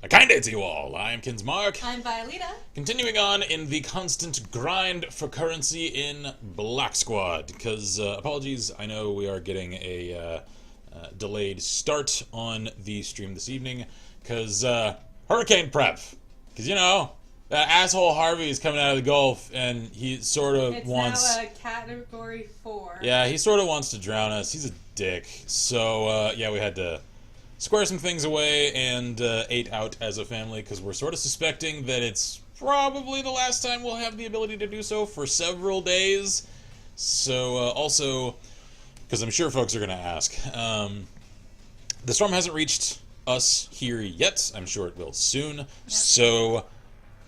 A kind day to you all. I'm Kinsmark. I'm Violeta. Continuing on in the constant grind for currency in Black Squad. Because, apologies, I know we are getting a delayed start on the stream this evening. Because, hurricane prep. Because, you know, that asshole Harvey is coming out of the Gulf and he sort of wants... It's now a category 4. Yeah, he sort of wants to drown us. He's a dick. So, yeah, we had to square some things away and ate out as a family because we're sort of suspecting that it's probably the last time we'll have the ability to do so for several days. So, also, because I'm sure folks are going to ask, the storm hasn't reached us here yet. I'm sure it will soon. Yep. So,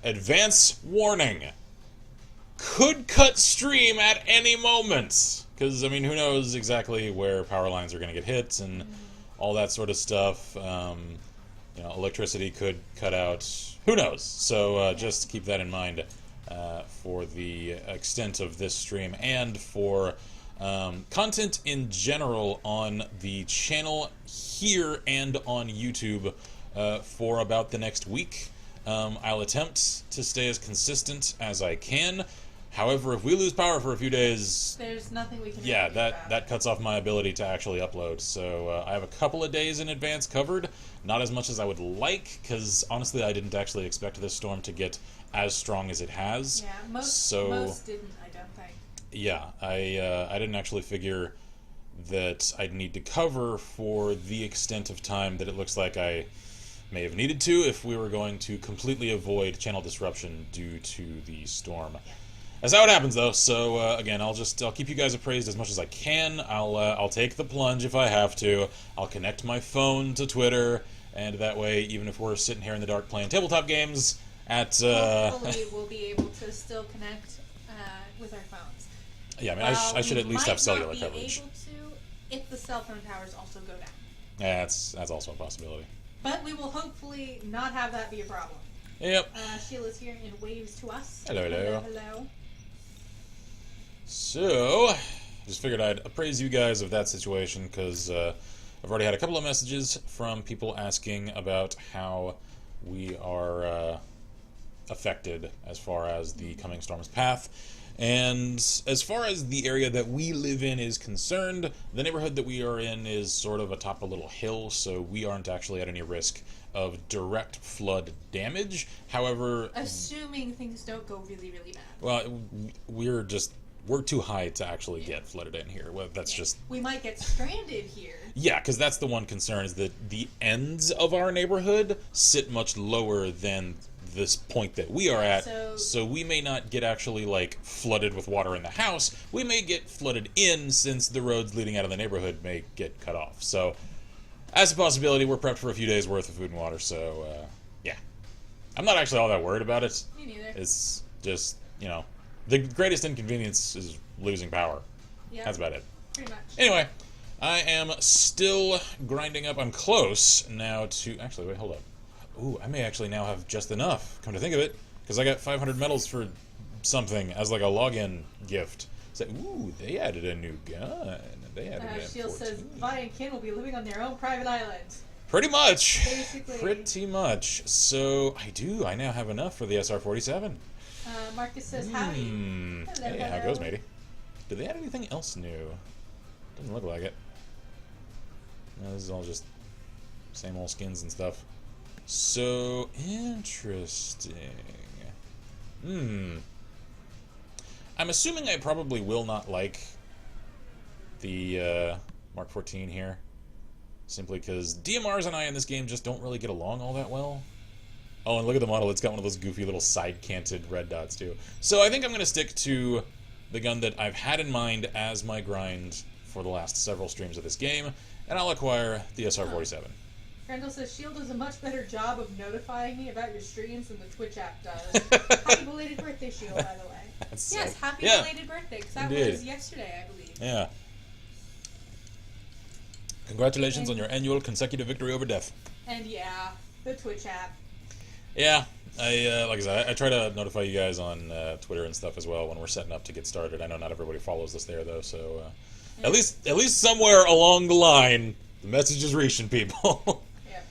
advance warning. Could cut stream at any moment. Because, I mean, who knows exactly where power lines are going to get hit and all that sort of stuff. You know, electricity could cut out. Who knows? So just keep that in mind for the extent of this stream and for content in general on the channel here and on YouTube for about the next week. I'll attempt to stay as consistent as I can. However, if we lose power for a few days... There's nothing we can do. Yeah, that cuts off my ability to actually upload. So I have a couple of days in advance covered. Not as much as I would like, because honestly I didn't actually expect this storm to get as strong as it has. Yeah, most didn't, I don't think. Yeah, I didn't actually figure that I'd need to cover for the extent of time that it looks like I may have needed to if we were going to completely avoid channel disruption due to the storm. Yeah. That's how it happens, though. So again, I'll keep you guys appraised as much as I can. I'll take the plunge if I have to. I'll connect my phone to Twitter, and that way, even if we're sitting here in the dark playing tabletop games, hopefully we'll be able to still connect with our phones. Yeah, I mean, I should at least have cellular coverage. We might be able to if the cell phone towers also go down. Yeah, that's also a possibility. But we will hopefully not have that be a problem. Yep. Sheila's here and waves to us. Hello, hello. Hello. So, just figured I'd appraise you guys of that situation, because I've already had a couple of messages from people asking about how we are affected as far as the coming storm's path. And as far as the area that we live in is concerned, the neighborhood that we are in is sort of atop a little hill, so we aren't actually at any risk of direct flood damage. However... Assuming things don't go really, really bad. Well, we're too high to actually get flooded in here. Well, that's just... We might get stranded here. Yeah, because that's the one concern, is that the ends of our neighborhood sit much lower than this point that we are at. So we may not get actually, like, flooded with water in the house. We may get flooded in, since the roads leading out of the neighborhood may get cut off. So, as a possibility, we're prepped for a few days' worth of food and water, so, yeah. I'm not actually all that worried about it. Me neither. It's just, you know... The greatest inconvenience is losing power. Yep. That's about it. Pretty much. Anyway, I am still grinding up. I'm close now to... Actually, wait, hold up. Ooh, I may actually now have just enough, come to think of it, because I got 500 medals for something as like a login gift. So, ooh, they added a new gun. They added an Shield says, Vi and Kin will be living on their own private island. Pretty much. Basically. Pretty much. So, I now have enough for the SR-47. Marcus says, howdy. Hello, hey, how goes, matey? Did they add anything else new? Doesn't look like it. No, this is all just same old skins and stuff. So, interesting. I'm assuming I probably will not like the Mark 14 here. Simply because DMRs and I in this game just don't really get along all that well. Oh, and look at the model. It's got one of those goofy little side-canted red dots, too. So I think I'm going to stick to the gun that I've had in mind as my grind for the last several streams of this game, and I'll acquire the SR-47. Randall says, Shield does a much better job of notifying me about your streams than the Twitch app does. Happy belated birthday, Shield, by the way. Yes, happy belated birthday, because that was yesterday, I believe. Yeah. Congratulations on your annual consecutive victory over death. And yeah, the Twitch app. Yeah, like I said, I try to notify you guys on Twitter and stuff as well when we're setting up to get started. I know not everybody follows us there, though, so yeah. at least somewhere along the line, the message is reaching people. Yeah.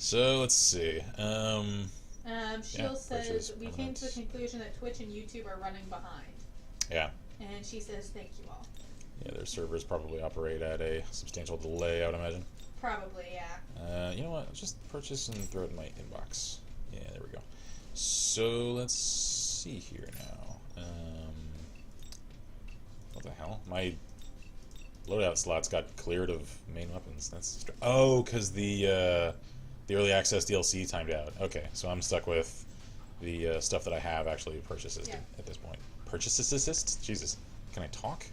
So let's see. Sheila says, we came to the conclusion that Twitch and YouTube are running behind. Yeah. And she says, thank you all. Yeah, their servers probably operate at a substantial delay, I would imagine. Probably, yeah. You know what? Just purchase and throw it in my inbox. Yeah, there we go. So let's see here now. What the hell? My loadout slots got cleared of main weapons. That's because the early access DLC timed out. Okay, so I'm stuck with the stuff that I have actually purchased at this point. Purchases assist? Jesus, can I talk?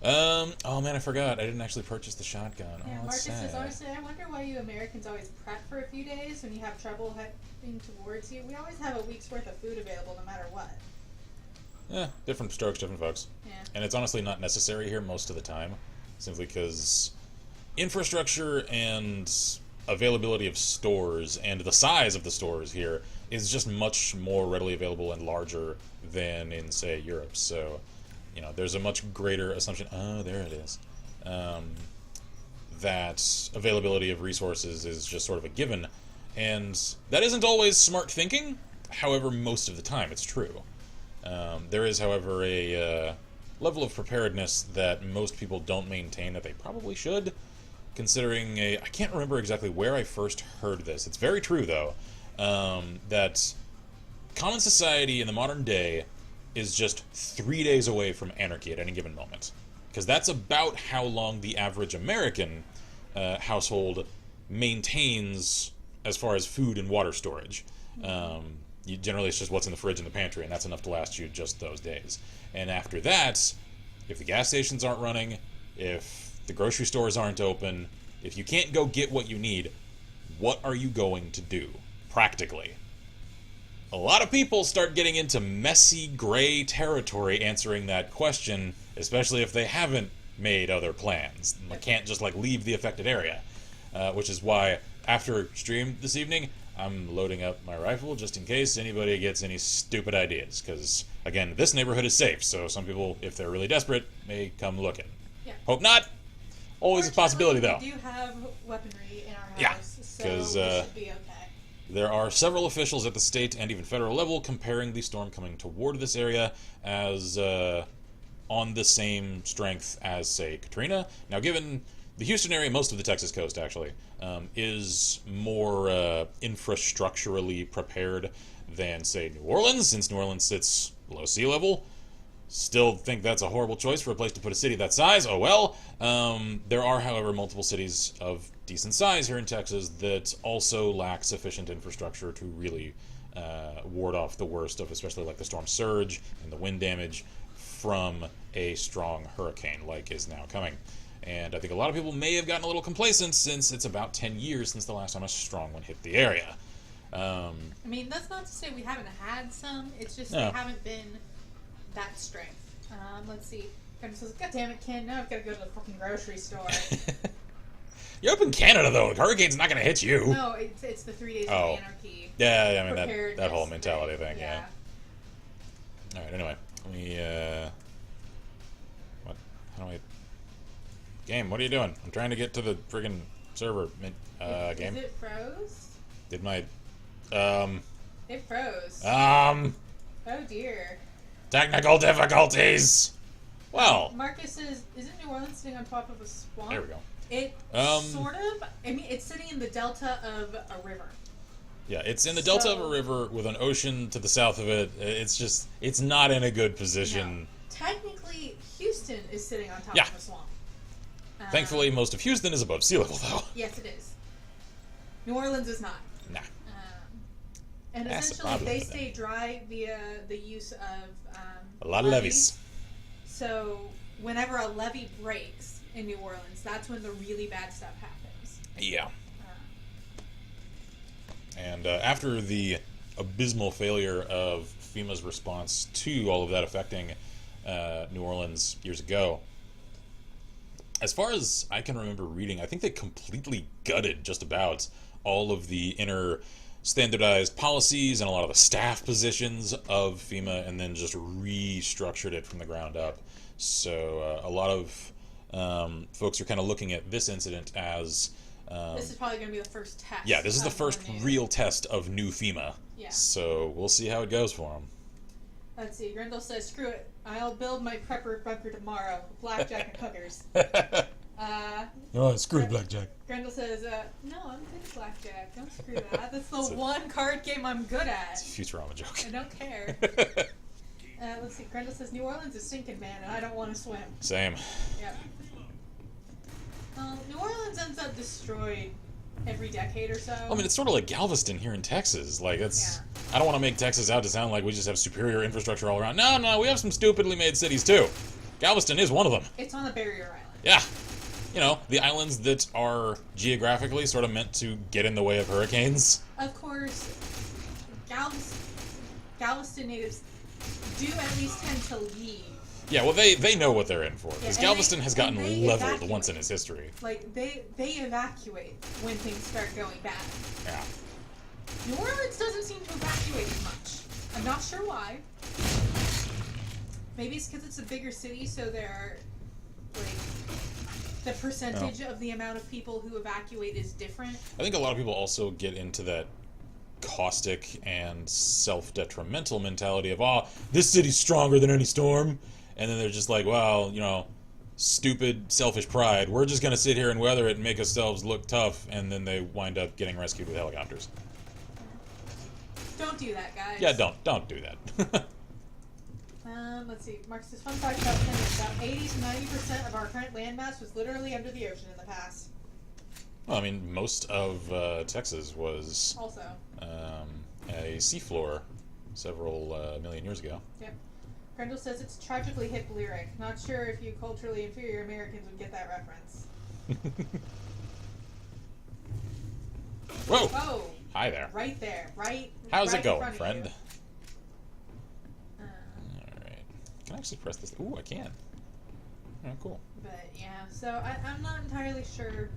Oh man, I forgot. I didn't actually purchase the shotgun. Yeah, Marcus says, honestly, I wonder why you Americans always prep for a few days when you have trouble heading towards you. We always have a week's worth of food available no matter what. Yeah, different strokes, different folks. Yeah. And it's honestly not necessary here most of the time, simply because infrastructure and availability of stores and the size of the stores here is just much more readily available and larger than in, say, Europe. So, you know, there's a much greater assumption, there it is, that availability of resources is just sort of a given. And that isn't always smart thinking, however, most of the time it's true. There is, however, a level of preparedness that most people don't maintain that they probably should, considering I can't remember exactly where I first heard this. It's very true, though, that common society in the modern day is just 3 days away from anarchy at any given moment. Because that's about how long the average American household maintains as far as food and water storage. Generally, it's just what's in the fridge and the pantry, and that's enough to last you just those days. And after that, if the gas stations aren't running, if the grocery stores aren't open, if you can't go get what you need, what are you going to do, practically? A lot of people start getting into messy, gray territory answering that question, especially if they haven't made other plans. They can't just, leave the affected area. Which is why, after stream this evening, I'm loading up my rifle just in case anybody gets any stupid ideas. Because, again, this neighborhood is safe, so some people, if they're really desperate, may come looking. Yeah. Hope not. Always a possibility, though. We do have weaponry in our Yeah, house, so we should be okay. There are several officials at the state and even federal level comparing the storm coming toward this area as on the same strength as, say, Katrina. Now, given the Houston area, most of the Texas coast, actually, is more infrastructurally prepared than, say, New Orleans, since New Orleans sits below sea level. Still think that's a horrible choice for a place to put a city that size. Oh well. There are, however, multiple cities of decent size here in Texas that also lack sufficient infrastructure to really ward off the worst of, especially the storm surge and the wind damage from a strong hurricane like is now coming. And I think a lot of people may have gotten a little complacent since it's about 10 years since the last time a strong one hit the area. I mean, that's not to say we haven't had some. It's just they haven't been that strength. Let's see. Ken says, God damn it, Ken, now I've got to go to the fucking grocery store. You're up in Canada, though. The hurricane's not going to hit you. No, it's the 3 days of anarchy. Yeah, I mean, that whole mentality thing, yeah. Alright, anyway. Let me, how do I... Game, what are you doing? I'm trying to get to the friggin' server, game. Is it froze? Did my, It froze. Oh dear. Technical difficulties! Well. Marcus says, isn't New Orleans sitting on top of a swamp? There we go. It sort of. I mean, it's sitting in the delta of a river. Yeah, it's in the delta of a river with an ocean to the south of it. It's not in a good position. No. Technically, Houston is sitting on top of a swamp. Thankfully, most of Houston is above sea level, though. Yes, it is. New Orleans is not. Nah. And essentially, they stay dry via the use of a lot of levees. So, whenever a levee breaks in New Orleans, that's when the really bad stuff happens. Yeah. And after the abysmal failure of FEMA's response to all of that affecting New Orleans years ago, as far as I can remember reading, I think they completely gutted just about all of the inner standardized policies and a lot of the staff positions of FEMA, and then just restructured it from the ground up. So a lot of folks are kind of looking at this incident as This is probably going to be the first test. Yeah, this is the first real test of new FEMA. Yeah. So we'll see how it goes for him. Let's see. Grendel says, "Screw it. I'll build my prepper bunker tomorrow. Blackjack and hookers." Oh, screw Blackjack. Grendel says, "No, I'm good at blackjack. Don't screw that. That's the one card game I'm good at." It's a Futurama joke. I don't care. Let's see. Grendel says, "New Orleans is sinking, man, and I don't want to swim." Same. Yep. New Orleans ends up destroyed every decade or so. I mean, it's sort of like Galveston here in Texas. Like, it's... Yeah. I don't want to make Texas out to sound like we just have superior infrastructure all around. No, we have some stupidly made cities, too. Galveston is one of them. It's on the barrier island. Yeah. You know, the islands that are geographically sort of meant to get in the way of hurricanes. Of course, Galveston natives do at least tend to leave. Yeah, well, they know what they're in for. Because Galveston has gotten leveled evacuate. once in its history. Like, they evacuate when things start going bad. Yeah. New Orleans doesn't seem to evacuate as much. I'm not sure why. Maybe it's because it's a bigger city, so there are, like, the percentage of the amount of people who evacuate is different. I think a lot of people also get into that caustic and self-detrimental mentality of, this city's stronger than any storm. And then they're just like, well, you know, stupid, selfish pride. We're just going to sit here and weather it and make ourselves look tough. And then they wind up getting rescued with helicopters. Don't do that, guys. Yeah, don't do that. Let's see. Mark says, fun fact about Canada, about 80 to 90% of our current landmass was literally under the ocean in the past. Well, I mean, most of Texas was also a seafloor several million years ago. Yep. Grendel says it's tragically hip lyric. Not sure if you culturally inferior Americans would get that reference. Whoa! Whoa! Hi there. Right there. Right. How's right it going, friend? Alright. Can I actually press this? Ooh, I can. Oh, cool. But yeah, so I'm not entirely sure,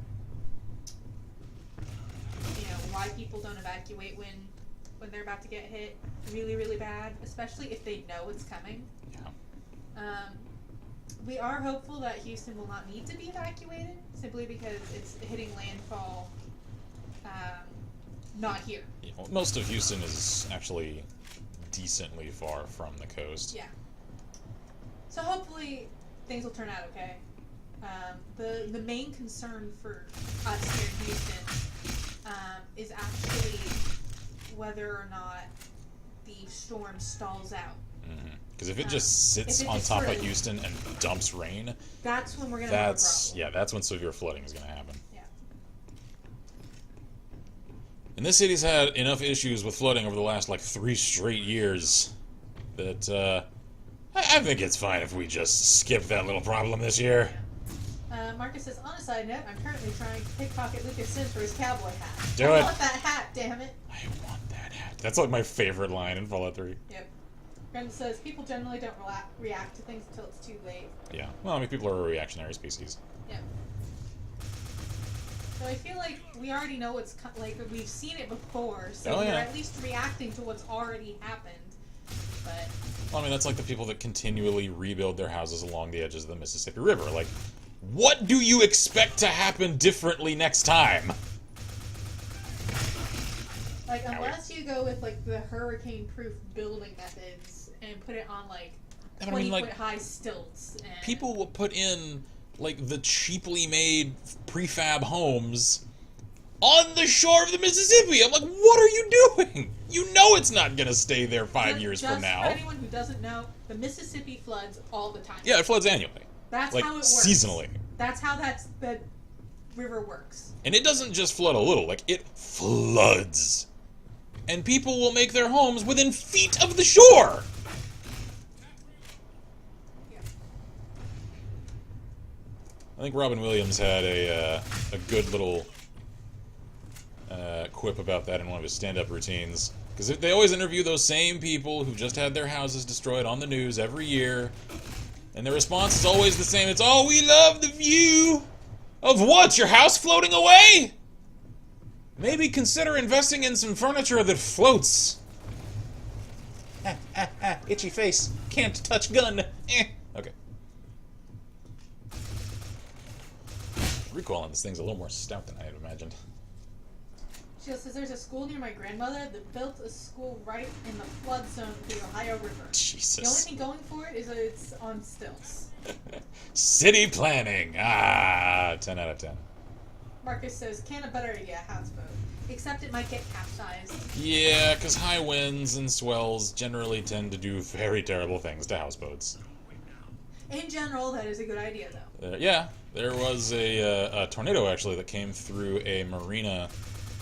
why people don't evacuate when they're about to get hit really, really bad, especially if they know it's coming. Yeah. We are hopeful that Houston will not need to be evacuated, simply because it's hitting landfall not here. Yeah, well, most of Houston is actually decently far from the coast. Yeah. So hopefully things will turn out okay. The main concern for us here in Houston is actually whether or not the storm stalls out. Because if it just sits on top of Houston and dumps rain, that's when we're gonna have a problem. Yeah, that's when severe flooding is gonna happen. Yeah. And this city's had enough issues with flooding over the last 3 straight years that I think it's fine if we just skip that little problem this year. Marcus says, on a side note, I'm currently trying to pickpocket Lucas Sims for his cowboy hat. Do it. I want that hat, damn it. I want that hat. That's my favorite line in Fallout 3. Yep. Brenda says, people generally don't react to things until it's too late. Yeah. Well, I mean, people are a reactionary species. Yep. So I feel like we already know what's we've seen it before, so we're at least reacting to what's already happened. But well, I mean, that's like the people that continually rebuild their houses along the edges of the Mississippi River. Like, what do you expect to happen differently next time? Like, unless you go with the hurricane-proof building methods and put it on 20-foot high stilts. And people will put in the cheaply made prefab homes on the shore of the Mississippi. I'm like, what are you doing? You know it's not going to stay there 5 years from now. For anyone who doesn't know, the Mississippi floods all the time. Yeah, it floods annually. That's how it works. Seasonally. That's how the river works. And it doesn't just flood a little, it floods. And people will make their homes within feet of the shore. Yeah. I think Robin Williams had a good little quip about that in one of his stand-up routines. Because they always interview those same people who just had their houses destroyed on the news every year. And their response is always the same. It's, oh, we love the view. Of what? Your house floating away? Maybe consider investing in some furniture that floats. Itchy face. Can't touch gun. Okay. recoil on this thing's a little more stout than I had imagined. She says there's a school near my grandmother that built a school right in the flood zone of the Ohio River. Jesus. The only thing going for it is that it's on stilts. City planning. 10 out of 10. Marcus says, can a better idea, houseboat. Except it might get capsized. Yeah, because high winds and swells generally tend to do very terrible things to houseboats. In general, that is a good idea, though. Yeah, there was a tornado, actually, that came through a marina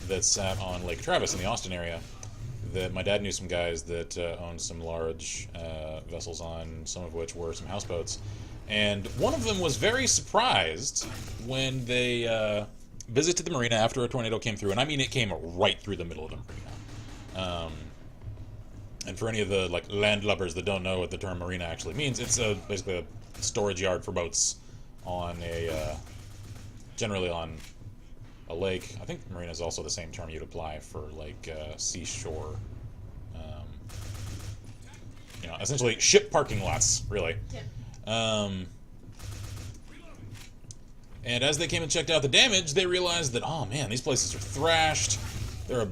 that sat on Lake Travis in the Austin area. That my dad knew some guys that owned some large vessels on, some of which were some houseboats. And one of them was very surprised when they visited the marina after a tornado came through. And I mean, it came right through the middle of the marina. And for any of the landlubbers that don't know what the term marina actually means, it's basically a storage yard for boats on generally on a lake. I think marina is also the same term you'd apply for seashore. Essentially ship parking lots, really. Yeah. And as they came and checked out the damage, they realized that, oh man, these places are thrashed. There are,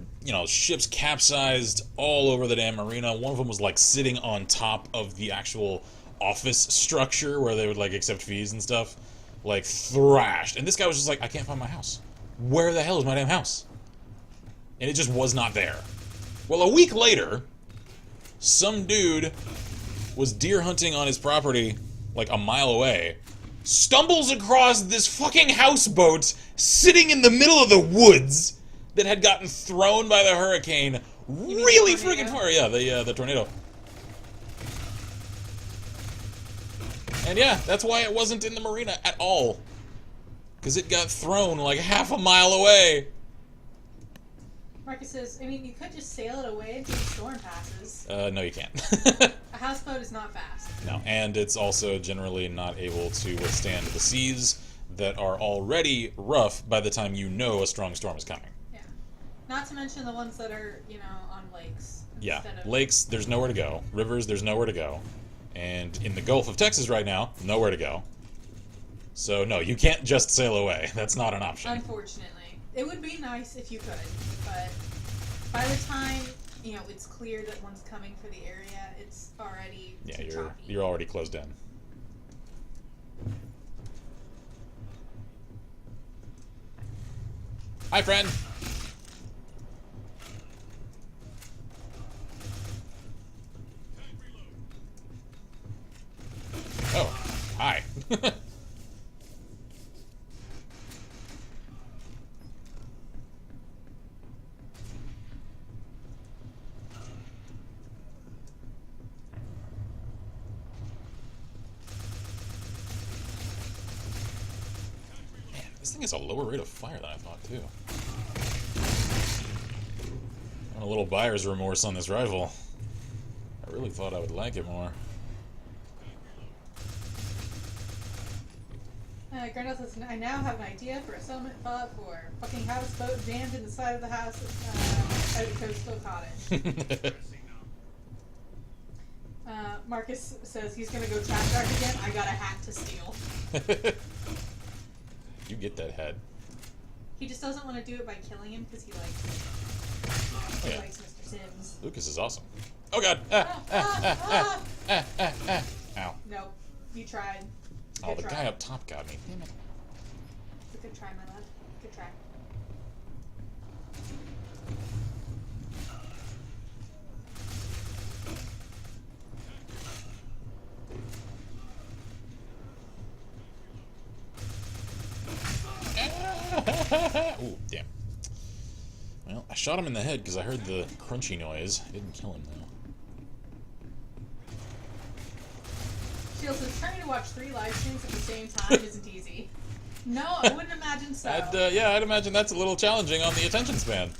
ships capsized all over the damn marina. One of them was sitting on top of the actual office structure where they would accept fees and stuff. Thrashed. And this guy was just I can't find my house. Where the hell is my damn house? And it just was not there. Well, a week later, some dude was deer hunting on his property a mile away, stumbles across this fucking houseboat sitting in the middle of the woods that had gotten thrown by the hurricane really freaking far. Yeah, the tornado. And yeah, that's why it wasn't in the marina at all. Because it got thrown half a mile away. Marcus says, I mean, you could just sail it away until the storm passes. No, you can't. A houseboat is not fast. No, and it's also generally not able to withstand the seas that are already rough by the time you know a strong storm is coming. Yeah. Not to mention the ones that are, on lakes. Yeah, lakes, there's nowhere to go. Rivers, there's nowhere to go. And in the Gulf of Texas right now, nowhere to go. So, no, you can't just sail away. That's not an option. Unfortunately. It would be nice if you could, but by the time, it's clear that one's coming for the area, it's already too choppy. You're already closed in. Hi, friend. Oh, hi. This thing has a lower rate of fire than I thought, too. I'm a little buyer's remorse on this rifle. I really thought I would like it more. Grandel says, I now have an idea for a settlement plot for fucking houseboat jammed in the side of the house at a coastal cottage. Marcus says he's gonna go chat dark again. I got a hat to steal. You get that head. He just doesn't want to do it by killing him because he likes Mr. Sims. Lucas is awesome. Oh god! Ow. Nope. You tried. Oh, the guy up top got me. Damn it. It's a good try, my love. Good try. Ooh, damn. Well, I shot him in the head because I heard the crunchy noise. I didn't kill him, though. Shield says, trying to watch 3 live streams at the same time isn't easy. No, I wouldn't imagine so. I'd imagine that's a little challenging on the attention span.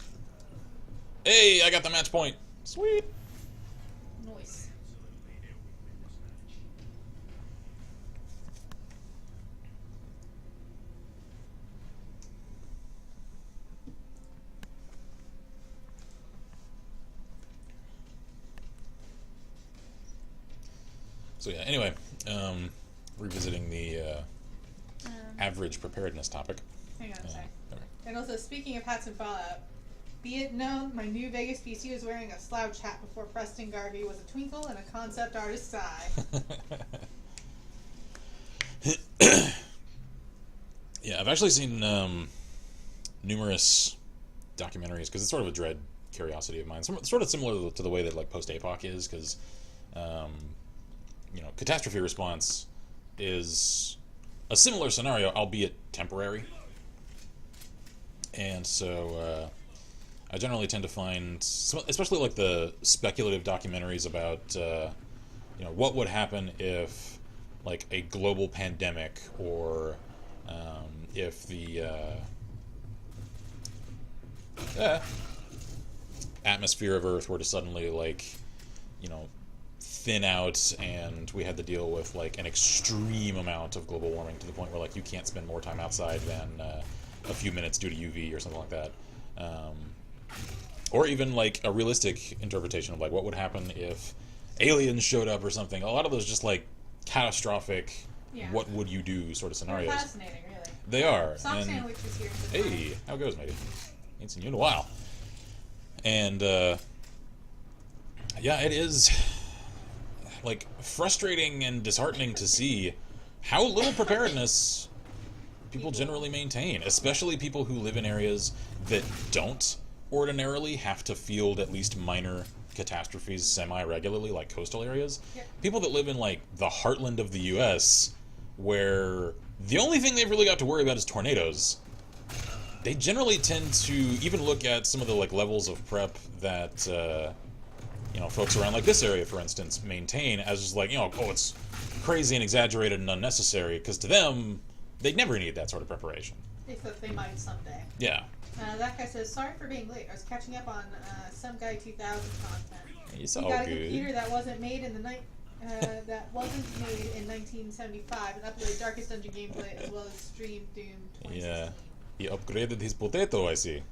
Hey, I got the match point. Sweet. Nice. So yeah, anyway, revisiting the average preparedness topic. Hang on a sec. Okay. And also, speaking of hats and Fallout, be it known, my new Vegas PC was wearing a slouch hat before Preston Garvey was a twinkle in a concept artist's eye. Yeah, I've actually seen numerous documentaries, because it's sort of a dread curiosity of mine. Sort of similar to the way that like post-APOC is, because catastrophe response is a similar scenario, albeit temporary. And so I generally tend to find, especially like the speculative documentaries about what would happen if like a global pandemic, or if the atmosphere of Earth were to suddenly thin out, and we had to deal with like an extreme amount of global warming to the point where like you can't spend more time outside than a few minutes due to UV or something like that. Or even like a realistic interpretation of like what would happen if aliens showed up or something. A lot of those just like catastrophic, what would you do sort of scenarios. They're fascinating, really. They are. Sock Sandwich is here. Hey, how goes, matey? Ain't seen you in a while. And it is like frustrating and disheartening to see how little preparedness people generally maintain, especially people who live in areas that don't ordinarily have to field at least minor catastrophes semi-regularly, like coastal areas. Yep. People that live in like the heartland of the US, where the only thing they've really got to worry about is tornadoes, they generally tend to even look at some of the like levels of prep that folks around like this area, for instance, maintain as just like, it's crazy and exaggerated and unnecessary, because to them, they'd never need that sort of preparation. Except they might someday. Yeah. That guy says, sorry for being late. I was catching up on some guy 2000 content. It's he all got a good. computer that wasn't made in 1975 and uploaded Darkest Dungeon gameplay as well as streamed Doom 2016. Yeah. He upgraded his potato, I see.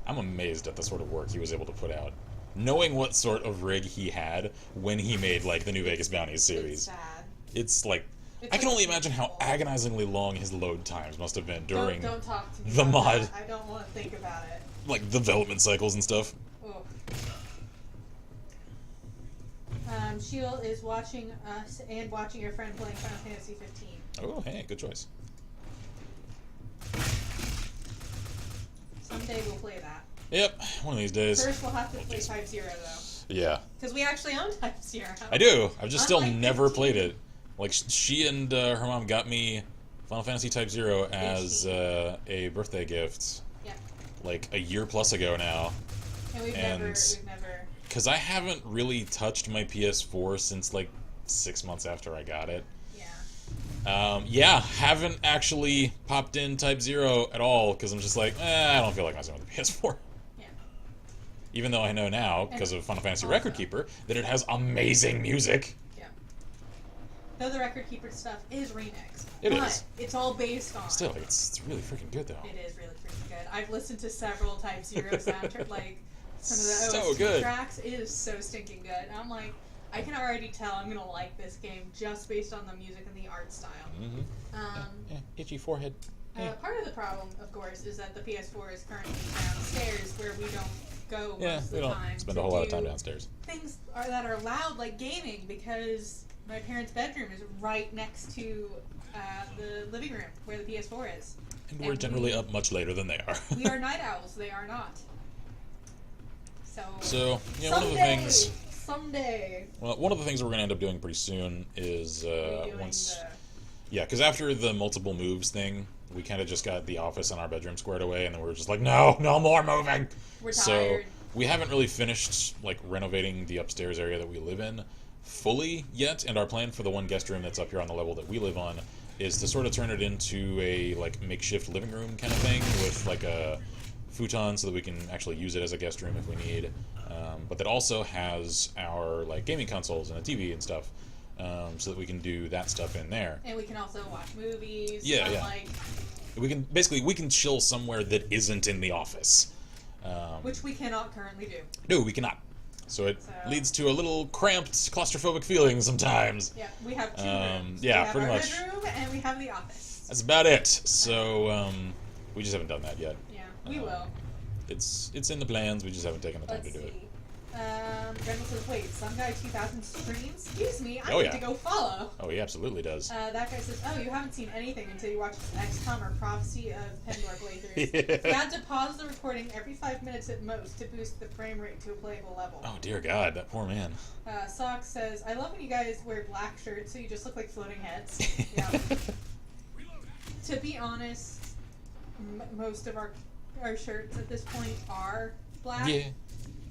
I'm amazed at the sort of work he was able to put out, knowing what sort of rig he had when he made like the New Vegas Bounties series. It's sad. It's like, I can only imagine how agonizingly long his load times must have been during don't talk to me the about mod. that. I don't want to think about it. Like development cycles and stuff. Oh. Sheila is watching us and watching her friend playing Final Fantasy 15. Oh, hey, good choice. Someday we'll play that. Yep, one of these days. First we'll have to play Type 0 though. Yeah. Because we actually own Type 0. I do. I've just still Unlike never 15. played it. Like, she and her mom got me Final Fantasy Type 0 as a birthday gift. Yeah. Like a year plus ago now. And we've never. Because I haven't really touched my PS4 since like 6 months after I got it. Yeah. Haven't actually popped in Type 0 at all, because I'm just like, I don't feel like messing with the PS4. Yeah. Even though I know now, because of Final Fantasy Record Keeper, that it has amazing music. Yeah. Though the Record Keeper stuff is remixed. It but is. It's all based on. Still, it's really freaking good, though. It is really freaking good. I've listened to several Type 0 soundtrack, like some of the So OST good. tracks. It is so stinking good. And I'm like, I can already tell I'm gonna like this game just based on the music and the art style. Mm-hmm. Itchy forehead. Part of the problem, of course, is that the PS4 is currently downstairs, where we don't go most of we the don't time. spend a whole lot of time downstairs. Things that are loud, like gaming, because my parents' bedroom is right next to the living room where the PS4 is. And we're generally up much later than they are. We are night owls. They are not. So one of the things. Someday. Well, one of the things we're going to end up doing pretty soon is because after the multiple moves thing, we kind of just got the office and our bedroom squared away, and then we were just like, no more moving. We're So tired. we haven't really finished like renovating the upstairs area that we live in fully yet, and our plan for the one guest room that's up here on the level that we live on is to sort of turn it into a like makeshift living room kind of thing with like a futon so that we can actually use it as a guest room if we need. But that also has our like gaming consoles and a TV and stuff, so that we can do that stuff in there. And we can also watch movies. Yeah. Like, We can chill somewhere that isn't in the office. which we cannot currently do. No, we cannot. So it leads to a little cramped, claustrophobic feeling sometimes. Yeah, we have 2 rooms. Yeah, we have pretty our much. bedroom and we have the office. That's about it. So we just haven't done that yet. Yeah, we will. It's in the plans. We just haven't taken the time to do it. Grendel says, wait, some guy 2000 streams? Excuse me, I Oh, need yeah. to go follow. Oh, he absolutely does. That guy says, oh, you haven't seen anything until you watch XCOM or Prophecy of Pandora playthroughs. Yeah. You had to pause the recording every 5 minutes at most to boost the frame rate to a playable level. Oh, dear God, that poor man. Sock says, I love when you guys wear black shirts so you just look like floating heads. Yeah. To be honest, most of our shirts at this point are black. Yeah.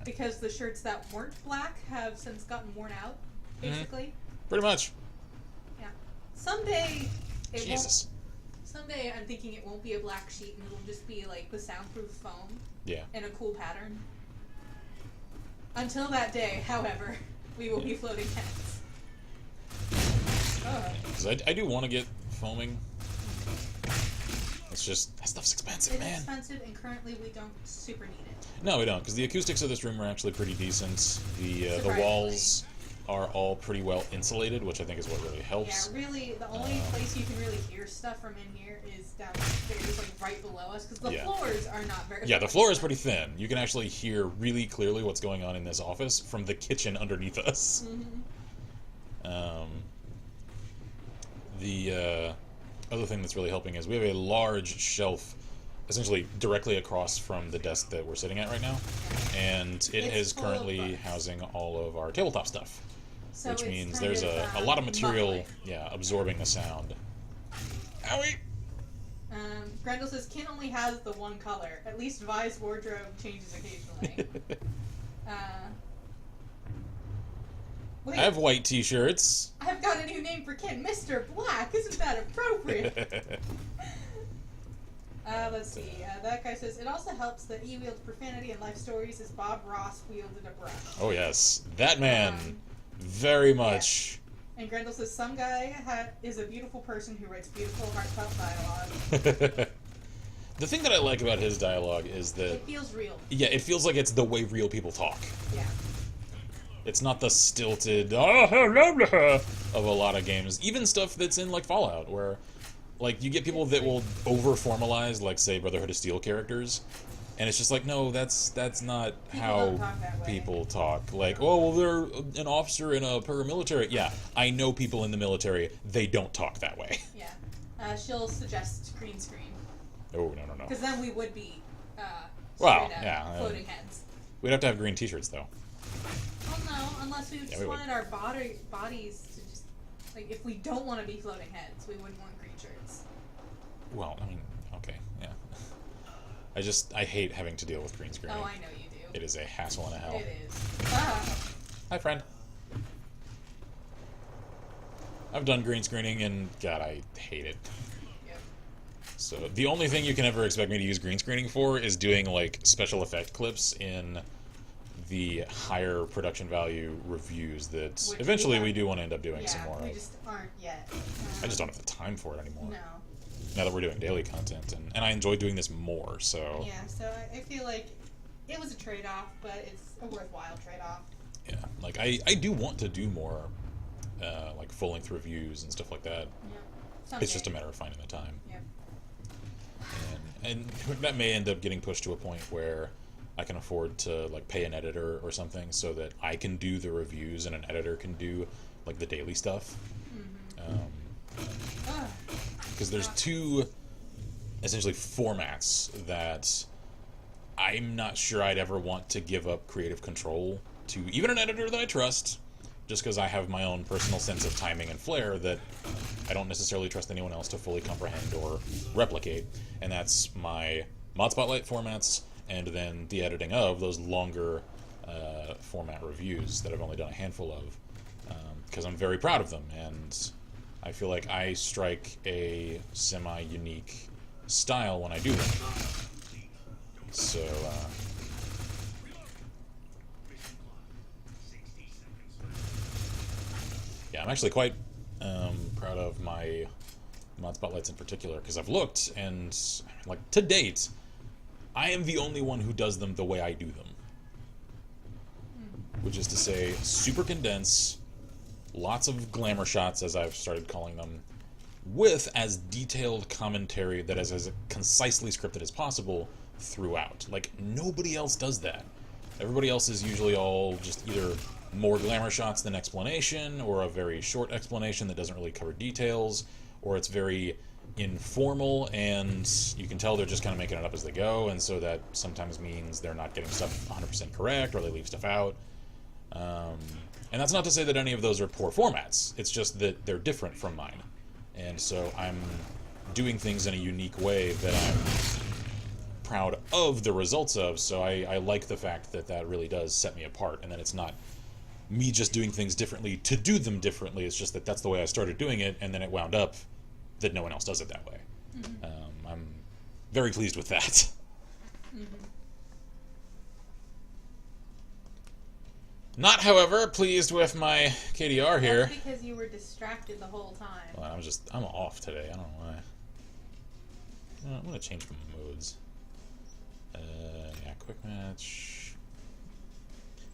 Because the shirts that weren't black have since gotten worn out, basically. Pretty much. Yeah. Someday it Jesus. won't. Someday I'm thinking it won't be a black sheet and it'll just be like the soundproof foam. Yeah. In a cool pattern. Until that day, however, we will be floating heads. Because I do want to get foaming. It's just, that stuff's expensive, man. It's expensive, and currently we don't super need it. No, we don't, because the acoustics of this room are actually pretty decent. The walls are all pretty well insulated, which I think is what really helps. Yeah, really, the only place you can really hear stuff from in here is downstairs, like right below us, because the floors are not very. Yeah, the floor is pretty thin. You can actually hear really clearly what's going on in this office from the kitchen underneath us. Mm-hmm. The other thing that's really helping is we have a large shelf essentially directly across from the desk that we're sitting at right now, and it is currently housing all of our tabletop stuff, so which means there's a lot of material absorbing the sound. Owie! Grendel says Kin only has the one color. At least Vi's wardrobe changes occasionally. Wait, I have white t-shirts. I've got a new name for Kin, Mr. Black. Isn't that appropriate? Let's see. That guy says, it also helps that he wields profanity in life stories as Bob Ross wielded a brush. Oh yes, that man, very much. Yeah. And Grendel says, some guy is a beautiful person who writes beautiful, heartfelt dialogue. The thing that I like about his dialogue is that it feels real. Yeah, it feels like it's the way real people talk. Yeah. It's not the stilted of a lot of games. Even stuff that's in, like, Fallout, where, like, you get people that will over-formalize, like, say, Brotherhood of Steel characters, and it's just like, no, that's not how people talk. Like, oh, well, they're an officer in a paramilitary. Yeah, I know people in the military. They don't talk that way. Yeah. She'll suggest green screen. Oh, no. Because then we would be, floating heads. We'd have to have green t-shirts, though. Well, no, unless we just wanted our bodies to just, like, if we don't want to be floating heads, we wouldn't want green shirts. Well, I mean, okay, yeah. I hate having to deal with green screen. Oh, I know you do. It is a hassle and a hell. It is. Hi, friend. I've done green screening, and God, I hate it. Yep. So, the only thing you can ever expect me to use green screening for is doing, like, special effect clips in the higher production value reviews that eventually we do want to end up doing some more of. We just aren't yet. I just don't have the time for it anymore. No. Now that we're doing daily content, and I enjoy doing this more, so... Yeah, so I feel like it was a trade-off, but it's a worthwhile trade-off. Yeah, like, I do want to do more, like, full-length reviews and stuff like that. Yeah. It's just a matter of finding the time. Yeah. And that may end up getting pushed to a point where I can afford to, like, pay an editor or something so that I can do the reviews and an editor can do, like, the daily stuff. Because there's two, essentially, formats that I'm not sure I'd ever want to give up creative control to even an editor that I trust, just because I have my own personal sense of timing and flair that I don't necessarily trust anyone else to fully comprehend or replicate. And that's my Mod Spotlight formats, and then the editing of those longer format reviews that I've only done a handful of, because I'm very proud of them, and I feel like I strike a semi-unique style when I do them. So, yeah, I'm actually quite proud of my Mod Spotlights in particular, because I've looked, and, like, to date, I am the only one who does them the way I do them. which is to say super condense, lots of glamour shots, as I've started calling them, with as detailed commentary that is as concisely scripted as possible throughout. Like, nobody else does that. Everybody else is usually all just either more glamour shots than explanation, or a very short explanation that doesn't really cover details, or it's very informal and you can tell they're just kind of making it up as they go, and so that sometimes means they're not getting stuff 100% correct, or they leave stuff out. And that's not to say that any of those are poor formats, it's just that they're different from mine. And so I'm doing things in a unique way that I'm proud of the results of, so I like the fact that that really does set me apart, and that it's not me just doing things differently to do them differently. It's just that that's the way I started doing it, and then it wound up that no one else does it that way. Mm-hmm. I'm very pleased with that. Mm-hmm. Not, however, pleased with my KDR here. That's because you were distracted the whole time. Well, I'm off today. I don't know why. I'm going to change my modes. Yeah, quick match.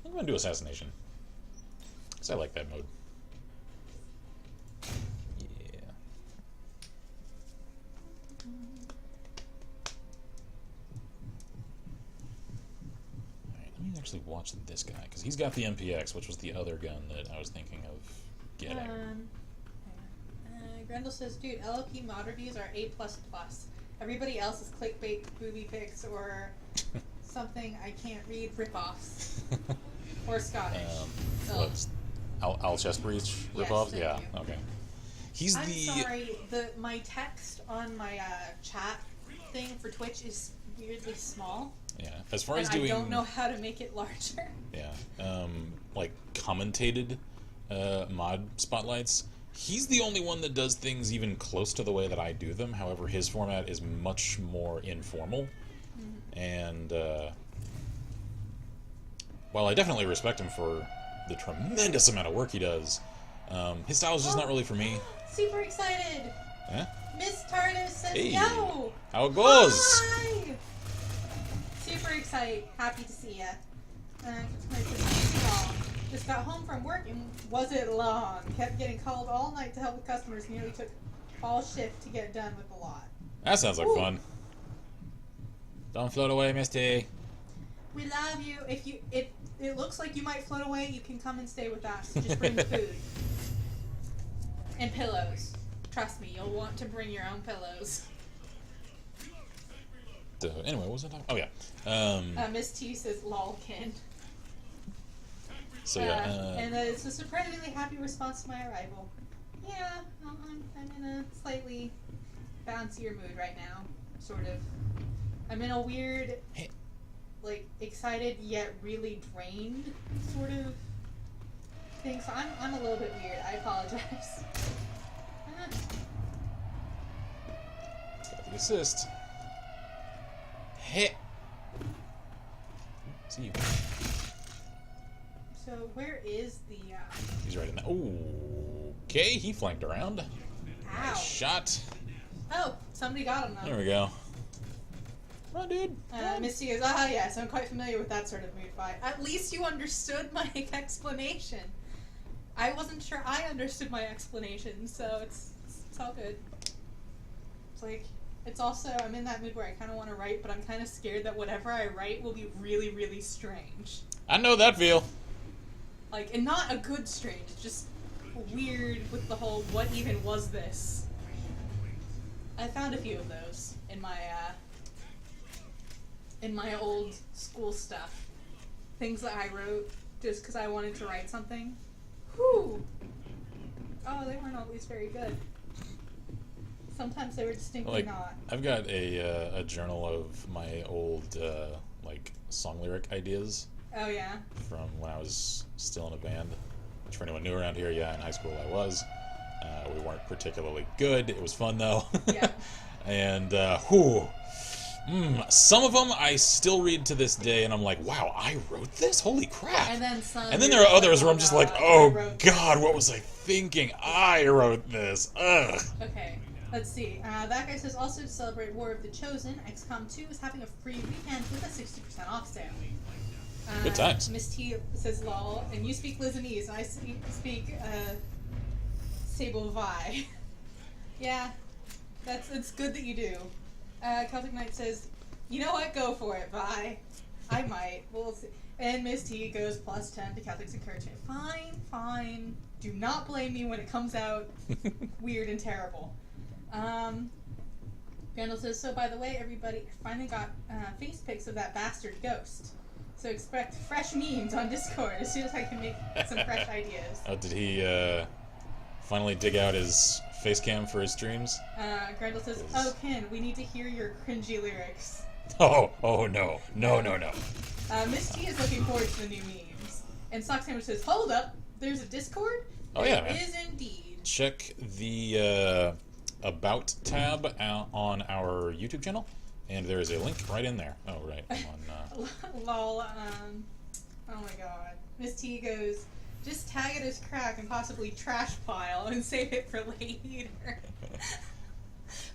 I'm going to do assassination, because I like that mode. Yeah. Alright, let me actually watch this guy, because he's got the MPX, which was the other gun that I was thinking of getting. Grendel says, dude, LLP mod reviews are A++. Everybody else is clickbait, booby pics, or something I can't read ripoffs. Or Scottish. Al Chest Breach ripoffs? Yes, yeah, you. okay. I'm sorry, my text on my chat thing for Twitch is weirdly small. Yeah, as far as I doing... don't know how to make it larger. Yeah, like commentated mod spotlights. He's the only one that does things even close to the way that I do them. However, his format is much more informal. Mm-hmm. And while I definitely respect him for the tremendous amount of work he does, his style is just not really for me. Super excited! Yeah? Miss TARDIS says Hey. no! How it goes! Hi! Super excited. Happy to see ya. Just got home from work and wasn't long. Kept getting called all night to help with customers. Nearly took all shift to get done with the lot. That sounds like fun. Don't float away, Misty. We love you. If it looks like you might float away, you can come and stay with us. Just bring food. And pillows. Trust me, you'll want to bring your own pillows. So, anyway, what was I talking about? Oh, yeah. Miss T says, lolkin. So, yeah. And it's a surprisingly happy response to my arrival. Yeah, I'm in a slightly bouncier mood right now. Sort of. I'm in a weird, like, excited yet really drained sort of thing. So I'm a little bit weird. I apologize. Got the assist. Hit. See you. So where is the? He's right in there. Okay, he flanked around. Ow. Nice shot. Oh, somebody got him though. There we go. Come on, dude. Misty goes, yes, I'm quite familiar with that sort of mood fight. At least you understood my explanation. I wasn't sure I understood my explanation, so it's all good. It's like, it's also, I'm in that mood where I kind of want to write, but I'm kind of scared that whatever I write will be really, really strange. I know that feel. Like, and not a good strange, just weird with the whole, what even was this? I found a few of those in my old school stuff. Things that I wrote just because I wanted to write something. Whew! Oh, they weren't always very good. Sometimes they were distinctly not. I've got a journal of my old like song lyric ideas. Oh yeah. From when I was still in a band. Which for anyone new around here, yeah, in high school I was. We weren't particularly good. It was fun though. Yeah. And whew. Some of them I still read to this day, and I'm like, wow, I wrote this? Holy crap. And then some. And then there are others where I'm just like, oh god, what was I thinking? I wrote this. Ugh. Okay, let's see. That guy says, also to celebrate War of the Chosen, XCOM 2 is having a free weekend with a 60% off sale. Good times. Miss T says lol, and you speak Lizanese, and I speak Sable Vi. Yeah, it's good that you do. Celtic Knight says, you know what, go for it, Vi. I might. We'll see. And Miss T goes +10 to Celtic's encouragement. Fine. Do not blame me when it comes out weird and terrible. Randall says, so by the way, everybody finally got face pics of that bastard ghost. So expect fresh memes on Discord as soon as I can make some fresh ideas. Oh, did he finally dig out his face cam for his streams? Grendel says, oh, Ken, we need to hear your cringy lyrics. Oh, no. Miss T is looking forward to the new memes. And Sock Sandwich says, hold up, there's a Discord? Oh, yeah, There man. is indeed. Check the About tab on our YouTube channel, and there is a link right in there. Oh, right. I'm on, Lol, oh my god. Miss T goes, just tag it as crack and possibly trash pile and save it for later.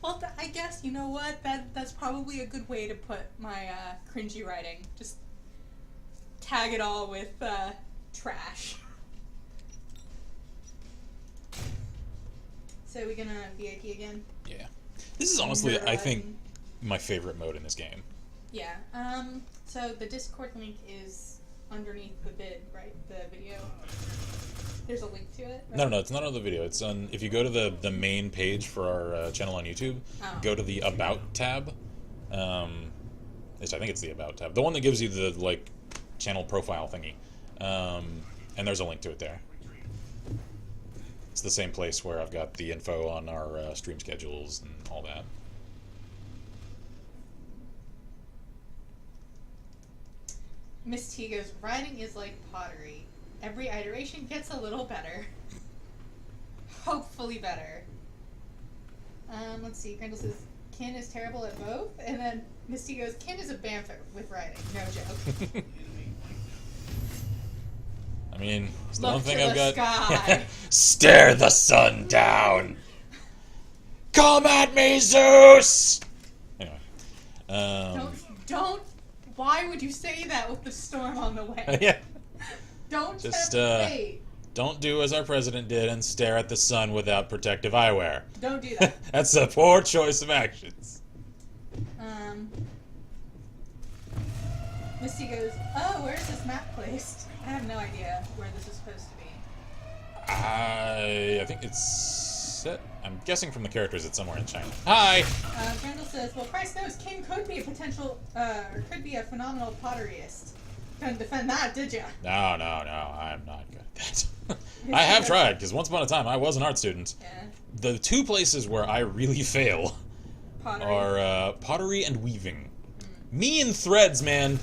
Well, I guess, you know what, that's probably a good way to put my cringy writing. Just tag it all with trash. So we gonna VIP again? Yeah. This is honestly, I think, my favorite mode in this game. Yeah. So the Discord link is underneath the vid, right? The video. There's a link to it? Right? No, it's not on the video. It's on, if you go to the main page for our channel on YouTube, go to the About tab. I think it's the About tab. The one that gives you the, like, channel profile thingy. And there's a link to it there. It's the same place where I've got the info on our stream schedules and all that. Miss T goes, writing is like pottery. Every iteration gets a little better. Hopefully better. Let's see. Grendel says, Ken is terrible at both. And then Miss T goes, Ken is a banther with writing. No joke. I mean, it's the Look one thing to I've the got. sky. Stare the sun down. Come at me, Zeus. Anyway, Don't. Why would you say that with the storm on the way? yeah. Don't Just tempt fate. don't do as our president did and stare at the sun without protective eyewear. Don't do that. That's a poor choice of actions. Misty goes, oh, where's this map placed? I have no idea where this is supposed to be. I think it's set. I'm guessing from the characters it's somewhere in China. Hi! Grendel says, well, Christ knows, King could be a potential, or could be a phenomenal potteryist. Couldn't defend that, did ya? No, I'm not good at that. I have tried, because once upon a time I was an art student. Yeah. The two places where I really fail Pottery. are pottery and weaving. Me and threads, man.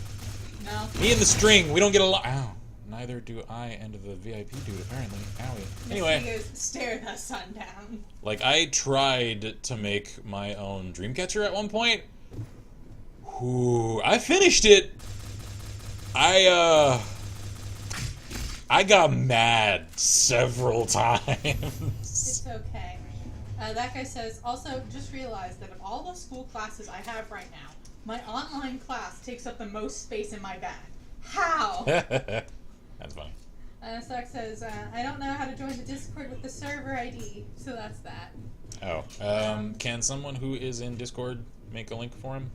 No. Me and the string, we don't get along. Ow. Neither do I and the VIP dude, apparently. Owie. Anyway. Misty goes, stare the sun down. Like, I tried to make my own Dreamcatcher at one point. Ooh, I finished it. I got mad several times. It's okay. That guy says, also, just realize that of all the school classes I have right now, my online class takes up the most space in my bag. How? That's funny. Sock says, I don't know how to join the Discord with the server ID, so that's that. Oh, can someone who is in Discord make a link for him?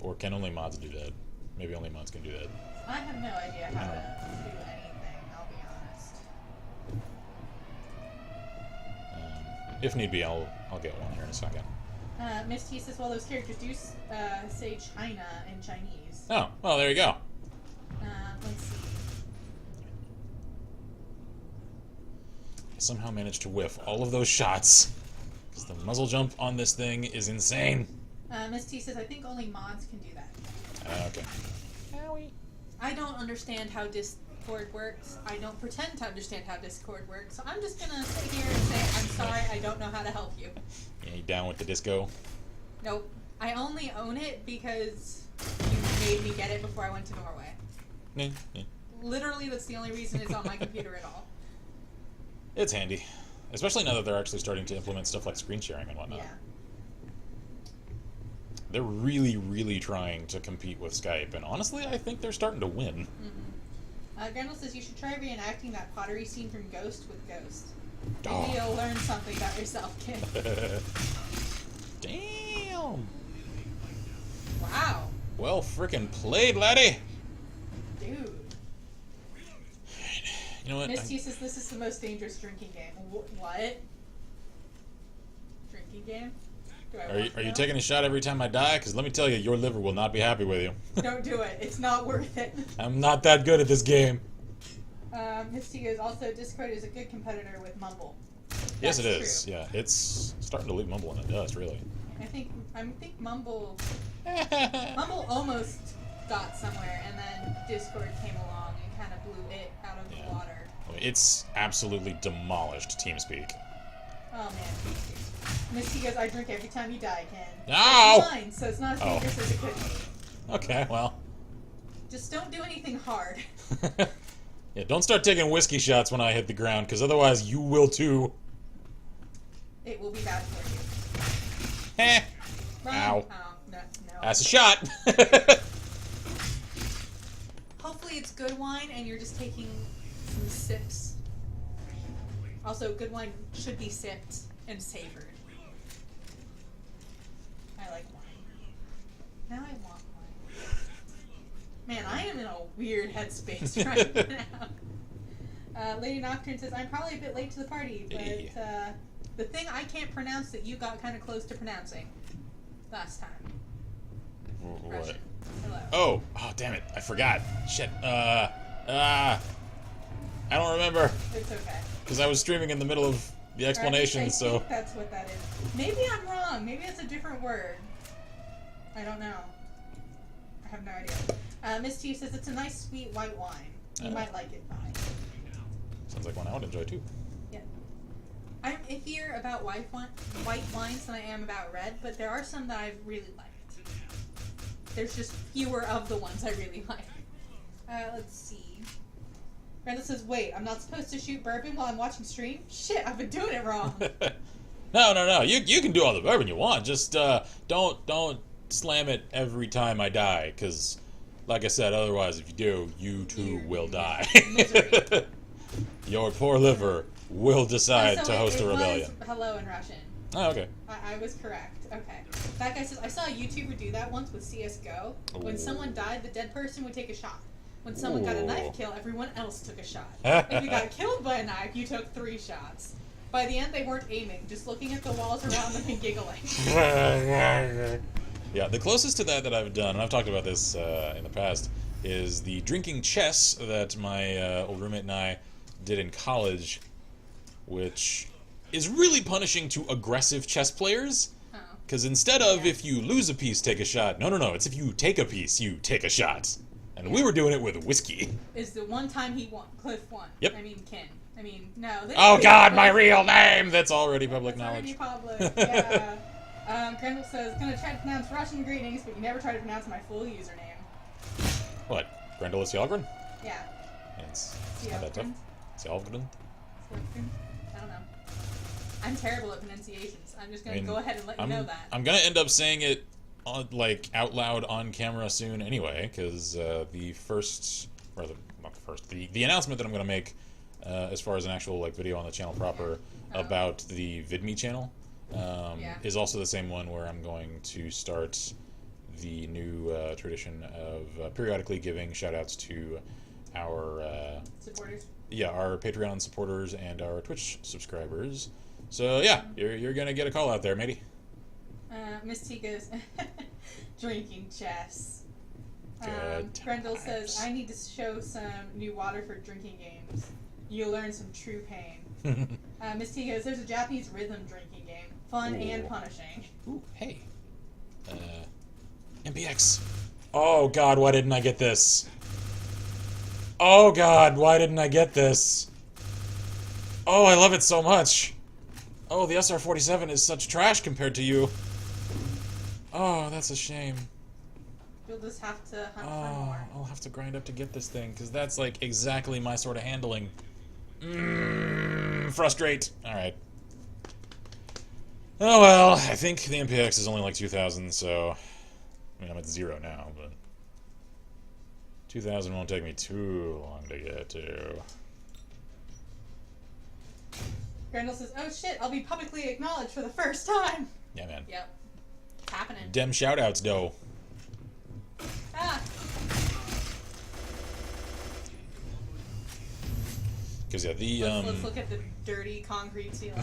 Or can only mods do that? Maybe only mods can do that. I have no idea how to do anything, I'll be honest. If need be, I'll get one here in a second. Miss T says, well, those characters do say China in Chinese. Oh, well, there you go. Let's see. I somehow managed to whiff all of those shots. Because the muzzle jump on this thing is insane. Miss T says, I think only mods can do that. Okay. I don't understand how Discord works. I don't pretend to understand how Discord works. So I'm just gonna sit here and say, I'm sorry, I don't know how to help you. Yeah, you down with the disco? Nope. I only own it because you made me get it before I went to Norway. Yeah. Literally, that's the only reason it's on my computer at all. It's handy. Especially now that they're actually starting to implement stuff like screen sharing and whatnot. Yeah. They're really, really trying to compete with Skype, and honestly, I think they're starting to win. Grendel says you should try reenacting that pottery scene from Ghost with Ghost. Oh. Maybe you'll learn something about yourself, kid. Damn. Wow. Well frickin' played, laddie. Dude. You know what? Misty says this is the most dangerous drinking game. What? Drinking game? Are you taking a shot every time I die? Because let me tell you, your liver will not be happy with you. Don't do it. It's not worth it. I'm not that good at this game. Misty goes, also, Discord is a good competitor with Mumble. Yes, it That's is. true. Yeah, it's starting to leave Mumble in the dust, really. I think Mumble almost got somewhere, and then Discord came along and kind of blew it out of the water. It's absolutely demolished TeamSpeak. Oh man, Misty goes, I drink every time you die, Ken. No! It's mine, so it's not as dangerous as it could be. Okay, well. Just don't do anything hard. Yeah, don't start taking whiskey shots when I hit the ground, because otherwise you will too. It will be bad for you. Heh. Run. Ow. Oh, no. That's a shot. Hopefully it's good wine and you're just taking some sips. Also, good wine should be sipped and savored. I like wine. Now I want wine. Man, I am in a weird headspace right now. Lady Nocturne says, I'm probably a bit late to the party, but the thing I can't pronounce that you got kind of close to pronouncing last time. What? Russian. Hello. Oh, damn it. I forgot. Shit. I don't remember. It's okay. Because I was streaming in the middle of the explanation, I so... think that's what that is. Maybe I'm wrong. Maybe it's a different word. I don't know. I have no idea. Miss T says it's a nice sweet white wine. You might like it, fine. Sounds like one I would enjoy too. Yeah. I'm iffier about white wines than I am about red, but there are some that I really liked. There's just fewer of the ones I really like. Let's see. Brenda says, wait, I'm not supposed to shoot bourbon while I'm watching stream? Shit, I've been doing it wrong. No. You can do all the bourbon you want. Just don't slam it every time I die, because, like I said, otherwise, if you do, you too will die. Misery. Your poor liver will decide to host a rebellion. Was hello in Russian. Oh, okay. I was correct. Okay. That guy says, I saw a YouTuber do that once with CSGO. When someone died, the dead person would take a shot. When someone got a knife kill, everyone else took a shot. If you got killed by a knife, you took 3 shots. By the end, they weren't aiming, just looking at the walls around them and giggling. Yeah, the closest to that I've done, and I've talked about this in the past, is the drinking chess that my old roommate and I did in college, which is really punishing to aggressive chess players. Because instead of if you lose a piece, take a shot, no, it's if you take a piece, you take a shot. And we were doing it with whiskey. Is the one time he won. Cliff won. Yep. I mean, Ken. I mean, no. Oh God, my real name! That's already public knowledge. Already public, yeah. Grendel says, gonna try to pronounce Russian greetings, but you never try to pronounce my full username. What? Grendel is Yalgren? Yeah. It's not that tough. Yalgren? I don't know. I'm terrible at pronunciations. I'm just gonna go ahead and let you know that. I'm gonna end up saying it out loud on camera soon anyway, because the announcement that I'm gonna make as far as an actual video on the channel proper about the VidMe channel is also the same one where I'm going to start the new tradition of periodically giving shout-outs to our supporters. Yeah, our Patreon supporters and our Twitch subscribers. So yeah, you're gonna get a call out there, matey. Miss T goes, drinking chess. Good Grendel times. says, I need to show some new water for drinking games. You'll learn some true pain. Miss T goes, there's a Japanese rhythm drinking game. Fun and punishing. Ooh, hey. MPX. Oh God, why didn't I get this? Oh God, why didn't I get this? Oh, I love it so much. Oh, the SR-47 is such trash compared to you. Oh, that's a shame. You'll just have to hunt for more. I'll have to grind up to get this thing, because that's like exactly my sort of handling. Frustrate. Alright. Oh well, I think the MPX is only like 2,000, so I mean, I'm at 0 now, but 2,000 won't take me too long to get to. Grendel says, "Oh shit, I'll be publicly acknowledged for the first time." Yeah, man. Yep. It's happening. Dem shoutouts, though. Ah. Because yeah, the let's look at the dirty concrete ceiling.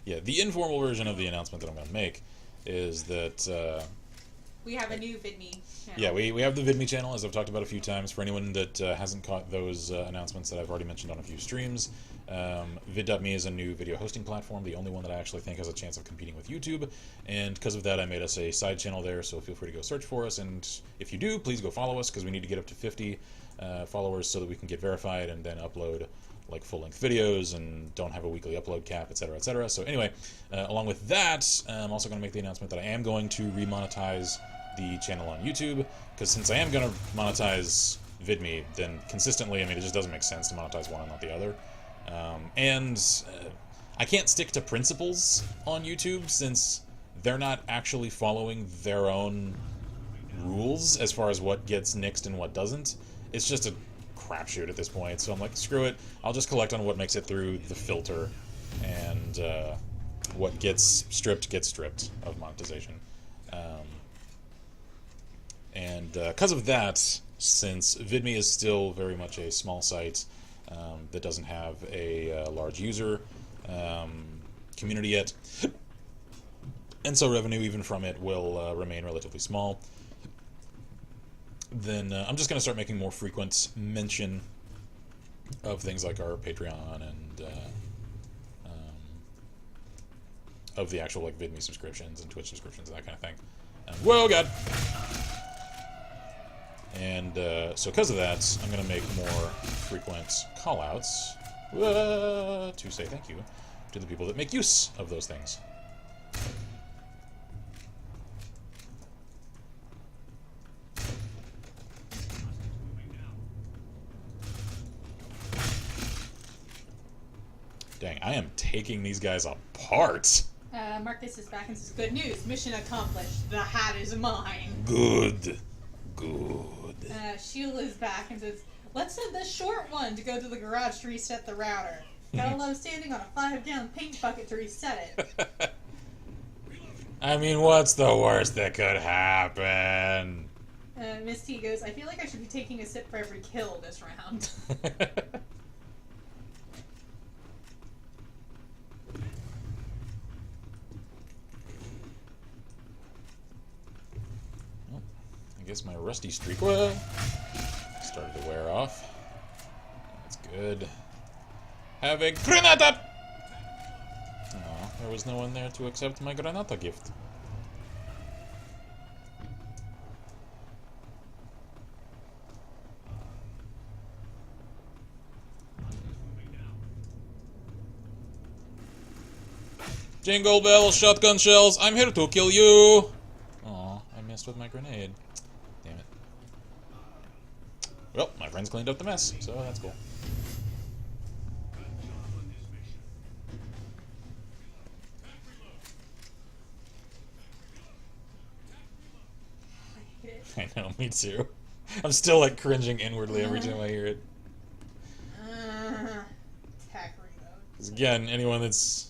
Yeah, the informal version of the announcement that I'm going to make is that we have a new VidMe channel. yeah, we have the VidMe channel, as I've talked about a few times. For anyone that hasn't caught those announcements that I've already mentioned on a few streams, vid.me is a new video hosting platform, the only one that I actually think has a chance of competing with YouTube, and because of that I made us a side channel there, so feel free to go search for us, and if you do, please go follow us, because we need to get up to 50 followers so that we can get verified and then upload like full-length videos and don't have a weekly upload cap, etc., etc. So anyway, along with that, I'm also going to make the announcement that I am going to remonetize the channel on YouTube, because since I am going to monetize VidMe, then consistently, I mean, it just doesn't make sense to monetize one and not the other. I can't stick to principles on YouTube since they're not actually following their own rules as far as what gets nixed and what doesn't. It's just a crapshoot at this point, so I'm like, screw it. I'll just collect on what makes it through the filter, and what gets stripped of monetization. And because of that, since VidMe is still very much a small site that doesn't have a large user community yet, and so revenue even from it will remain relatively small, then I'm just going to start making more frequent mention of things like our Patreon and of the actual like VidMe subscriptions and Twitch subscriptions and that kind of thing. Whoa, God! And so because of that, I'm going to make more frequent call-outs to say thank you to the people that make use of those things. Dang, I am taking these guys apart. Marcus is back and says, "Good news, mission accomplished. The hat is mine." Good. Sheila is back and says, "Let's send the short one to go to the garage to reset the router. Gotta love standing on a 5-gallon paint bucket to reset it." I mean, what's the worst that could happen? Miss T goes, "I feel like I should be taking a sip for every kill this round." I guess my rusty streak started to wear off. That's good. Have a granata! Oh, there was no one there to accept my granata gift. Jingle bells, shotgun shells, I'm here to kill you! Aw, I missed with my grenade. Damn it. Well, my friends cleaned up the mess, so that's cool. I hate it. I know, me too. I'm still like cringing inwardly every time I hear it. Tack reload. Because again, anyone that's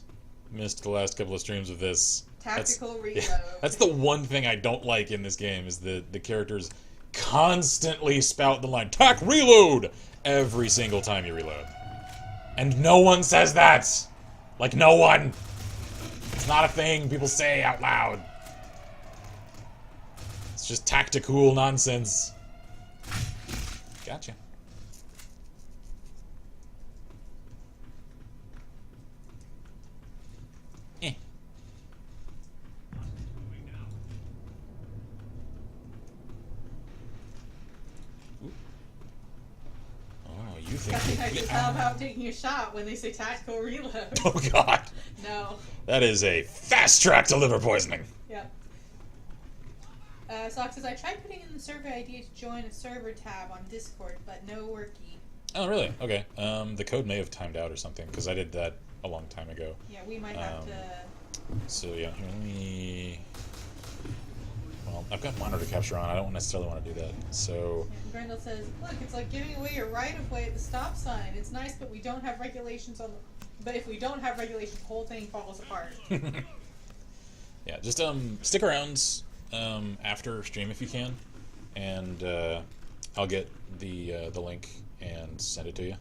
missed the last couple of streams of this, Tactical reload. yeah, that's the one thing I don't like in this game, is the characters constantly spout the line, "Tac reload!" every single time you reload. And no one says that! Like, no one! It's not a thing people say out loud. It's just tactical nonsense. Gotcha. Eh. Oh, you think... How about taking a shot when they say tactical reload? Oh, God. No. That is a fast track to liver poisoning. Yep. Sock says, "I tried putting in the server ID to join a server tab on Discord, but no worky." Oh, really? Okay. The code may have timed out or something, because I did that a long time ago. Yeah, we might have to... So, yeah, here, let me... Well, I've got monitor capture on. I don't necessarily want to do that. So. And Grendel says, "Look, it's like giving away your right of way at the stop sign. It's nice, but we don't have regulations on the. But if we don't have regulations, the whole thing falls apart." Yeah, just stick around after stream if you can, and I'll get the link and send it to you.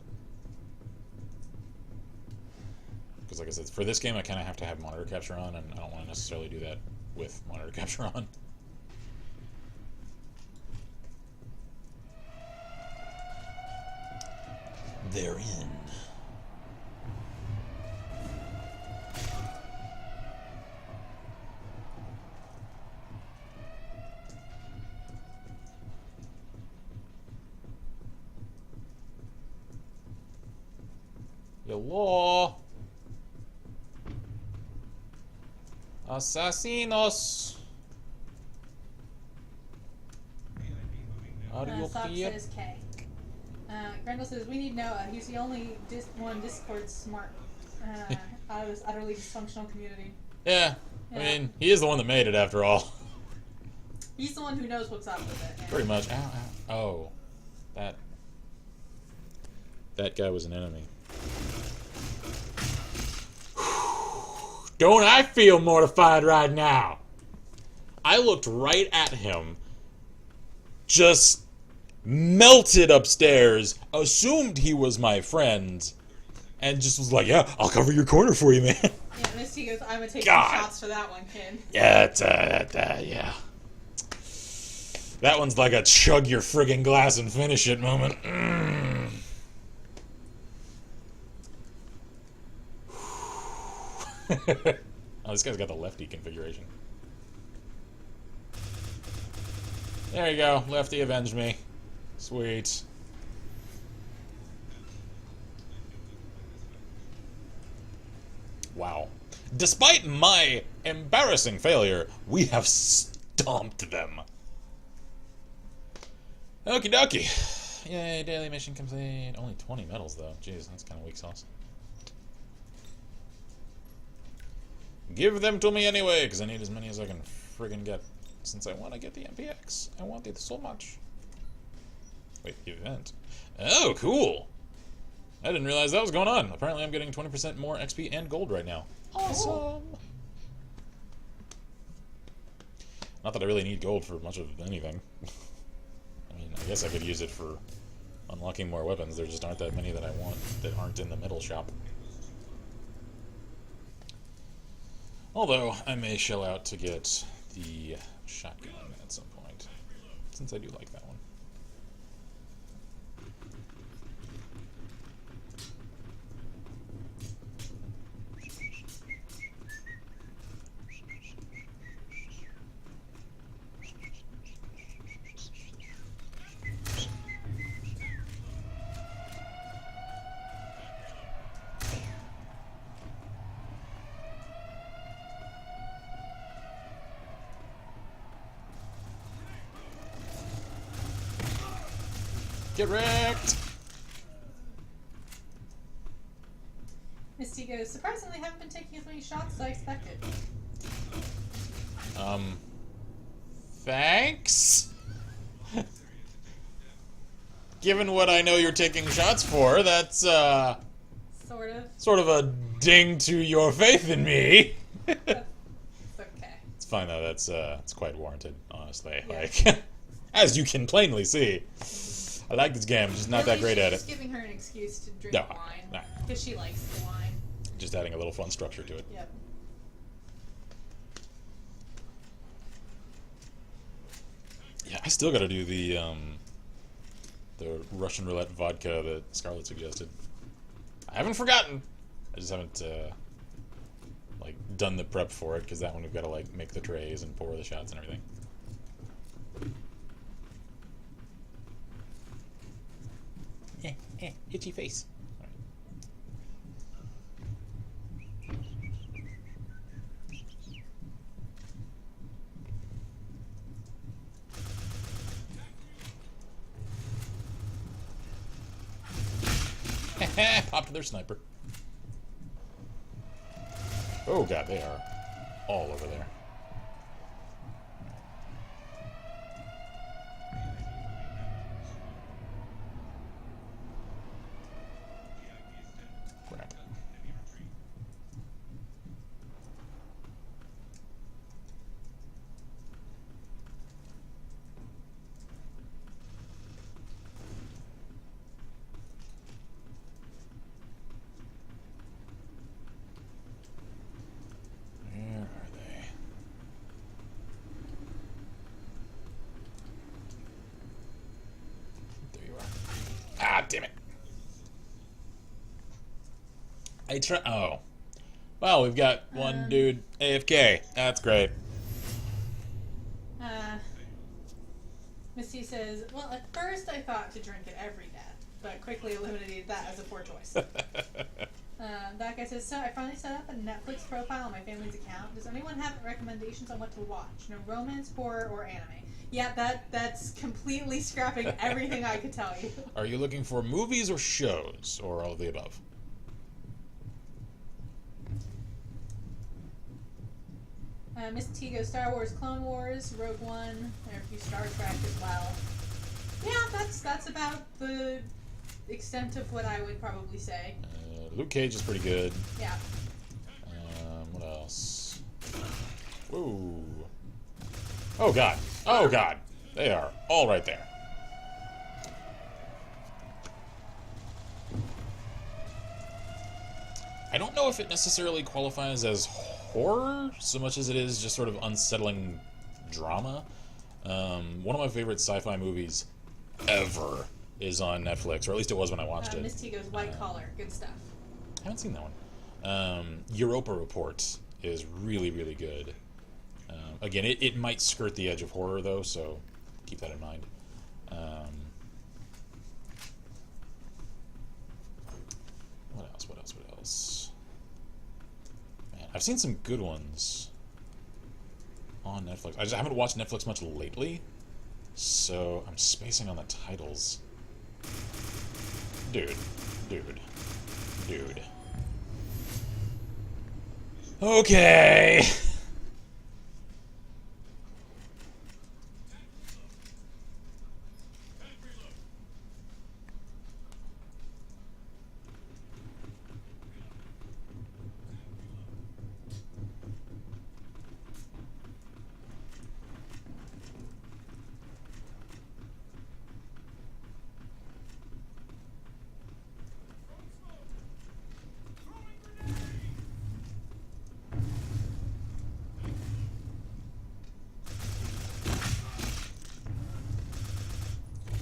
Because like I said, for this game I kind of have to have monitor capture on, and I don't want to necessarily do that with monitor capture on. They're in. Hello. Assassinos. Are you Sock here? says K. Grendel says, "We need Noah. He's the only one Discord smart out of this utterly dysfunctional community." Yeah, Yeah. I mean, he is the one that made it after all. He's the one who knows what's up with it. Yeah. Pretty much. Ow, ow. Oh. That guy was an enemy. Don't I feel mortified right now? I looked right at him, just melted upstairs, assumed he was my friend, and just was like, "Yeah, I'll cover your corner for you, man." Yeah, Misty goes, "I'm gonna take God. some shots for that one, kid." Yeah, yeah. That one's like a chug your friggin' glass and finish it moment. Oh, this guy's got the lefty configuration. There you go. Lefty avenged me. Sweet. Wow. Despite my embarrassing failure, we have stomped them. Okie dokie. Yay, daily mission complete. Only 20 medals, though. Jeez, that's kind of weak sauce. Give them to me anyway, because I need as many as I can friggin' get. Since I want to get the MPX. I want it so much. Wait, event. Oh, cool. I didn't realize that was going on. Apparently I'm getting 20% more XP and gold right now. Awesome. Not that I really need gold for much of anything. I mean, I guess I could use it for unlocking more weapons. There just aren't that many that I want that aren't in the metal shop. Although, I may shell out to get the shotgun at some point, since I do like that one. Get wrecked! Misty goes, "Surprisingly, haven't been taking as many shots as I expected." Thanks? Given what I know you're taking shots for, that's, sort of a ding to your faith in me. It's okay. It's fine, though. It's quite warranted, honestly. Yeah. Like, as you can plainly see. I like this game, just not that great at it. Just giving her an excuse to drink No, wine. no. Because she likes the wine. Just adding a little fun structure to it. Yep. Yeah, I still gotta do the Russian roulette vodka that Scarlett suggested. I haven't forgotten. I just haven't, like, done the prep for it, because that one we've gotta, like, make the trays and pour the shots and everything. Itchy face. Popped their sniper. Oh god, they are all over there. I try. Oh. Well, we've got one dude AFK. That's great. Misty says, well, at first I thought to drink at every death, but quickly eliminated that as a poor choice. That guy says, so I finally set up a Netflix profile on my family's account. Does anyone have recommendations on what to watch? No romance, horror, or anime? Yeah, that's completely scrapping everything I could tell you. Are you looking for movies or shows, or all of the above? Miss T goes Star Wars, Clone Wars, Rogue One. There are a few Star Trek as well. Yeah, that's about the extent of what I would probably say. Luke Cage is pretty good. Yeah. What else? Whoa. Oh god. Oh god. They are all right there. I don't know if it necessarily qualifies as horror so much as it is just sort of unsettling drama. One of my favorite sci-fi movies ever is on Netflix, or at least it was when I watched it. Miss T goes White Collar. Good stuff. I haven't seen that one. Europa Report is really, really good. Again, it might skirt the edge of horror, though, so keep that in mind. What else? What else? What else? Man, I've seen some good ones on Netflix. I haven't watched Netflix much lately, so I'm spacing on the titles. Dude. Okay.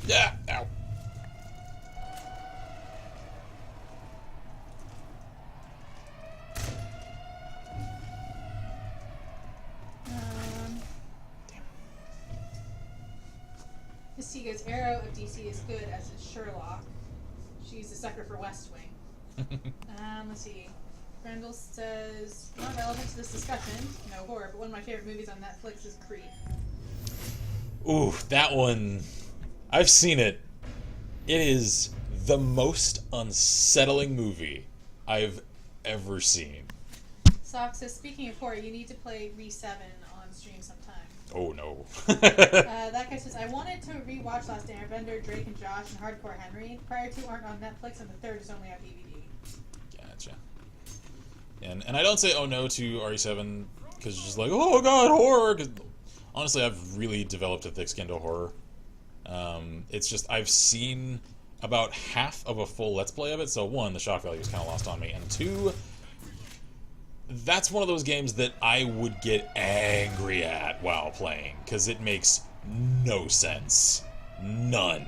Yeah, ow. Miss T goes Arrow of DC is good as is Sherlock. She's a sucker for West Wing. Let's see. Grendel says, not relevant to this discussion, no horror, but one of my favorite movies on Netflix is Creed. Ooh, that one. I've seen it. It is the most unsettling movie I've ever seen. Sock says, speaking of horror, you need to play Re7 on stream sometime. Oh no. That guy says, I wanted to rewatch Last Airbender, Drake and Josh, and Hardcore Henry. Prior two aren't on Netflix, and the third is only on DVD. Gotcha. And I don't say oh no to RE7 because it's just like, oh god, horror. 'Cause honestly, I've really developed a thick skin to horror. It's just I've seen about half of a full Let's Play of it, so one, the shock value is kind of lost on me, and two, that's one of those games that I would get angry at while playing, because it makes no sense. None.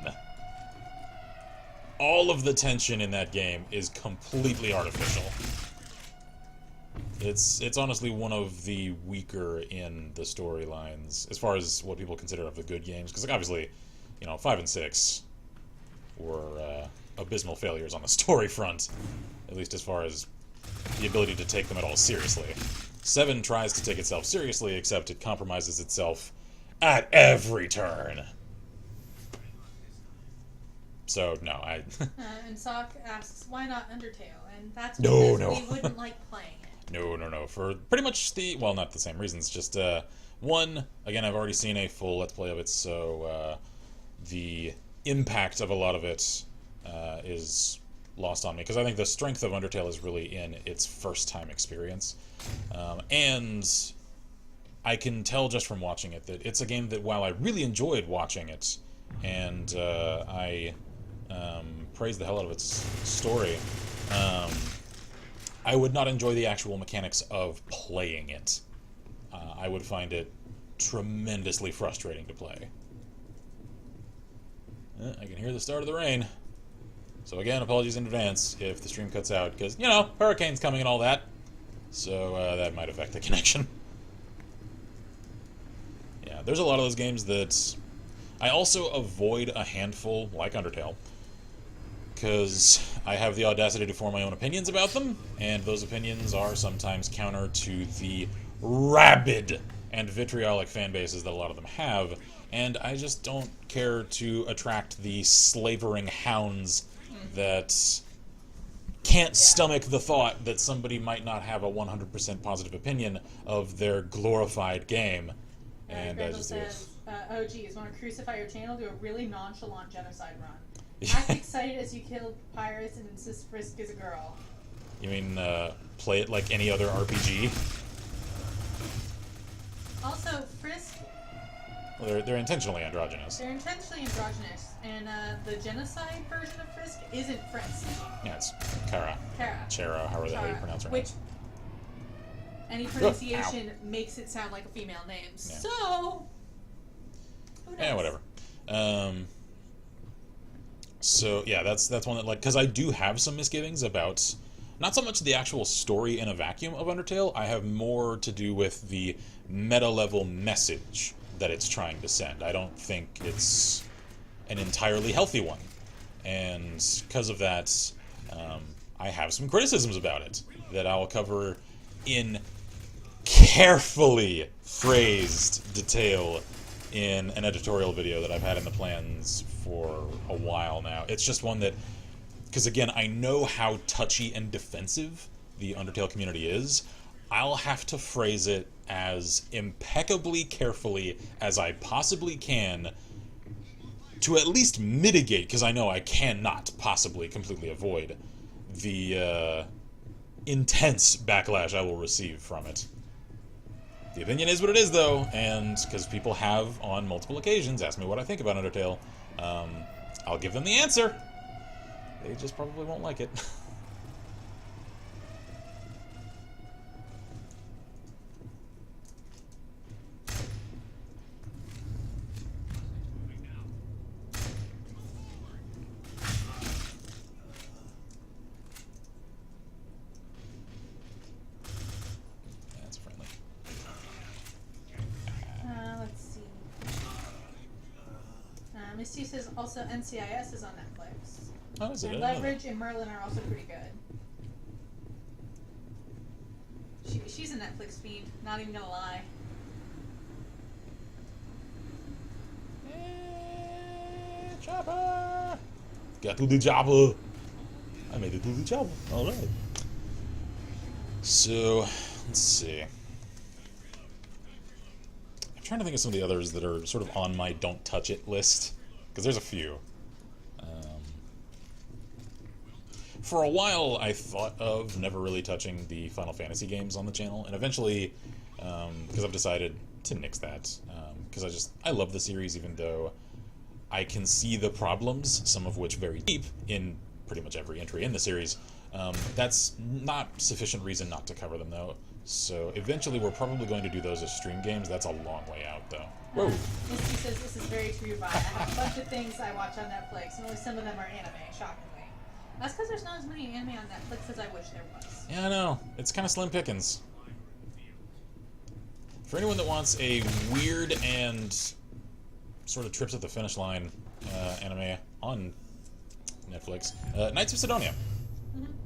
All of the tension in that game is completely artificial. It's honestly one of the weaker in the storylines, as far as what people consider of the good games, because like, obviously, 5 and 6 were abysmal failures on the story front, at least as far as the ability to take them at all seriously. 7 tries to take itself seriously, except it compromises itself at every turn. So, no, I... And Sock asks, why not Undertale? And that's No, because no. we wouldn't like playing it. No. For pretty much well, not the same reasons. Just, one, again, I've already seen a full Let's Play of it, so the impact of a lot of it is lost on me. Because I think the strength of Undertale is really in its first-time experience. And I can tell just from watching it that it's a game that, while I really enjoyed watching it, and I praise the hell out of its story, I would not enjoy the actual mechanics of playing it. I would find it tremendously frustrating to play. I can hear the start of the rain. So again, apologies in advance if the stream cuts out, because, you know, hurricane's coming and all that. So that might affect the connection. Yeah, there's a lot of those games that I also avoid a handful, like Undertale, because I have the audacity to form my own opinions about them, and those opinions are sometimes counter to the rabid and vitriolic fan bases that a lot of them have, and I just don't care to attract the slavering hounds that can't stomach the thought that somebody might not have a 100% positive opinion of their glorified game. And I just says, oh geez, want to crucify your channel? Do a really nonchalant genocide run. Act excited as you kill pirates and insist Frisk is a girl. You mean play it like any other RPG? Also, Frisk... Well, they're intentionally androgynous. They're intentionally androgynous, and the genocide version of Frisk isn't Frisk. Yeah, it's Kara. Chera, however the hell you pronounce her name. Which, any pronunciation makes it sound like a female name. Yeah. So, who knows? Yeah, whatever. So yeah, that's one that, like, because I do have some misgivings about not so much the actual story in a vacuum of Undertale. I have more to do with the meta level message that it's trying to send. I don't think it's an entirely healthy one, and because of that, I have some criticisms about it that I'll cover in carefully phrased detail in an editorial video that I've had in the plans for a while now. It's just one that, because again, I know how touchy and defensive the Undertale community is. I'll have to phrase it as impeccably carefully as I possibly can to at least mitigate, because I know I cannot possibly completely avoid the intense backlash I will receive from it. The opinion is what it is, though, and because people have, on multiple occasions, asked me what I think about Undertale, I'll give them the answer. They just probably won't like it. Misty says also NCIS is on Netflix. Oh, is it? And Leverage and Merlin are also pretty good. She's a Netflix fiend, not even gonna lie. Chopper! Got to the chopper! I made it to the chopper. Alright. So, let's see. I'm trying to think of some of the others that are sort of on my don't touch it list. Because there's a few. For a while, I thought of never really touching the Final Fantasy games on the channel, and eventually, because I've decided to nix that, because I love the series, even though I can see the problems, some of which very deep, in pretty much every entry in the series. That's not sufficient reason not to cover them, though. So eventually, we're probably going to do those as stream games. That's a long way out, though. Whoa. Misty says this is very true, Vi. I have a bunch of things I watch on Netflix, and only some of them are anime, shockingly. That's because there's not as many anime on Netflix as I wish there was. Yeah, I know. It's kind of slim pickings. For anyone that wants a weird and sort of trips at the finish line anime on Netflix, Knights of Sidonia.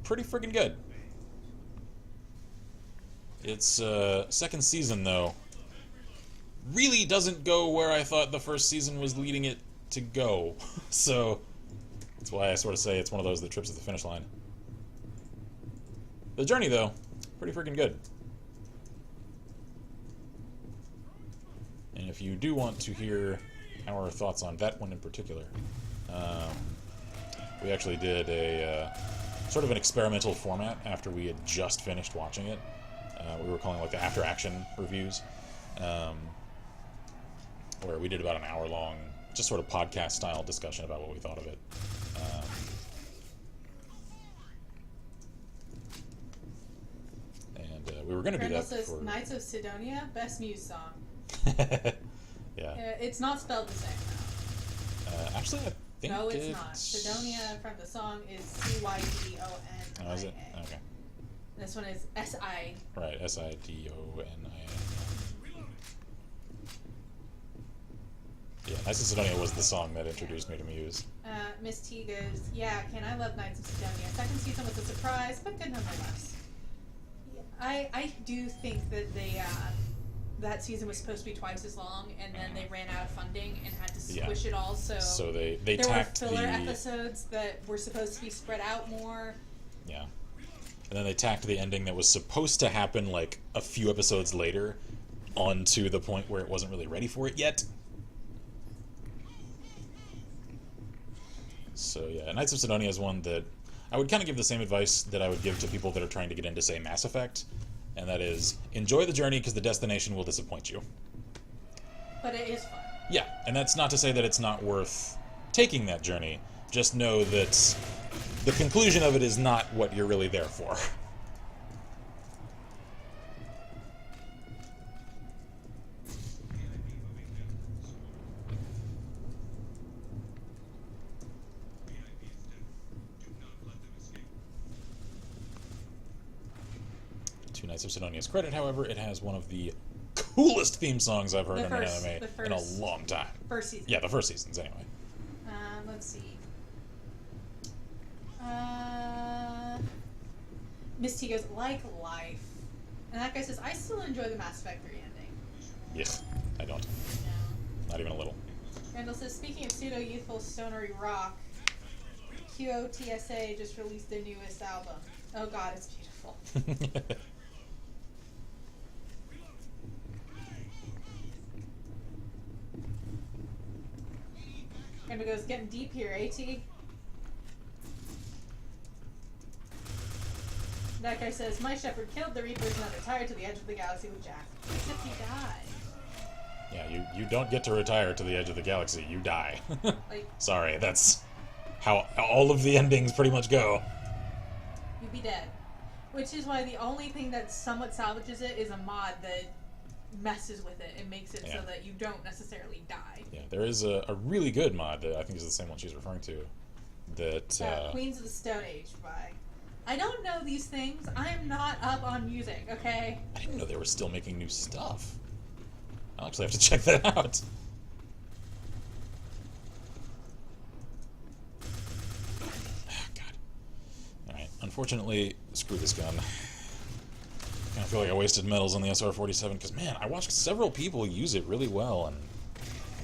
Pretty freaking good. Its second season, though, really doesn't go where I thought the first season was leading it to go. So that's why I sort of say it's one of those that trips at the finish line. The journey, though, pretty freaking good. And if you do want to hear our thoughts on that one in particular, we actually did a sort of an experimental format after we had just finished watching it. We were calling it like the after action reviews, where we did about an hour long, just sort of podcast style discussion about what we thought of it. And we were going to do that says for Knights of Sidonia, best Muse song. Yeah. It's not spelled the same though. Actually, I think No, it's not. Sidonia from the song is Cydonia. Oh, is it? Okay. This one is S-I. Right, Sidonia. Yeah, Knights of Sidonia was the song that introduced me to Muse. Miss T goes, yeah, Ken, I love Knights of Sidonia. Second season was a surprise, but good nonetheless. Yeah, I do think that they, that season was supposed to be twice as long, and then they ran out of funding and had to squish it all, so they there tacked were filler episodes that were supposed to be spread out more. Yeah. And then they tacked the ending that was supposed to happen, like, a few episodes later onto the point where it wasn't really ready for it yet. So yeah, Knights of Sidonia is one that I would kind of give the same advice that I would give to people that are trying to get into, say, Mass Effect, and that is, enjoy the journey because the destination will disappoint you. But it is fun. Yeah, and that's not to say that it's not worth taking that journey. Just know that the conclusion of it is not what you're really there for. To Knights of Sidonia's credit, however, it has one of the coolest theme songs I've heard in an anime in a long time. First season. Yeah, the first seasons, anyway. Let's see. Miss T goes, like life. And that guy says, I still enjoy the Mass Effect 3 ending. Yeah, I don't. No. Not even a little. Randall says, speaking of pseudo-youthful stonery rock, QOTSA just released their newest album. Oh god, it's beautiful. Randall goes, getting deep here, AT. That guy says, my shepherd killed the Reapers and retired to the edge of the galaxy with Jack. Except he died. Yeah, you don't get to retire to the edge of the galaxy. You die. Like, sorry, that's how all of the endings pretty much go. You'd be dead. Which is why the only thing that somewhat salvages it is a mod that messes with it and makes it so that you don't necessarily die. Yeah, there is a really good mod that I think is the same one she's referring to. That Queens of the Stone Age by... I don't know these things. I'm not up on music, okay? I didn't know they were still making new stuff. I'll actually have to check that out. Oh, God. Alright, unfortunately, screw this gun. I kind of feel like I wasted metals on the SR-47 because, man, I watched several people use it really well, and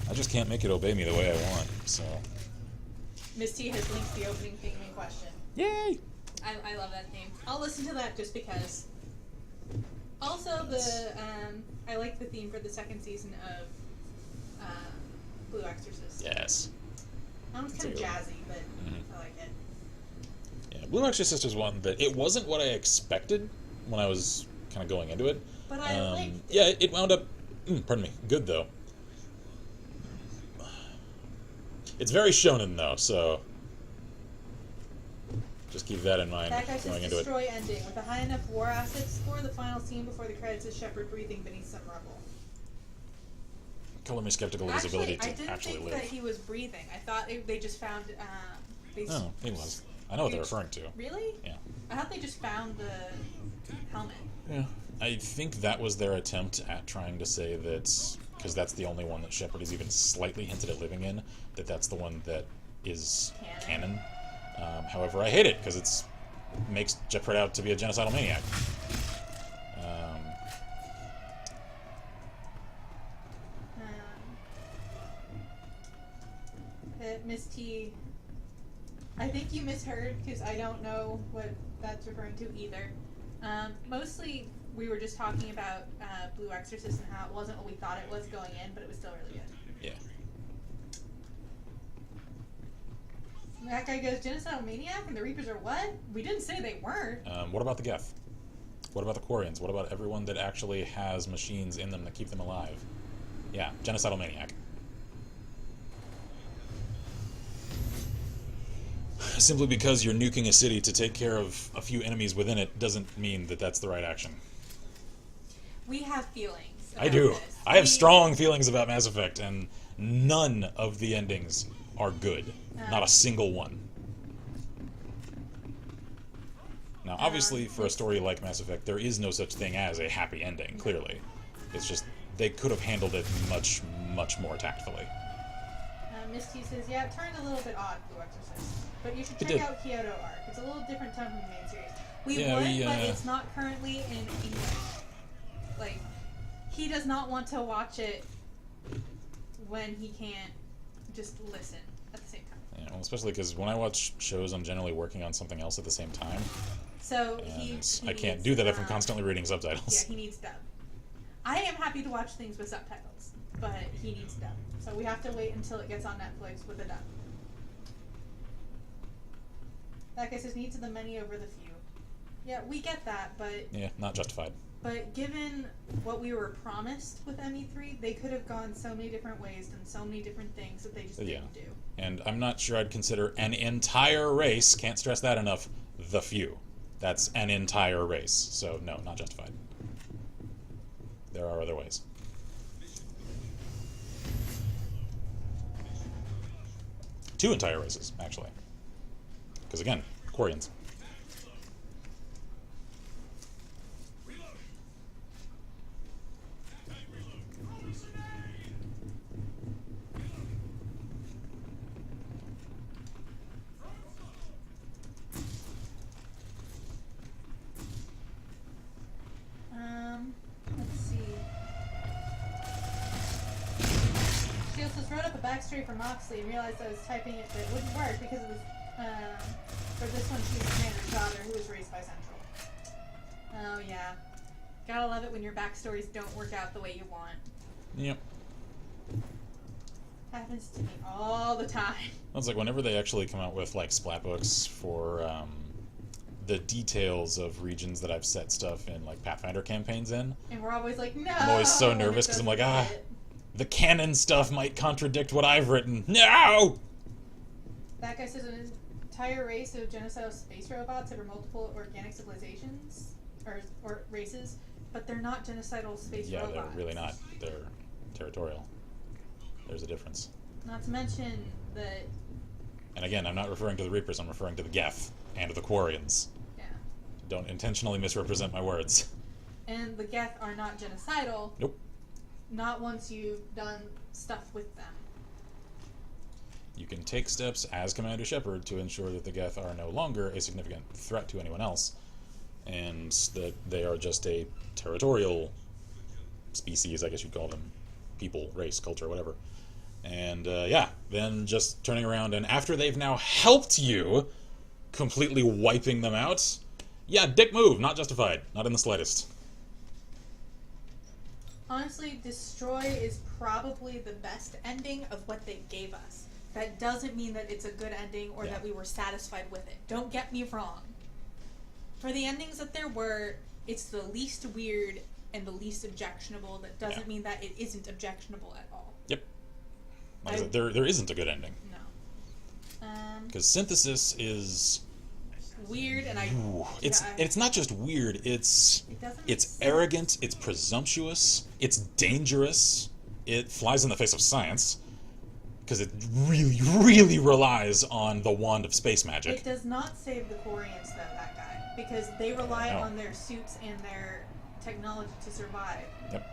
I just can't make it obey me the way I want, so... Miss T has linked the opening theme in question. Yay! I love that theme. I'll listen to that just because. Also, I like the theme for the second season of Blue Exorcist. Yes. That one's kind of jazzy, but I like it. Yeah, Blue Exorcist is one that it wasn't what I expected when I was kind of going into it. But I liked it. Yeah, it wound up, pardon me, good though. It's very shonen though, so just keep that in mind That guy going says into it. destroy ending. With a high enough war asset score, the final scene before the credits is Shepard breathing beneath some rubble. Color me skeptical of his ability to actually live. I didn't think that he was breathing. I thought they just found... Oh, he was. I know what they're referring to. Really? Yeah. I thought they just found the helmet. Yeah. I think that was their attempt at trying to say that, because that's the only one that Shepard is even slightly hinted at living in, that's the one that is canon. However, I hate it because it makes Shepard out to be a genocidal maniac. Miss T, I think you misheard because I don't know what that's referring to either. Mostly, we were just talking about Blue Exorcist and how it wasn't what we thought it was going in, but it was still really good. Yeah. That guy goes, genocidal maniac, and the Reapers are what? We didn't say they weren't. What about the Geth? What about the Quarians? What about everyone that actually has machines in them that keep them alive? Yeah, genocidal maniac. Simply because you're nuking a city to take care of a few enemies within it doesn't mean that that's the right action. We have feelings. I do. This. I have strong feelings about Mass Effect, and none of the endings are good. Not a single one. Now, obviously, for a story like Mass Effect, there is no such thing as a happy ending, clearly. It's just, they could have handled it much, much more tactfully. Misty says, yeah, it turned a little bit odd, Blue Exorcist. But you should check out Kyoto Arc. It's a little different tone from the main series. We would, but it's not currently in English. Like, he does not want to watch it when he can't just listen at the same time. Yeah, well, especially because when I watch shows, I'm generally working on something else at the same time. So I can't do that if I'm constantly reading subtitles. Yeah, he needs dub. I am happy to watch things with subtitles, but he needs dub. So we have to wait until it gets on Netflix with a dub. That guy says needs the many over the few. Yeah, we get that, but... Yeah, not justified. But given what we were promised with ME3, they could have gone so many different ways and so many different things that they just didn't do. And I'm not sure I'd consider an entire race, can't stress that enough, the few. That's an entire race. So, no, not justified. There are other ways. Two entire races, actually. Because again, Quarians. Let's see. Shields just wrote up a backstory for Moxley and realized I was typing it, but it wouldn't work because it was, for this one, she's Commander's daughter who was raised by Central. Oh, yeah. Gotta love it when your backstories don't work out the way you want. Yep. Happens to me all the time. It's like whenever they actually come out with, like, splat books for, the details of regions that I've set stuff in, like, Pathfinder campaigns in. And we're always like, no! I'm always so nervous because I'm like, the canon stuff might contradict what I've written. No! That guy says an entire race of genocidal space robots over multiple organic civilizations, or races, but they're not genocidal space robots. Yeah, they're really not. They're territorial. There's a difference. Not to mention that... And again, I'm not referring to the Reapers, I'm referring to the Geth and the Quarians. Yeah. Don't intentionally misrepresent my words. And the Geth are not genocidal. Nope. Not once you've done stuff with them. You can take steps as Commander Shepard to ensure that the Geth are no longer a significant threat to anyone else, and that they are just a territorial species, I guess you'd call them. People, race, culture, whatever. And, then just turning around, and after they've now helped you, completely wiping them out, yeah, dick move, not justified, not in the slightest. Honestly, Destroy is probably the best ending of what they gave us. That doesn't mean that it's a good ending or that we were satisfied with it. Don't get me wrong. For the endings that there were, it's the least weird and the least objectionable. That doesn't mean that it isn't objectionable at all. Yep. Like I said, there isn't a good ending. No. Because Synthesis is... weird, and it's not just weird, it's arrogant, it's presumptuous, it's dangerous, it flies in the face of science, because it really, really relies on the wand of space magic. It does not save the Quarians, though, that guy, because they rely on their suits and their technology to survive. Yep.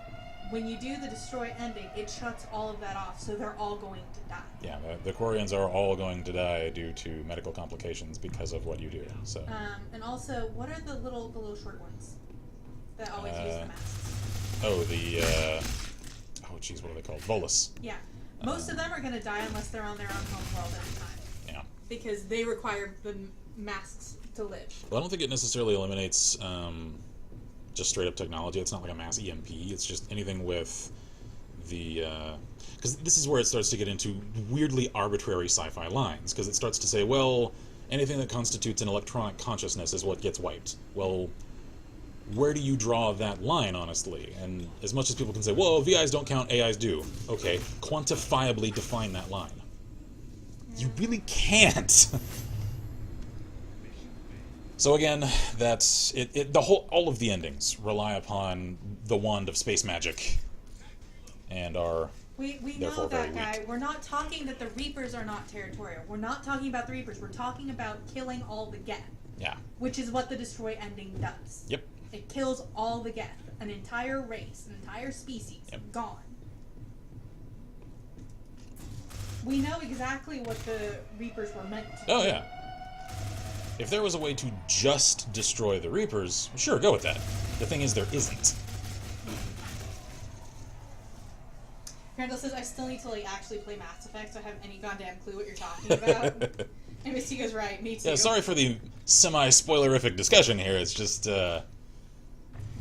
When you do the Destroy ending, it shuts all of that off, so they're all going to die. Yeah, the Quarians are all going to die due to medical complications because of what you do. So. And also, what are the little short ones that always use the masks? Oh, what are they called? Volus. Yeah. Most of them are going to die unless they're on their own home world at the time. Yeah. Because they require the masks to live. Well, I don't think it necessarily eliminates just straight up technology. It's not like a mass EMP. It's just anything with the... because this is where it starts to get into weirdly arbitrary sci-fi lines, because it starts to say, well, anything that constitutes an electronic consciousness is what gets wiped. Well, where do you draw that line, honestly? And as much as people can say, well, VIs don't count, AIs do. Okay, quantifiably define that line. You really can't. So again, that's it. All of the endings rely upon the wand of space magic, and are We therefore know that, very guy. weak. We're not talking that the Reapers are not territorial. We're not talking about the Reapers. We're talking about killing all the Geth. Yeah. Which is what the Destroy ending does. Yep. It kills all the Geth. An entire race, an entire species, gone. We know exactly what the Reapers were meant to do. Oh, yeah. If there was a way to just destroy the Reapers, sure, go with that. The thing is, there isn't. Randall says, I still need to actually play Mass Effect, so I have any goddamn clue what you're talking about. And Mystica's right, me too. Yeah, sorry for the semi-spoilerific discussion here. It's just,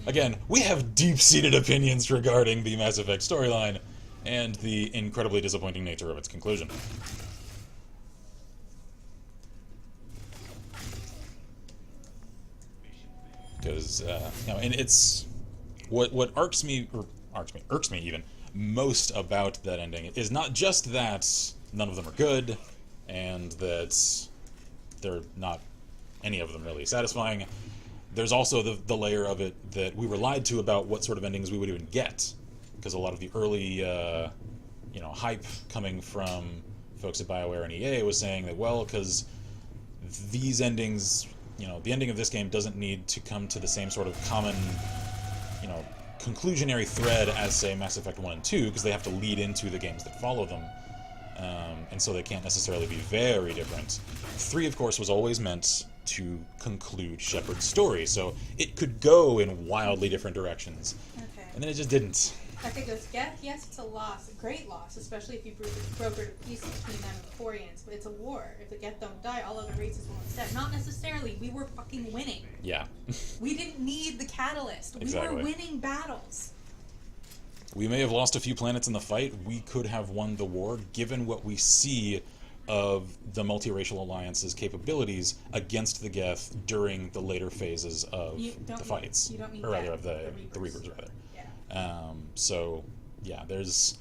again, we have deep-seated opinions regarding the Mass Effect storyline and the incredibly disappointing nature of its conclusion. Because, and it's what irks me even most about that ending is not just that none of them are good, and that they're not any of them really satisfying. There's also the layer of it that we were lied to about what sort of endings we would even get, because a lot of the early, hype coming from folks at BioWare and EA was saying that, well, because these endings, the ending of this game doesn't need to come to the same sort of common, conclusionary thread as, say, Mass Effect 1 and 2, because they have to lead into the games that follow them, and so they can't necessarily be very different. 3, of course, was always meant to conclude Shepard's story, so it could go in wildly different directions. Okay. And then it just didn't. I think goes, yes, it's a loss, a great loss, especially if you brokered a peace between them and the Quarians, but it's a war. If the Geth don't die, all other races will instead. Not necessarily. We were fucking winning. Yeah. We didn't need the catalyst. Exactly. We were winning battles. We may have lost a few planets in the fight. We could have won the war, given what we see of the multiracial alliance's capabilities against the Geth during the later phases of the fights. You don't mean or rather, Geth, of the Reapers, rather. Yeah. So, yeah, there's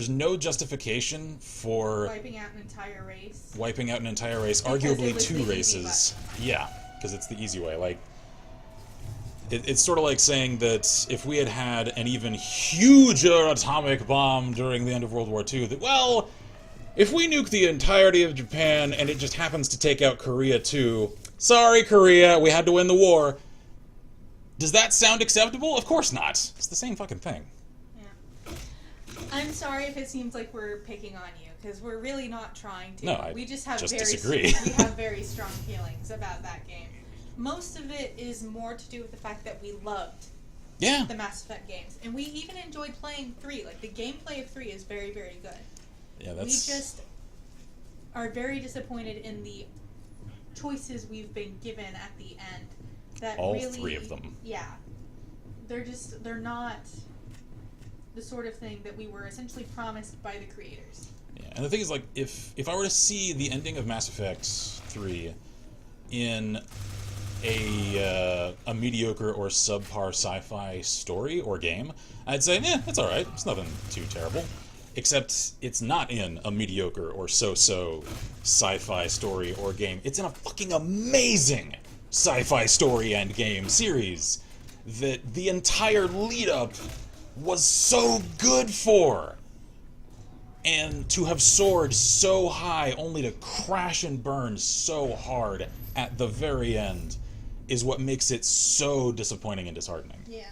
no justification for wiping out an entire race. Arguably it was 2 the easy races. Yeah, because it's the easy way. Like, it's sort of like saying that if we had had an even huger atomic bomb during the end of World War II, that, well, if we nuke the entirety of Japan and it just happens to take out Korea too, sorry Korea, we had to win the war. Does that sound acceptable? Of course not. It's the same fucking thing. Yeah. I'm sorry if it seems like we're picking on you, because we're really not trying to. No, I we just have disagree. We have very strong feelings about that game. Most of it is more to do with the fact that we loved the Mass Effect games, and we even enjoyed playing 3. Like, the gameplay of 3 is very, very good. Yeah, that's... We just are very disappointed in the choices we've been given at the end. That all really, 3 of them. Yeah. They're not the sort of thing that we were essentially promised by the creators. Yeah, and the thing is, like, if I were to see the ending of Mass Effect 3 in a mediocre or subpar sci-fi story or game, I'd say, it's alright, it's nothing too terrible. Except it's not in a mediocre or so-so sci-fi story or game. It's in a fucking amazing sci-fi story and game series that the entire lead-up was so good for. And to have soared so high only to crash and burn so hard at the very end is what makes it so disappointing and disheartening. Yeah.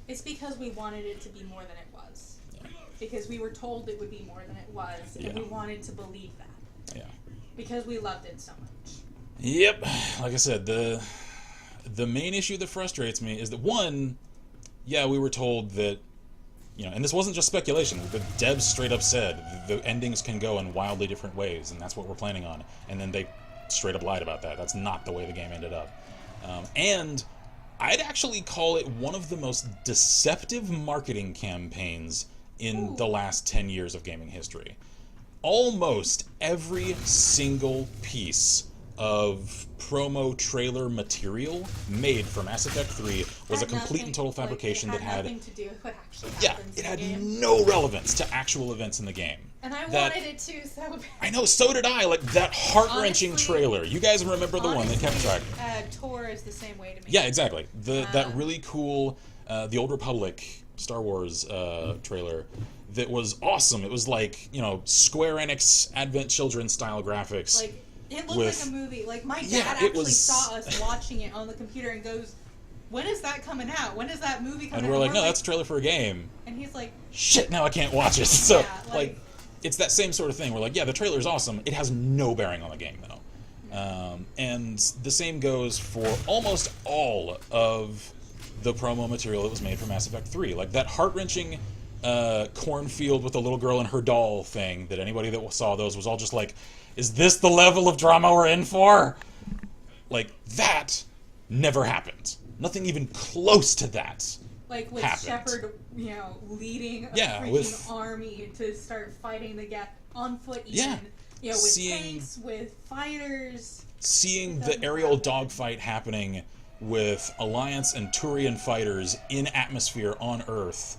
It's because we wanted it to be more than it was. Yeah. Because we were told it would be more than it was, and we wanted to believe that. Yeah. Because we loved it so much. Yep. Like I said, the main issue that frustrates me is that, one, we were told that, and this wasn't just speculation, the devs straight up said the endings can go in wildly different ways, and that's what we're planning on. And then they straight up lied about that. That's not the way the game ended up. And I'd actually call it one of the most deceptive marketing campaigns in the last 10 years of gaming history. Almost every single piece of promo trailer material made for Mass Effect 3 was a complete and total fabrication that had nothing to do with what actually happens it had in the game. no relevance to actual events in the game. And I wanted it to so bad. I know, so did I. Like, that heart-wrenching Honestly, trailer. You guys remember the one that kept track? Tor is the same way to me. Yeah, exactly. That really cool, the Old Republic Star Wars trailer that was awesome. It was like, Square Enix Advent Children style graphics. Like, it looked like a movie. Like, my dad actually saw us watching it on the computer and goes, when is that coming out? When is that movie coming out? And we're like, no, that's a trailer for a game. And he's like, shit, now I can't watch it. So, yeah, it's that same sort of thing. We're like, yeah, the trailer's awesome. It has no bearing on the game, though. And the same goes for almost all of the promo material that was made for Mass Effect 3. Like, that heart-wrenching cornfield with the little girl and her doll thing that anybody that saw those was all just like, is this the level of drama we're in for? Like, that never happened. Nothing even close to that. Like with Shepard, leading a freaking army to start fighting the Geth on foot even. Yeah. With tanks, with fighters. Seeing the aerial dogfight happening with Alliance and Turian fighters in atmosphere on Earth.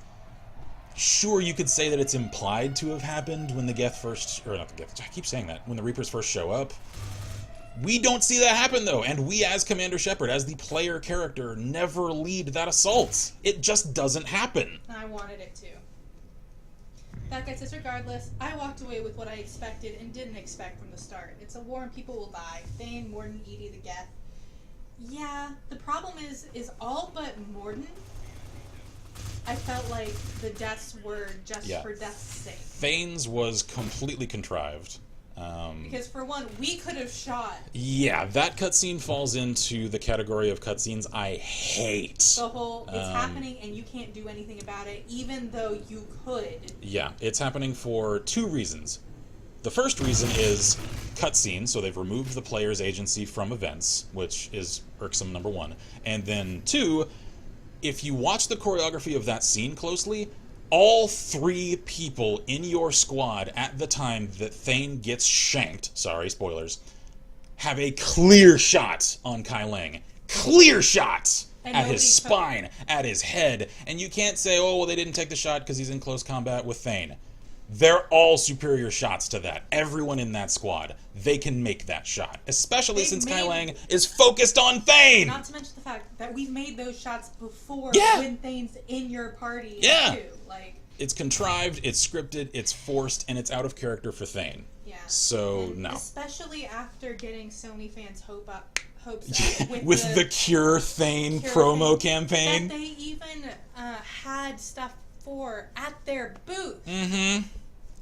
Sure, you could say that it's implied to have happened when the Geth first... Or not the Geth, I keep saying that. When the Reapers first show up. We don't see that happen, though, and we as Commander Shepard, as the player character, never lead that assault. It just doesn't happen. I wanted it to. That guy says, regardless, I walked away with what I expected and didn't expect from the start. It's a war and people will die. Thane, Mordin, Edie, the Geth. Yeah, the problem is all but Mordin, I felt like the deaths were just for death's sake. Thane's was completely contrived. Because for one, we could have shot. Yeah, that cutscene falls into the category of cutscenes I hate. The whole, it's happening and you can't do anything about it, even though you could. Yeah, it's happening for two reasons. The first reason is cutscenes, so they've removed the player's agency from events, which is irksome, number one. And then two, if you watch the choreography of that scene closely, all three people in your squad at the time that Thane gets shanked, sorry, spoilers, have a clear shot on Kai Lang. Clear shot! At his spine, at his head. And you can't say, oh, well, they didn't take the shot because he's in close combat with Thane. They're all superior shots to that. Everyone in that squad, they can make that shot. Especially since Kai Lang is focused on Thane! Not to mention the fact that we've made those shots before Yeah. when Thane's in your party, Yeah. too. Like, it's contrived, it's scripted, it's forced, and it's out of character for Thane. yeah. So, And no. especially after getting Sony fans' hopes up with the Cure Thane promo campaign. That they even had stuff for at their booth. Mm-hmm.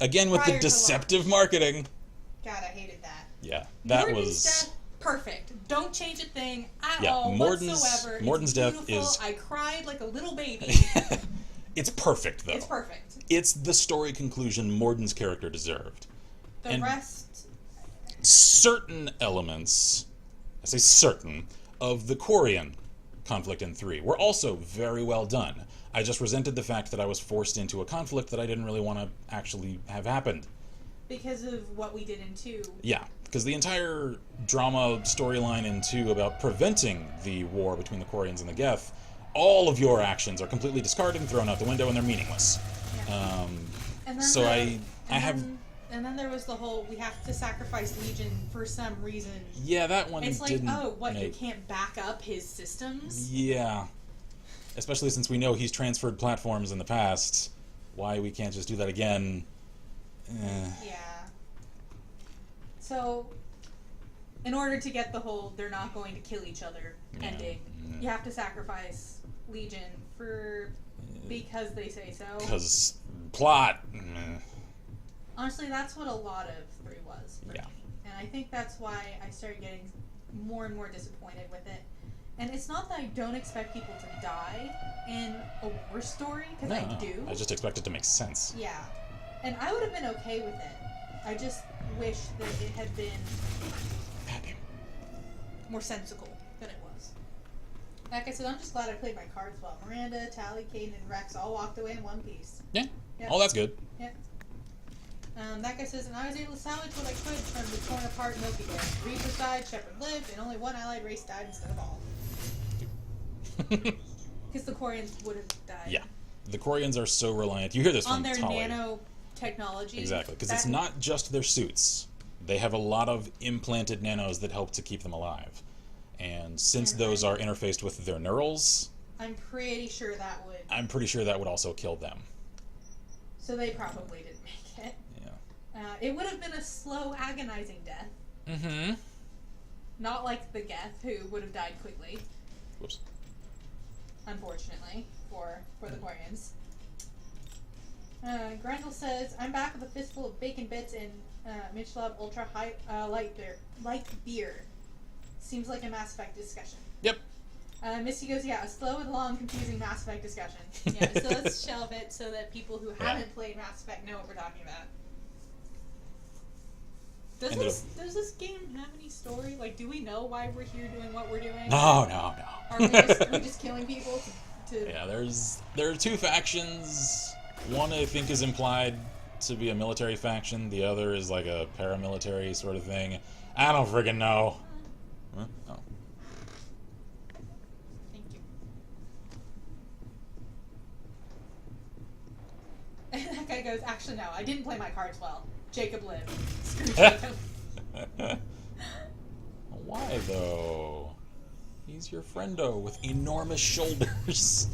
Again, with the deceptive marketing. God, I hated that. Yeah, that Mordin's was... death, perfect. Don't change a thing at all whatsoever. Mordin's death is... I cried like a little baby. It's perfect, though. It's perfect. It's the story conclusion Mordin's character deserved. The rest... Certain elements, I say certain, of the Quarian conflict in 3 were also very well done. I just resented the fact that I was forced into a conflict that I didn't really want to actually have happened. Because of what we did in 2. Yeah, because the entire drama storyline in 2 about preventing the war between the Quarians and the Geth, all of your actions are completely discarded and thrown out the window and they're meaningless. Yeah. And then there was the whole, we have to sacrifice Legion for some reason. Yeah, that one It's like, didn't you can't back up his systems? Yeah. Especially since we know he's transferred platforms in the past. Why we can't just do that again? Yeah. So, in order to get the whole they're not going to kill each other ending, you have to sacrifice Legion because they say so. Because plot. Honestly, that's what a lot of 3 was for me. And I think that's why I started getting more and more disappointed with it. And it's not that I don't expect people to die in a war story, because I do. I just expect it to make sense. Yeah. And I would have been okay with it. I just wish that it had been more sensical than it was. Like I said, I'm just glad I played my cards well. Miranda, Tally, Caden, and Rex all walked away in one piece. Yeah. Yep. Oh, that's good. Yeah. That guy says, and I was able to salvage what I could from the torn apart Milky Way. Reaper died, Shepard lived, and only one allied race died instead of all. Because the Quarians would have died. Yeah. The Quarians are so reliant. You hear this on from their Tali. nanotechnology. Exactly. Because it's not just their suits. They have a lot of implanted nanos that help to keep them alive. And since those are interfaced with their neurals, I'm pretty sure that would. I'm pretty sure that would also kill them. So they probably didn't make it. Yeah. It would have been a slow, agonizing death. Mm-hmm. Not like the Geth, who would have died quickly. Whoops. Unfortunately, for the Quarians. Grendel says, I'm back with a fistful of bacon bits and Michelob Ultra high, light beer. Seems like a Mass Effect discussion. Yep. Misty goes, yeah, a slow and long, confusing Mass Effect discussion. Yeah, so let's shelve it so that people who haven't played Mass Effect know what we're talking about. Does this game have any story? Like, do we know why we're here doing what we're doing? No. Are we just killing people to... Yeah, there are two factions. One I think is implied to be a military faction. The other is like a paramilitary sort of thing. I don't friggin' know. Huh? Oh. Thank you. And that guy goes, actually no, I didn't play my cards well. Jacob lived. Screw Jacob. Why though? He's your friendo with enormous shoulders.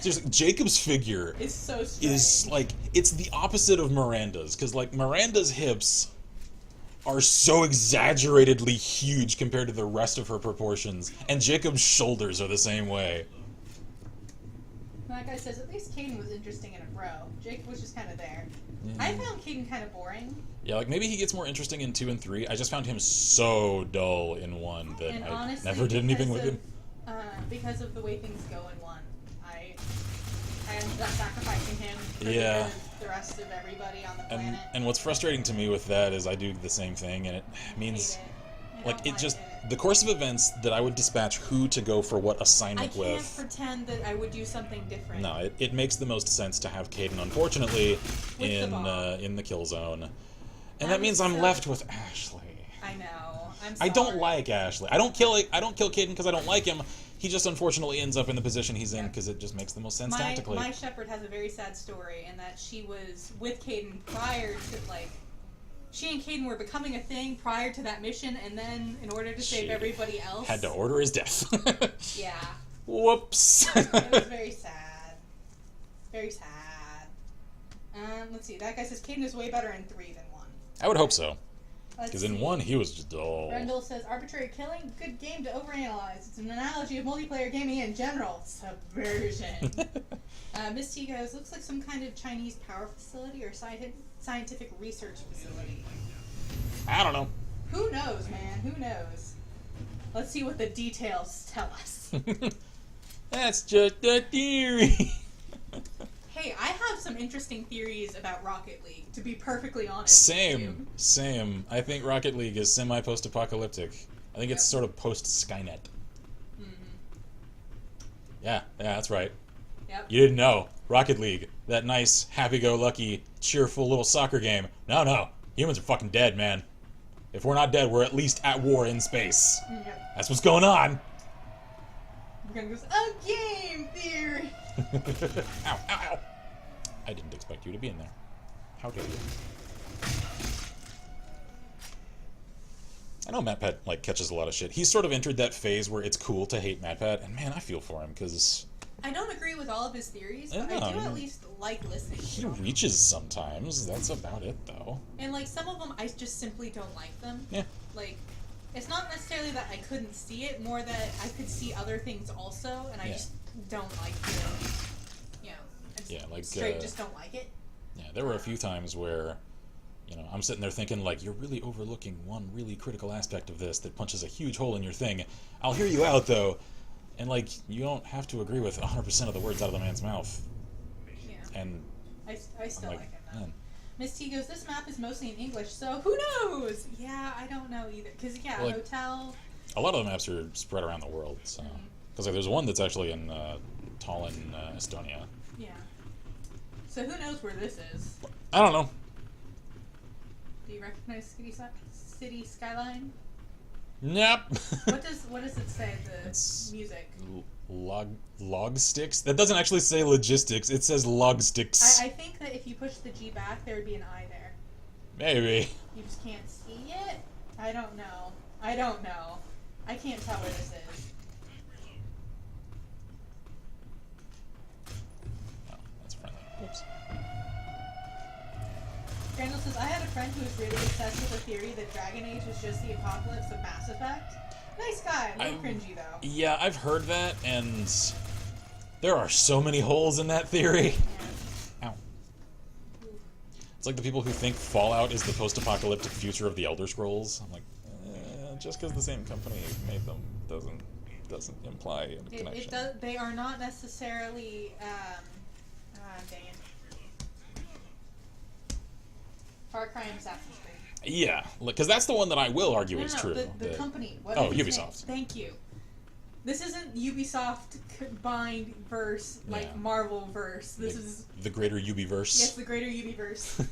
Just Jacob's figure It's so strange. is like, it's the opposite of Miranda's, because like Miranda's hips are so exaggeratedly huge compared to the rest of her proportions, and Jacob's shoulders are the same way. That guy says, at least Caden was interesting in a bro. Jacob was just kind of there. I found Caden kind of boring. Yeah, like maybe he gets more interesting in 2 and 3. I just found him so dull in 1 that And I honestly, never did anything with him. Because of the way things go in 1, I ended up sacrificing him for Yeah. the rest of everybody on the planet. And what's frustrating to me with that is I do the same thing, and it means like it just the course of events that I would dispatch who to go for what I assignment can't with. pretend that I would do something different. No, it makes the most sense to have Caden, unfortunately, the bomb. in the kill zone, and I that means was I'm so- left with Ashley. I know. I'm I sorry. don't like Ashley. I don't kill Caden because I don't like him. He just unfortunately ends up in the position he's in because it just makes the most sense tactically. My shepherd has a very sad story in that she was with Caden prior to, like, she and Caden were becoming a thing prior to that mission, and then in order to save She everybody else, had to order his death. Yeah, Whoops. it was very sad. Very sad. Let's see. That guy says Caden is way better in 3 than 1. I would hope so. Let's Because in see. 1, he was just dull. Brendel says, arbitrary killing, good game to overanalyze. It's an analogy of multiplayer gaming in general. Subversion. Miss T goes, looks like some kind of Chinese power facility or scientific research facility. I don't know. Who knows, man? Who knows? Let's see what the details tell us. That's just a theory. Hey, I have some interesting theories about Rocket League, to be perfectly honest with you. Same. I think Rocket League is semi-post-apocalyptic. I think it's Yep. sort of post-Skynet. Mm-hmm. Yeah, that's right. Yep. You didn't know. Rocket League, that nice, happy-go-lucky, cheerful little soccer game. No. Humans are fucking dead, man. If we're not dead, we're at least at war in space. Yep. That's what's going on. We're gonna go, a game theory! Ow. I didn't expect you to be in there. How dare you? I know MatPat, like, catches a lot of shit. He's sort of entered that phase where it's cool to hate MatPat, and man, I feel for him, because I don't agree with all of his theories, but Yeah, I do I mean, at least like listening to he them. reaches sometimes. That's about it, though. And, like, some of them, I just simply don't like them. Yeah. Like, it's not necessarily that I couldn't see it, more that I could see other things also, and I Yeah. just don't like the, I just Yeah, like, straight just don't like it. Yeah, there were a few times where, I'm sitting there thinking, like, you're really overlooking one really critical aspect of this that punches a huge hole in your thing. I'll hear you out, though. And, like, you don't have to agree with 100% of the words out of the man's mouth. Yeah. And I still I'm like him, though. man. Miss T goes, this map is mostly in English, so who knows? Yeah, I don't know either. Because, Well, like, hotel... A lot of the maps are spread around the world, so... Because like, there's one that's actually in Tallinn, Estonia. Yeah. So who knows where this is? I don't know. Do you recognize city skyline? Nope. What does it say? The It's- music. Log sticks? That doesn't actually say logistics. It says log sticks. I think that if you push the G back, there would be an I there. Maybe. You just can't see it. I don't know. I can't tell where this is. Oops. Randall says, I had a friend who was really obsessed with the theory that Dragon Age was just the apocalypse of Mass Effect. Nice guy, a little cringy though. Yeah, I've heard that, and there are so many holes in that theory. Yeah. Ow. It's like the people who think Fallout is the post-apocalyptic future of the Elder Scrolls. I'm like, just because the same company made them doesn't imply a connection. They are not necessarily. Dang it. Far Cry and Assassin's Creed. Yeah, because that's the one that I will argue is true. The company. Oh, Ubisoft. Thank you. This isn't Ubisoft combined verse like Marvel verse. This is the greater Ubiverse. Yes, the greater Ubiverse.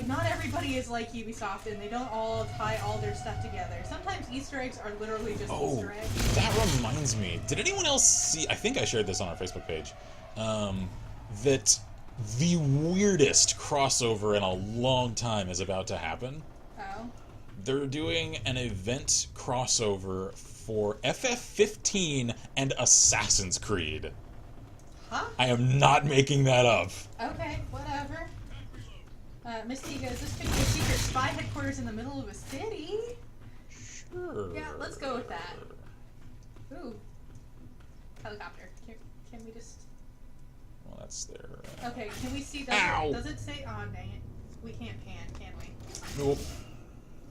Not everybody is like Ubisoft, and they don't all tie all their stuff together. Sometimes Easter eggs are literally just Easter eggs. That reminds me. Did anyone else see? I think I shared this on our Facebook page. That the weirdest crossover in a long time is about to happen. Oh. They're doing an event crossover for FF15 and Assassin's Creed. Huh? I am not making that up. Okay, whatever. Misty goes, this could be a secret spy headquarters in the middle of a city. Sure. Yeah, let's go with that. Ooh. Helicopter. Can we just... Well, that's there. Okay, can we see... Does it say... Oh, dang it. We can't pan, can we? Nope.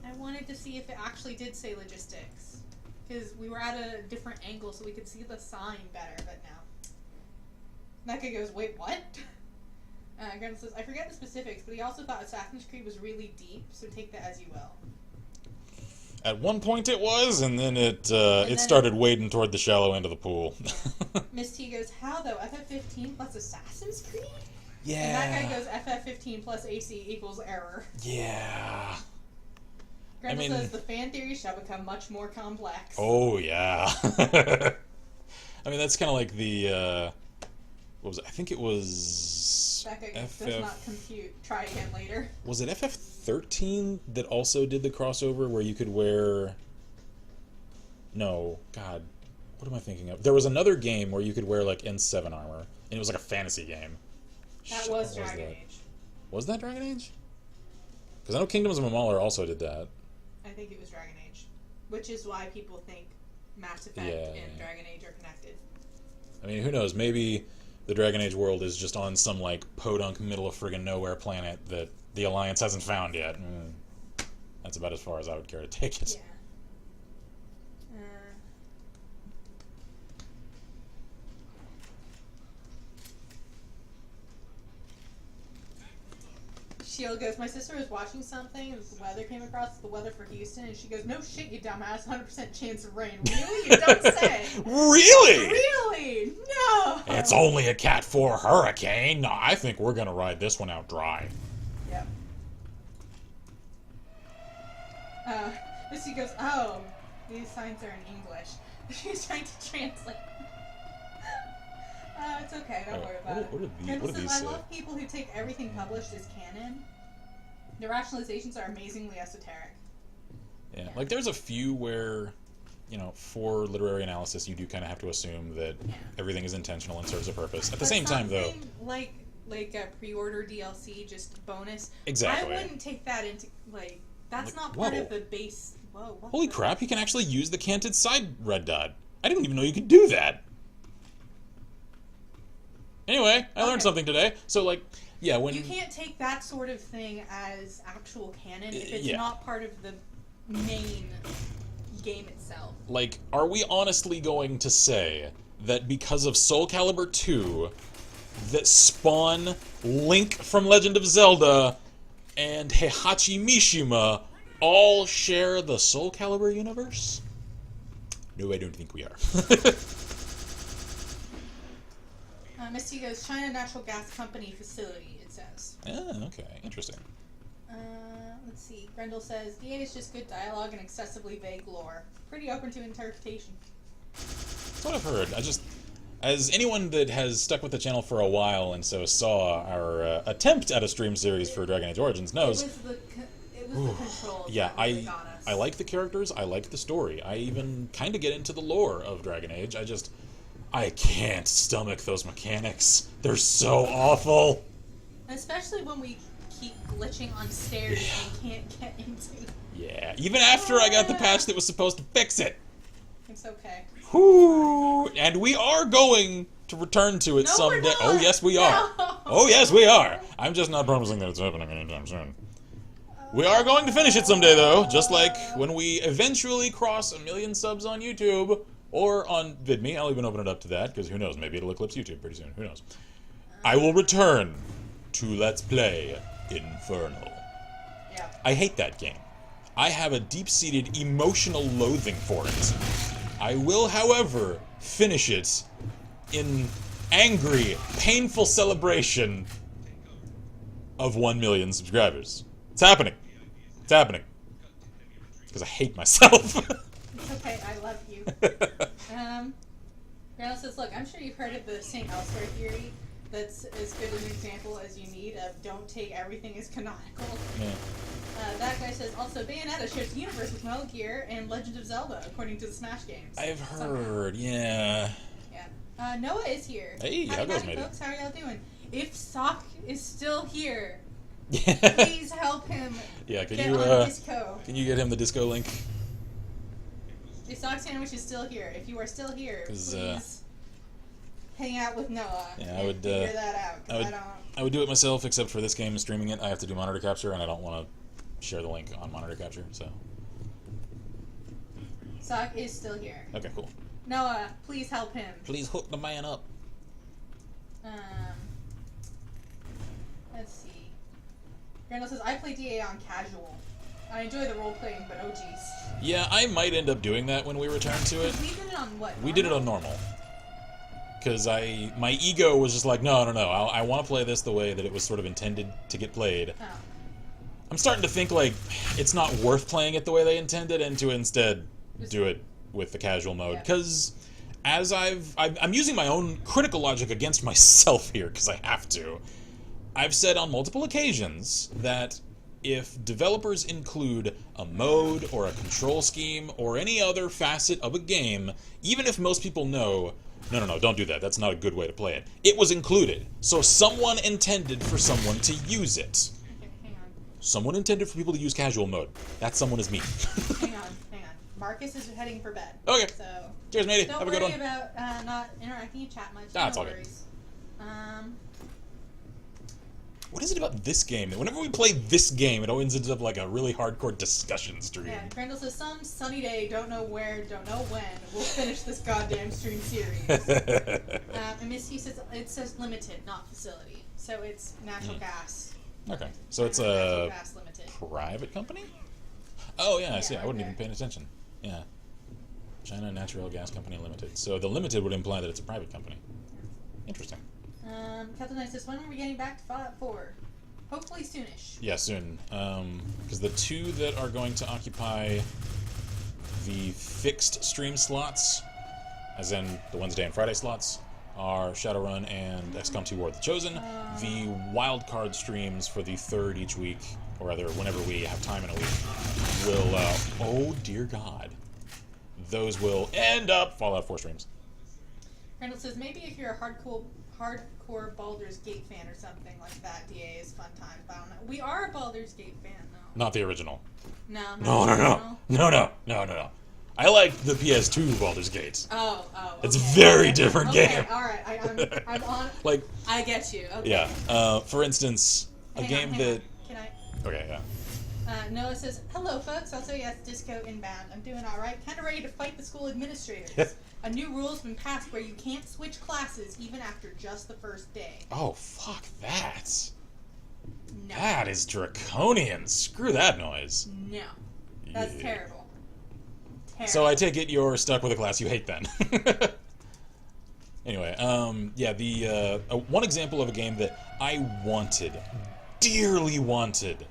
I wanted to see if it actually did say logistics. Because we were at a different angle so we could see the sign better, but no. Mecca goes, wait, what? Grant says, I forget the specifics, but he also thought Assassin's Creed was really deep, so take that as you will. At one point it was, and then it started wading toward the shallow end of the pool. Yeah. Miss T goes, how though? FF15 plus Assassin's Creed? Yeah. And that guy goes, FF15 plus AC equals error. Yeah. Grant says, the fan theory shall become much more complex. Oh, yeah. I mean, that's kind of like the... what was it? I think it was... Becca does not compute. Try again later. Was it FF13 that also did the crossover where you could wear... No, God. What am I thinking of? There was another game where you could wear, like, N7 armor. And it was like a fantasy game. That was Dragon Age. Was that Dragon Age? Because I know Kingdoms of Amalur also did that. I think it was Dragon Age. Which is why people think Mass Effect and Dragon Age are connected. I mean, who knows? Maybe the Dragon Age world is just on some, like, podunk middle of friggin' nowhere planet that the Alliance hasn't found yet. That's about as far as I would care to take it. Yeah. Shield goes, my sister was watching something and the weather came across, the weather for Houston, and she goes, no shit, you dumbass, 100% chance of rain. Really? You don't say. Really? Really? No. It's only a Cat 4 hurricane. No, I think we're going to ride this one out dry. Yep. Missy goes, oh, these signs are in English. She's trying to translate. It's okay, don't worry about it. What are these I love people who take everything published as canon. The rationalizations are amazingly esoteric. Yeah, like there's a few where, you know, for literary analysis, you do kind of have to assume that everything is intentional and serves a purpose. At the same time, though, like a pre-order DLC, just bonus. Exactly. I wouldn't take that into that's not part of the base. Whoa! Holy crap! You can actually use the canted side red dot. I didn't even know you could do that. Anyway, I learned something today. So, like, yeah, when... You can't take that sort of thing as actual canon if it's not part of the main game itself. Like, are we honestly going to say that because of Soul Calibur 2, that Spawn, Link from Legend of Zelda, and Heihachi Mishima all share the Soul Calibur universe? No, I don't think we are. Misty goes, China Natural Gas Company facility, it says. Ah, okay. Interesting. Let's see. Grendel says, EA is just good dialogue and excessively vague lore. Pretty open to interpretation. That's what I've heard. As anyone that has stuck with the channel for a while and so saw our attempt at a stream series for Dragon Age Origins knows... It was the controls yeah, that got us. I like the characters, I like the story. I even kind of get into the lore of Dragon Age. I can't stomach those mechanics. They're so awful. Especially when we keep glitching on stairs and can't get into. Yeah, even after I got the patch that was supposed to fix it. It's okay. Whoo! And we are going to return to it No, someday. we're not. Oh, yes, we are. No. Oh, yes, we are. I'm just not promising that it's happening anytime soon. We are going to finish it someday, though, just like when we eventually cross 1 million subs on YouTube or on VidMe. I'll even open it up to that, because who knows, maybe it'll eclipse YouTube pretty soon. Who knows? I will return to Let's Play Infernal. Yeah. I hate that game. I have a deep-seated emotional loathing for it. I will, however, finish it in angry, painful celebration of 1 million subscribers. It's happening. It's happening. Because I hate myself. It's okay, I love you. Grandma says, look, I'm sure you've heard of the St. Elsewhere theory. That's as good an example as you need of don't take everything as canonical. Yeah. That guy says, also, Bayonetta shares the universe with Metal Gear and Legend of Zelda, according to the Smash games. I've heard, yeah. Yeah. Noah is here. Hey, how goes, matey? matey? Folks, how are y'all doing? If Sock is still here, Yeah. please help him Yeah, can get you on Disco. can you get him the disco link? If Sock Sandwich is still here, if you are still here, 'Cause, please hang out with Noah. Yeah, I and would, figure that out. 'Cause I would do it myself, except for this game streaming it. I have to do monitor capture, and I don't want to share the link on monitor capture. So. Sock is still here. Okay, cool. Noah, please help him. Please hook the man up. Let's see. Randall says, I play DA on casual. I enjoy the role playing, but oh geez. Yeah, I might end up doing that when we return to it. We did it on what? We did it on normal. Because my ego was just like, no, I want to play this the way that it was sort of intended to get played. Oh. I'm starting to think, like, it's not worth playing it the way they intended, and to instead do it with the casual mode. Because as I'm using my own critical logic against myself here, because I have to. I've said on multiple occasions that if developers include a mode or a control scheme or any other facet of a game, even if most people know, no, don't do that, that's not a good way to play it, it was included. So someone intended for someone to use it. Okay, hang on. Someone intended for people to use casual mode. That someone is me. Hang on. Marcus is heading for bed. Okay. So Cheers, matey. don't Have a good worry one. about not interacting in chat much. Ah, it's no all good. worries. What is it about this game that whenever we play this game, it always ends up like a really hardcore discussion stream? Yeah, Crandall says, some sunny day, don't know where, don't know when, we'll finish this goddamn stream series. And Misty says, it says limited, not facility. So it's natural gas. Okay, so it's Natural a gas limited. private company? Oh yeah, I see. I wasn't okay. even paying attention. Yeah. China Natural Gas Company Limited. So the limited would imply that it's a private company. Interesting. Captain Knight says, when are we getting back to Fallout 4? Hopefully soonish. Yeah, soon. Because the two that are going to occupy the fixed stream slots, as in the Wednesday and Friday slots, are Shadowrun and XCOM 2 War of the Chosen. The wildcard streams for the third each week, or rather, whenever we have time in a week, will, oh dear God, those will end up Fallout 4 streams. Randall says, maybe if you're a hardcore Baldur's Gate fan or something like that, DA is fun times, but I don't know. We are a Baldur's Gate fan, though. Not the original. No. No. I like the PS2 Baldur's Gate. Oh. It's a okay. very different game. All right. I'm on. Like, I get you. Okay. yeah. For instance, a Hang game on. that. Can I? Okay, yeah. Noah says, hello, folks. Also, yes, Disco inbound. I'm doing all right. Kind of ready to fight the school administrators. A new rule's been passed where you can't switch classes even after just the first day. Oh, fuck that. No. That is draconian. Screw that noise. No. That's Yeah. terrible. So I take it you're stuck with a class you hate then. Anyway, yeah, the one example of a game that I dearly wanted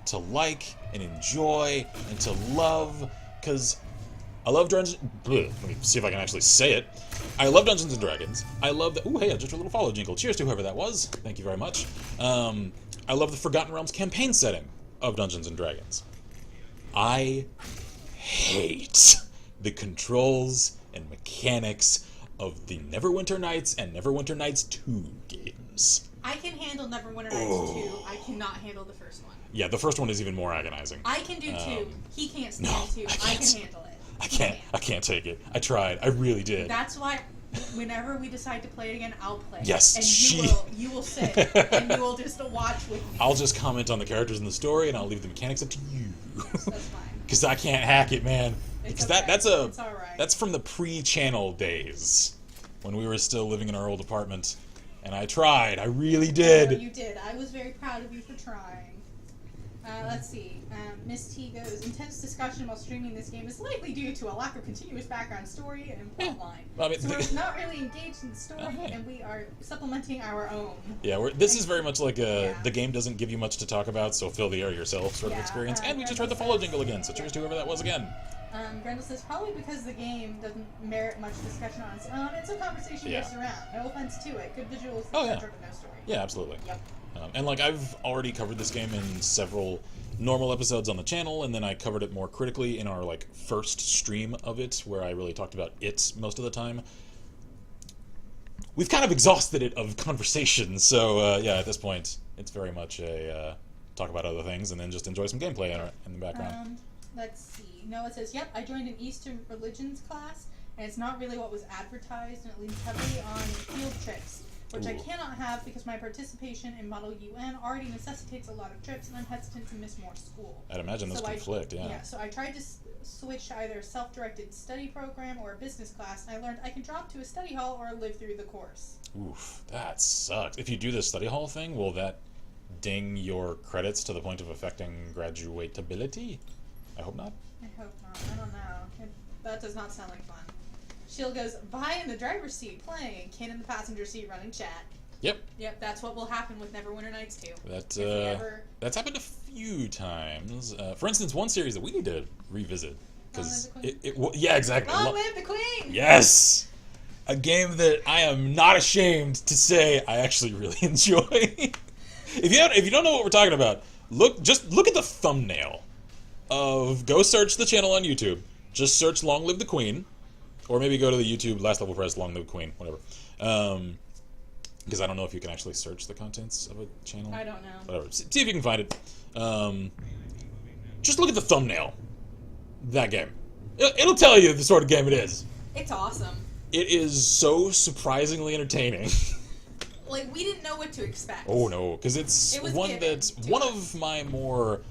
to like and enjoy and to love, because I love Dungeons. Let me see if I can actually say it. I love Dungeons and Dragons. I love the. Ooh, hey, just a little follow jingle. Cheers to whoever that was. Thank you very much. I love the Forgotten Realms campaign setting of Dungeons and Dragons. I hate the controls and mechanics of the Neverwinter Nights and Neverwinter Nights 2 games. I can handle Neverwinter Nights 2. I cannot handle the first one. Yeah, the first one is even more agonizing. I can do 2. He can't stand 2. I can handle it. I can't take it. I tried. I really did. That's why whenever we decide to play it again, I'll play. Yes, and you will sit and you will just watch with me. I'll just comment on the characters in the story, and I'll leave the mechanics up to you. That's fine. Because I can't hack it, man. Because okay. that's It's all right. that's from the pre-channel days when we were still living in our old apartment, and I tried. I really did. Oh, you did. I was very proud of you for trying. Let's see. Miss T goes, intense discussion about streaming this game is likely due to a lack of continuous background story and plotline. Well, I mean, so we're not really engaged in the story, and we are supplementing our own. Yeah, this is very much like the game doesn't give you much to talk about, so fill the air yourself sort of Yeah, experience. And we just heard the follow jingle again, so cheers to whoever that was again. Grendel says, probably because the game doesn't merit much discussion on its own. It's a conversation based around. No offense to it. Good visuals, etc., but no story. Yeah, absolutely. Yep. And like I've already covered this game in several normal episodes on the channel, and then I covered it more critically in our like first stream of it, where I really talked about it most of the time. We've kind of exhausted it of conversation, so yeah, at this point, it's very much a talk about other things and then just enjoy some gameplay in the background. Let's see. Noah says, yep, I joined an Eastern religions class, and it's not really what was advertised, and it leans heavily on field trips, which I cannot have because my participation in Model UN already necessitates a lot of trips, and I'm hesitant to miss more school. I'd imagine those conflict, yeah. Yeah, so I tried to switch to either a self-directed study program or a business class, and I learned I can drop to a study hall or live through the course. Oof, that sucks. If you do the study hall thing, will that ding your credits to the point of affecting graduatability? I hope not. I hope not. I don't know. That does not sound like fun. Shield goes, Vi in the driver's seat playing, Kane in the passenger seat running chat. Yep. Yep, that's what will happen with Neverwinter Nights 2. That's happened a few times. For instance, one series that we need to revisit. Because yeah, exactly. Long live the Queen! Yes! A game that I am not ashamed to say I actually really enjoy. If you don't know what we're talking about, just look at the thumbnail go search the channel on YouTube. Just search Long Live the Queen. Or maybe go to the YouTube Last Level Press Long Live Queen, whatever. Because I don't know if you can actually search the contents of a channel. I don't know. Whatever. See if you can find it. Just look at the thumbnail. That game. It'll tell you the sort of game it is. It's awesome. It is so surprisingly entertaining. Like, we didn't know what to expect. Oh, no. Because it's one that's one of my more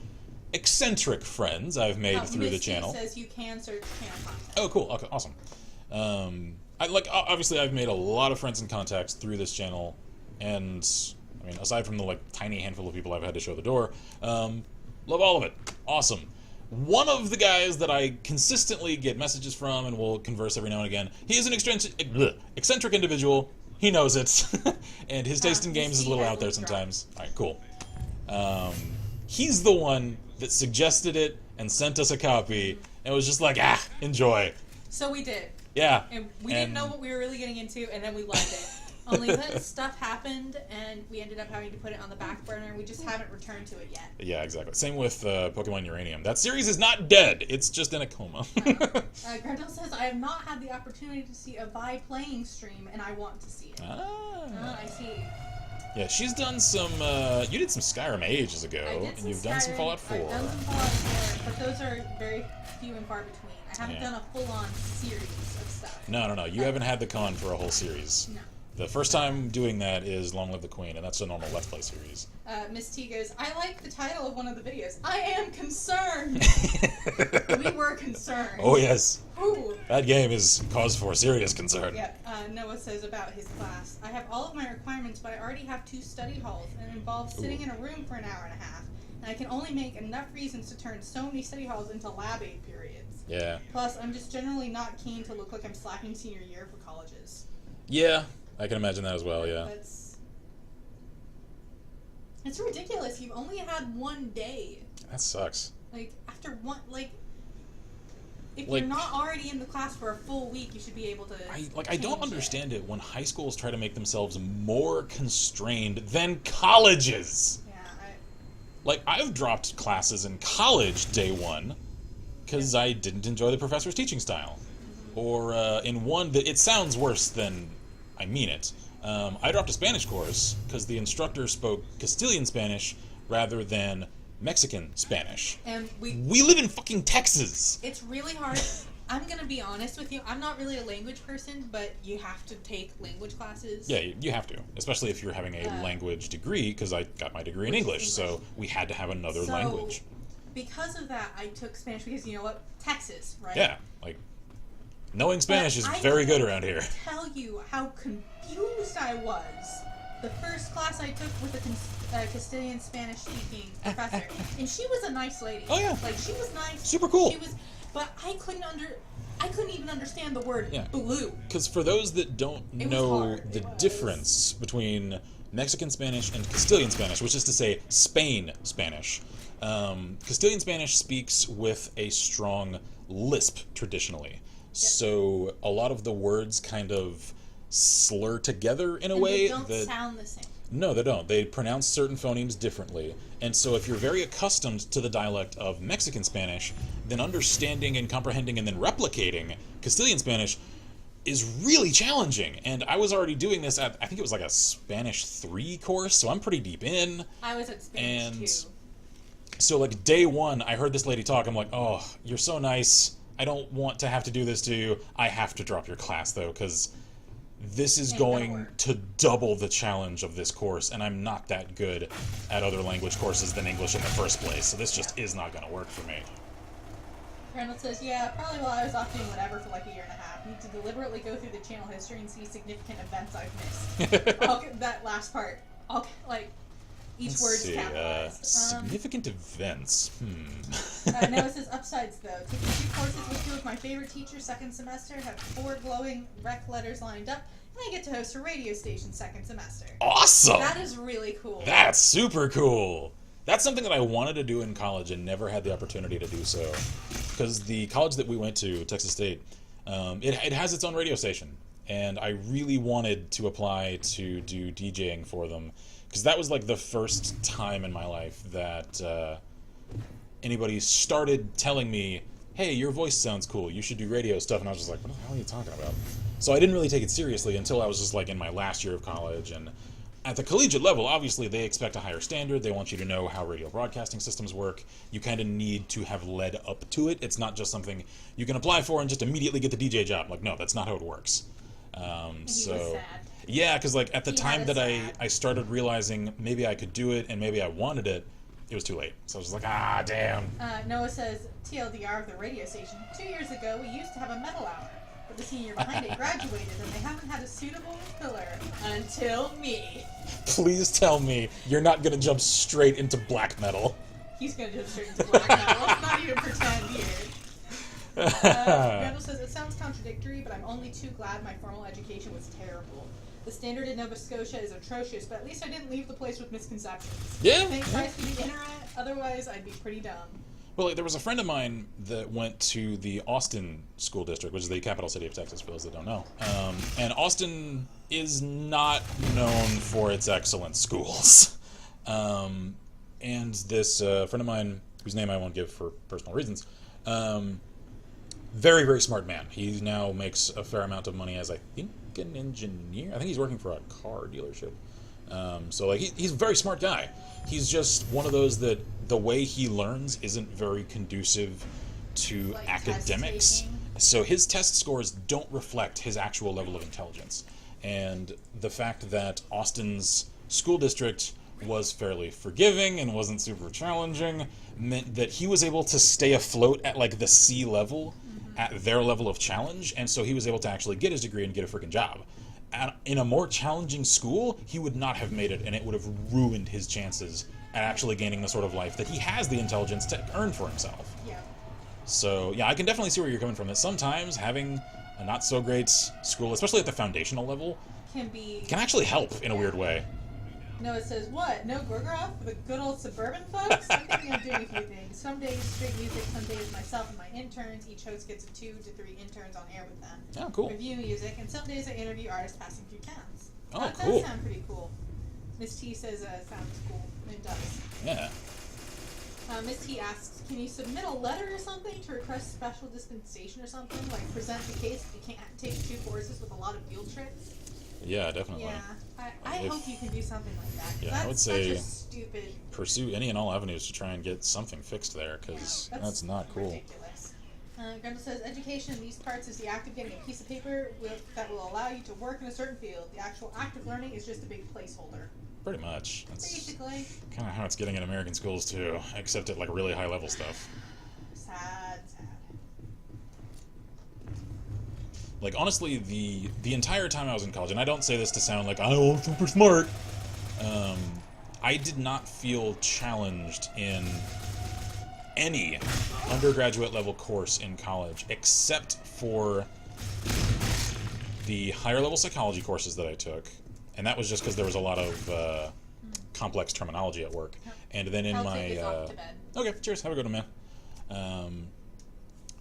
eccentric friends I've made through the channel. Says you can search channel content. Oh, cool. Okay, awesome. Obviously I've made a lot of friends and contacts through this channel, and I mean, aside from the tiny handful of people I've had to show the door, love all of it. Awesome. One of the guys that I consistently get messages from and will converse every now and again, he is an eccentric individual. He knows it, and his taste in games is a little out there sometimes. All right, cool. He's the one that suggested it and sent us a copy, and was just like, enjoy. So we did. Yeah. And we didn't know what we were really getting into, and then we loved it. Only that stuff happened, and we ended up having to put it on the back burner. We just haven't returned to it yet. Yeah, exactly. Same with Pokemon Uranium. That series is not dead. It's just in a coma. Grendel says, I have not had the opportunity to see a Vi playing stream, and I want to see it. I see. Yeah, she's done some, you did some Skyrim ages ago, and you've done some Fallout 4. I've done some Fallout 4, but those are very few and far between. I haven't done a full-on series of stuff. No, you haven't had the con for a whole series. No. The first time doing that is Long Live the Queen, and that's a normal Let's Play series. Miss T goes, I like the title of one of the videos. I am concerned! We were concerned. Oh, yes. Ooh. That game is cause for serious concern. Yep. Noah says about his class, I have all of my requirements, but I already have 2 study halls, and it involves sitting in a room for an hour and a half. And I can only make enough reasons to turn so many study halls into lab aid periods. Yeah. Plus, I'm just generally not keen to look like I'm slacking senior year for colleges. Yeah, I can imagine that as well, yeah. It's ridiculous. You've only had one day. That sucks. After one, if you're not already in the class for a full week, you should be able to I don't understand it when high schools try to make themselves more constrained than colleges. Yeah, I've dropped classes in college day one because I didn't enjoy the professor's teaching style. or in one that it sounds worse than I mean it. I dropped a Spanish course because the instructor spoke Castilian Spanish rather than Mexican Spanish. And we live in fucking Texas. It's really hard. I'm gonna be honest with you. I'm not really a language person, but you have to take language classes. Yeah, you have to, especially if you're having a language degree, because I got my degree in English, so we had to have another language. Because of that, I took Spanish because, you know what? Texas, right? Yeah, like, knowing Spanish is very good around here. I tell you how confused I was. The first class I took with a Castilian Spanish-speaking professor, and she was a nice lady. Oh, yeah. Like, she was nice. Super cool. She was... But I couldn't even understand the word blue. Because for those that don't know the difference between Mexican Spanish and Castilian Spanish, which is to say Spain Spanish, Castilian Spanish speaks with a strong lisp traditionally. Yep. So a lot of the words kind of slur together in a way that don't sound the same. No, they don't. They pronounce certain phonemes differently. And so if you're very accustomed to the dialect of Mexican Spanish, then understanding and comprehending and then replicating Castilian Spanish is really challenging. And I was already doing this at, I think it was like a Spanish 3 course, so I'm pretty deep in. I was at Spanish 2. So like day one, I heard this lady talk. I'm like, oh, you're so nice. I don't want to have to do this to you. I have to drop your class though, because this is going to double the challenge of this course, and I'm not that good at other language courses than English in the first place, so this just is not going to work for me. Reynolds says, yeah, probably while I was off doing whatever for like a year and a half. Need to deliberately go through the channel history and see significant events I've missed. That last part. Each word's capitalized. Significant events. Noah says, upsides though. Taking 2 courses with 2 of my favorite teachers second semester, have 4 glowing rec letters lined up, and I get to host a radio station second semester. Awesome! That is really cool. That's super cool! That's something that I wanted to do in college and never had the opportunity to do so. Because the college that we went to, Texas State, it has its own radio station. And I really wanted to apply to do DJing for them. Because that was like the first time in my life that anybody started telling me, hey, your voice sounds cool, you should do radio stuff. And I was just like, what the hell are you talking about? So I didn't really take it seriously until I was just like in my last year of college. And at the collegiate level, obviously, they expect a higher standard. They want you to know how radio broadcasting systems work. You kind of need to have led up to it. It's not just something you can apply for and just immediately get the DJ job. Like, no, that's not how it works. Was sad. Yeah, because like at the time that I started realizing maybe I could do it and maybe I wanted it, it was too late. So I was just like, damn. Noah says, TLDR of the radio station. 2 years ago, we used to have a metal hour. But the senior behind it graduated, and they haven't had a suitable filler until me. Please tell me you're not going to jump straight into black metal. He's going to jump straight into black metal. Let's not even pretend here. Randall says, it sounds contradictory, but I'm only too glad my formal education was terrible. The standard in Nova Scotia is atrocious, but at least I didn't leave the place with misconceptions. Yeah. Thank Christ for the internet, otherwise I'd be pretty dumb. Well, like, there was a friend of mine that went to the Austin School District, which is the capital city of Texas, for those that don't know. And Austin is not known for its excellent schools. And this friend of mine, whose name I won't give for personal reasons, very, very smart man. He now makes a fair amount of money as, I think, an engineer. I think he's working for a car dealership. So like he's a very smart guy. He's just one of those that the way he learns isn't very conducive to like academics. So his test scores don't reflect his actual level of intelligence. And the fact that Austin's school district was fairly forgiving and wasn't super challenging meant that he was able to stay afloat at like the C level at their level of challenge, and so he was able to actually get his degree and get a freaking job. In a more challenging school, he would not have made it, and it would have ruined his chances at actually gaining the sort of life that he has the intelligence to earn for himself. Yeah. So, yeah, I can definitely see where you're coming from. That sometimes having a not-so-great school, especially at the foundational level, can actually help in a weird way. Noah says, what? No Gorgoroth for the good old suburban folks? I'm thinking of doing a few things. Some days straight music, some days myself and my interns. Each host gets 2 to 3 interns on air with them. Oh, cool. Review music, and some days I interview artists passing through towns. Oh, that cool. does sound pretty cool. Miss T says, sounds cool. And it does. Yeah. Miss T asks, can you submit a letter or something to request special dispensation or something? Like, present the case if you can't take 2 courses with a lot of field trips? Yeah, definitely. Yeah, I hope you can do something like that. Yeah, that's I would say such a stupid... pursue any and all avenues to try and get something fixed there, because that's not cool. Ridiculous. Grendel says, education in these parts is the act of getting a piece of paper that will allow you to work in a certain field. The actual act of learning is just a big placeholder. Pretty much. That's basically kind of how it's getting in American schools too, except at like really high level stuff. Sad. Like honestly, the entire time I was in college, and I don't say this to sound like I'm super smart, I did not feel challenged in any undergraduate level course in college, except for the higher level psychology courses that I took. And that was just because there was a lot of complex terminology at work. And then in okay, cheers, have a good one, man.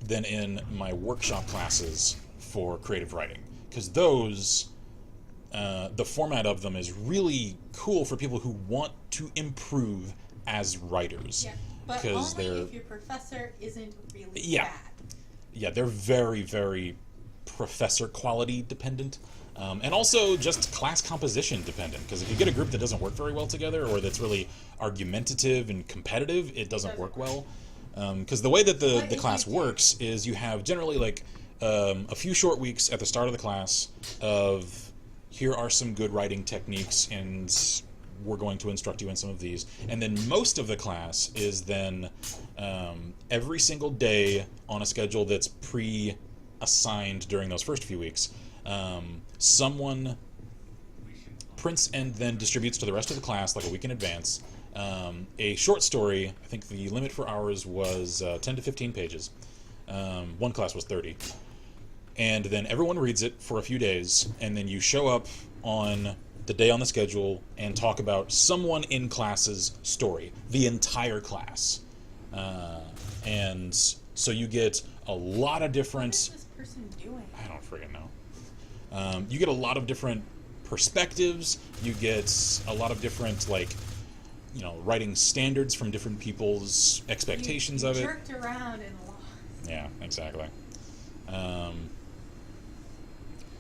Then in my workshop classes for creative writing, because those, the format of them is really cool for people who want to improve as writers. Yeah, but only if your professor isn't really bad. Yeah, they're very, very professor quality dependent. And also just class composition dependent, because if you get a group that doesn't work very well together, or that's really argumentative and competitive, it doesn't work well. Because the way that the class works is you have generally like a few short weeks at the start of the class of here are some good writing techniques and we're going to instruct you in some of these. And then most of the class is then every single day on a schedule that's pre-assigned during those first few weeks. Someone prints and then distributes to the rest of the class like a week in advance a short story. I think the limit for hours was 10 to 15 pages. One class was 30. And then everyone reads it for a few days, and then you show up on the day on the schedule and talk about someone in class's story, the entire class. And so you get a lot of different... What is this person doing? I don't friggin' know. You get a lot of different perspectives. You get a lot of different, like, you know, writing standards from different people's expectations of it. Jerked around and lost. Yeah, exactly.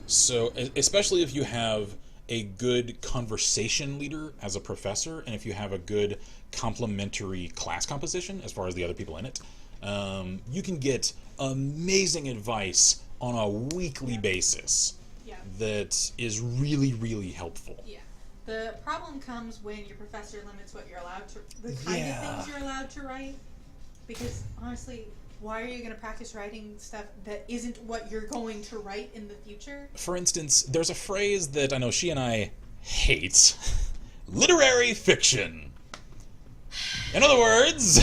So, especially if you have a good conversation leader as a professor, and if you have a good complementary class composition as far as the other people in it, you can get amazing advice on a weekly basis that is really, really helpful. Yeah. The problem comes when your professor limits what you're allowed to, the kind of things you're allowed to write. Because honestly, why are you going to practice writing stuff that isn't what you're going to write in the future? For instance, there's a phrase that I know she and I hate. Literary fiction. In other words,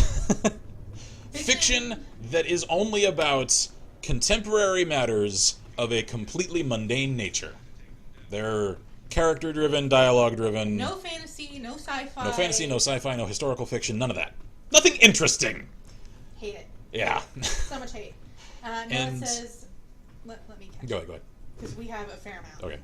fiction that is only about contemporary matters of a completely mundane nature. They're character-driven, dialogue-driven. No fantasy, no sci-fi. No fantasy, no sci-fi, no historical fiction, none of that. Nothing interesting. Hate it. Yeah. So much hate. Noah says, let me catch Go ahead. Because we have a fair amount. Okay.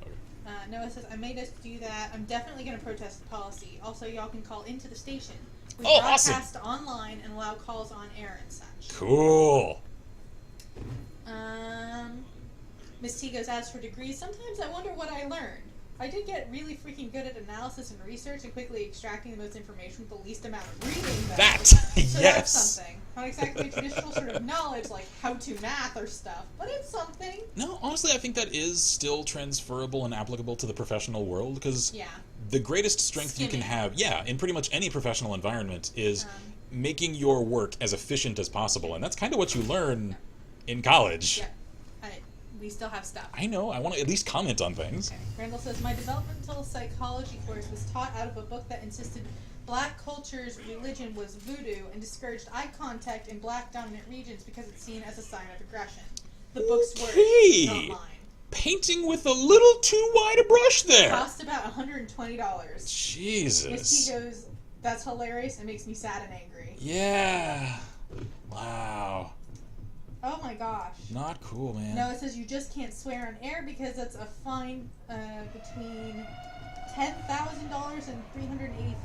Noah says, I made us do that. I'm definitely going to protest the policy. Also, y'all can call into the station. We broadcast online and allow calls on air and such. Cool. Miss T goes, as for degrees, sometimes I wonder what I learned. I did get really freaking good at analysis and research and quickly extracting the most information with the least amount of reading. So yes. That's something. Not exactly traditional sort of knowledge like how-to math or stuff, but it's something. No, honestly, I think that is still transferable and applicable to the professional world, because the greatest strength you can have, in pretty much any professional environment, is making your work as efficient as possible, and that's kind of what you learn in college. Yeah. We still have stuff. I know. I want to at least comment on things. Okay. Randall says, my developmental psychology course was taught out of a book that insisted black culture's religion was voodoo and discouraged eye contact in black dominant regions because it's seen as a sign of aggression. The book's words, not mine. Painting with a little too wide a brush there. It cost about $120. Jesus. Miss T goes, that's hilarious and makes me sad and angry. Yeah. Wow. Oh my gosh. Not cool, man. No, it says you just can't swear on air because that's a fine between $10,000 and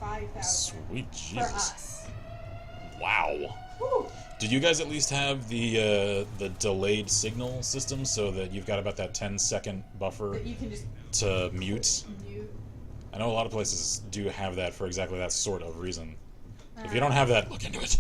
$385,000. Sweet Jesus. For us. Wow. Whew. Did you guys at least have the delayed signal system so that you've got about that 10-second buffer That you can just to mute? mute. I know a lot of places do have that for exactly that sort of reason. If you don't have that, look into it.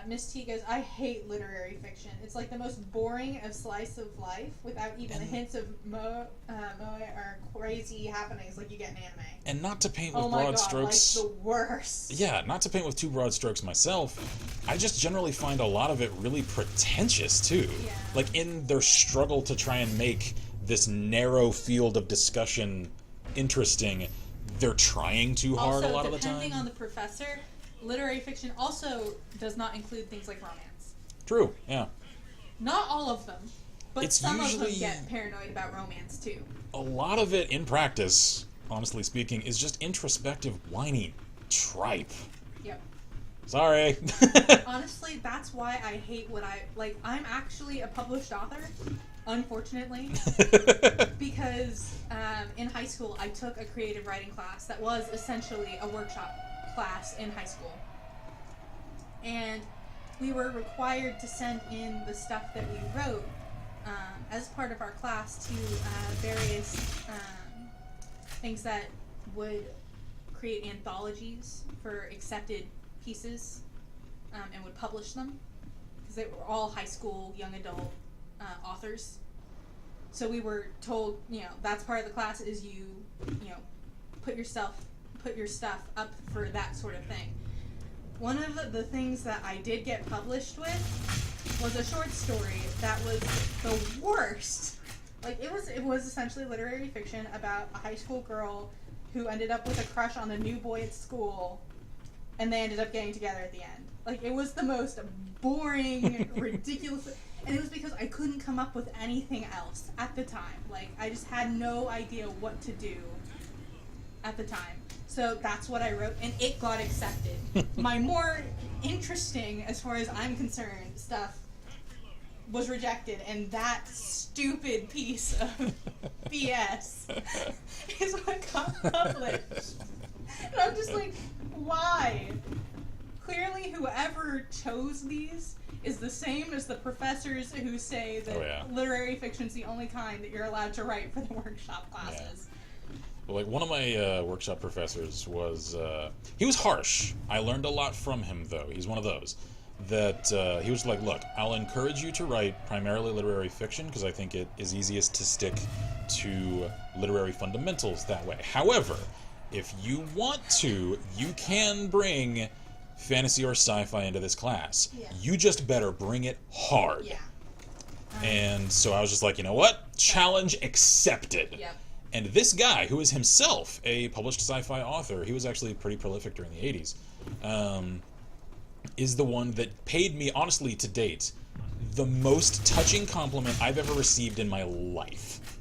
Miss T goes, I hate literary fiction. It's like the most boring of slice of life without even the hints of moe or crazy happenings like you get in anime. And not to paint with Oh my broad god, strokes. like the worst. Yeah, not to paint with too broad strokes myself. I just generally find a lot of it really pretentious too. Yeah. Like in their struggle to try and make this narrow field of discussion interesting, they're trying too hard Also, a lot of the time. depending on the professor, literary fiction also does not include things like romance. True, yeah. Not all of them, but It's some of usually- them get paranoid about romance too. A lot of it in practice, honestly speaking, is just introspective, whiny tripe. Yep. Sorry. Honestly, that's why I hate what I'm actually a published author, unfortunately, because in high school I took a creative writing class that was essentially a workshop class in high school. And we were required to send in the stuff that we wrote as part of our class to various things that would create anthologies for accepted pieces and would publish them, because they were all high school young adult authors. So we were told, that's part of the class is you put your stuff up for that sort of thing. One of the things that I did get published with was a short story that was the worst. Like it was essentially literary fiction about a high school girl who ended up with a crush on a new boy at school, and they ended up getting together at the end. Like it was the most boring, ridiculous, and it was because I couldn't come up with anything else at the time. Like I just had no idea what to do at the time. So that's what I wrote, and it got accepted. My more interesting, as far as I'm concerned, stuff was rejected, and that stupid piece of BS is what got published. And I'm just like, why? Clearly, whoever chose these is the same as the professors who say that literary fiction's the only kind that you're allowed to write for the workshop classes. Like one of my workshop professors was, he was harsh. I learned a lot from him though. He's one of those that he was like, look, I'll encourage you to write primarily literary fiction because I think it is easiest to stick to literary fundamentals that way. However, if you want to, you can bring fantasy or sci-fi into this class. Yeah. You just better bring it hard. Yeah. And so I was just like, you know what? Challenge accepted. Yep. And this guy, who is himself a published sci-fi author, he was actually pretty prolific during the 80s, is the one that paid me, honestly, to date, the most touching compliment I've ever received in my life.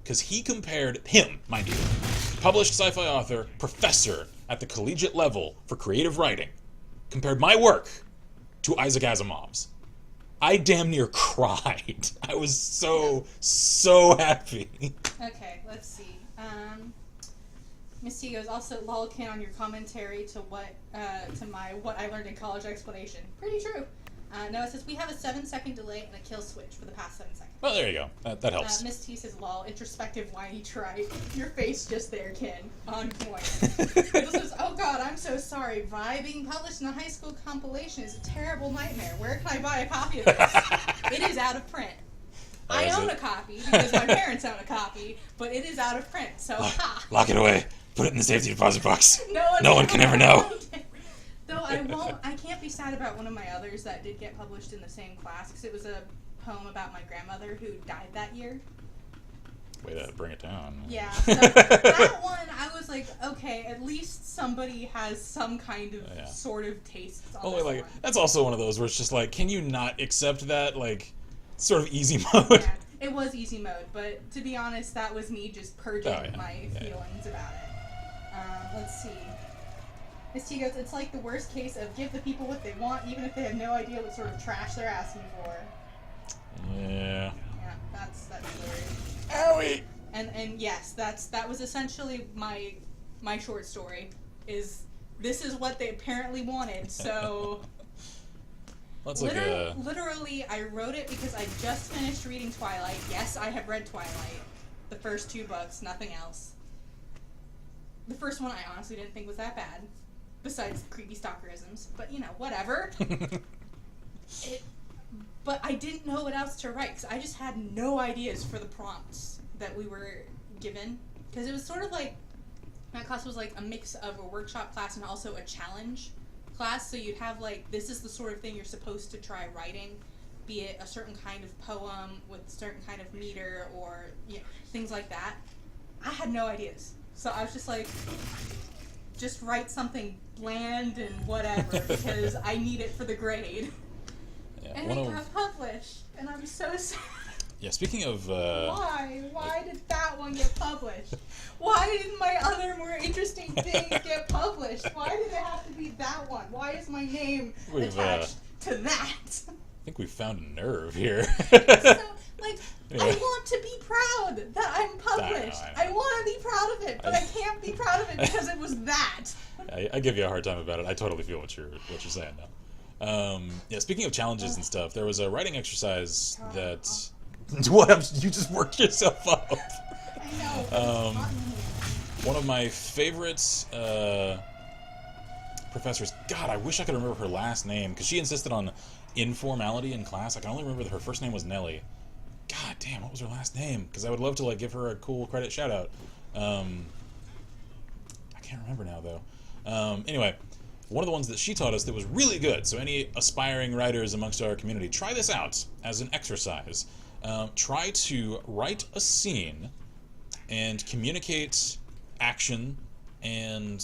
Because he compared him, mind you, published sci-fi author, professor at the collegiate level for creative writing, compared my work to Isaac Asimov's. I damn near cried. I was so happy. Okay, let's see. Miss T goes, also lolkin on your commentary to my what I learned in college explanation. Pretty true. Noah says, we have a 7-second delay and a kill switch for the past 7 seconds. Well, there you go. That helps. Miss T says, lol, introspective whiny tripe. Your face just there, kid. On point. Riddle says, oh god, I'm so sorry. Vi being published in a high school compilation is a terrible nightmare. Where can I buy a copy of this? It is out of print. I own a copy because my parents own a copy, but it is out of print, so ha! Lock it away. Put it in the safety deposit box. No one can ever know. Though I can't be sad about one of my others that did get published in the same class, because it was a poem about my grandmother who died that year. Way to bring it down. Yeah, so that one, I was like, okay, at least somebody has some kind of sort of taste on this one. That's also one of those where it's just like, can you not accept that, like, sort of easy mode? Yeah, it was easy mode, but to be honest, that was me just purging my feelings about it. Let's see. Miss T goes, it's like the worst case of give the people what they want, even if they have no idea what sort of trash they're asking for. Yeah. Yeah, that's weird. Owie! And yes, that was essentially my short story. This is what they apparently wanted, so That's like a... Literally, I wrote it because I just finished reading Twilight. Yes, I have read Twilight. The first 2 books, nothing else. The first one I honestly didn't think was that bad. Besides creepy stalkerisms. But, you know, whatever. But I didn't know what else to write, because I just had no ideas for the prompts that we were given. Because it was sort of like, my class was like a mix of a workshop class and also a challenge class. So you'd have like, this is the sort of thing you're supposed to try writing, be it a certain kind of poem with a certain kind of meter or things like that. I had no ideas. So I was just like, just write something bland and whatever, because I need it for the grade. Yeah, and it got published, and I'm so sorry. Yeah, speaking of... Why? Why did that one get published? Why didn't my other more interesting things get published? Why did it have to be that one? Why is my name attached to that? I think we found a nerve here. So, like, yeah. I want to be proud that I'm published. I know. I want to be proud of it, but I can't be proud of it because it was that. I give you a hard time about it. I totally feel what you're saying now. Yeah, speaking of challenges and stuff, there was a writing exercise that... What? You just worked yourself up. I know. One of my favorite professors... God, I wish I could remember her last name, because she insisted on informality in class. I can only remember that her first name was Nellie. God damn, what was her last name? Because I would love to like give her a cool credit shout out. I can't remember now though. Anyway, one of the ones that she taught us that was really good. So any aspiring writers amongst our community, try this out as an exercise. Try to write a scene and communicate action and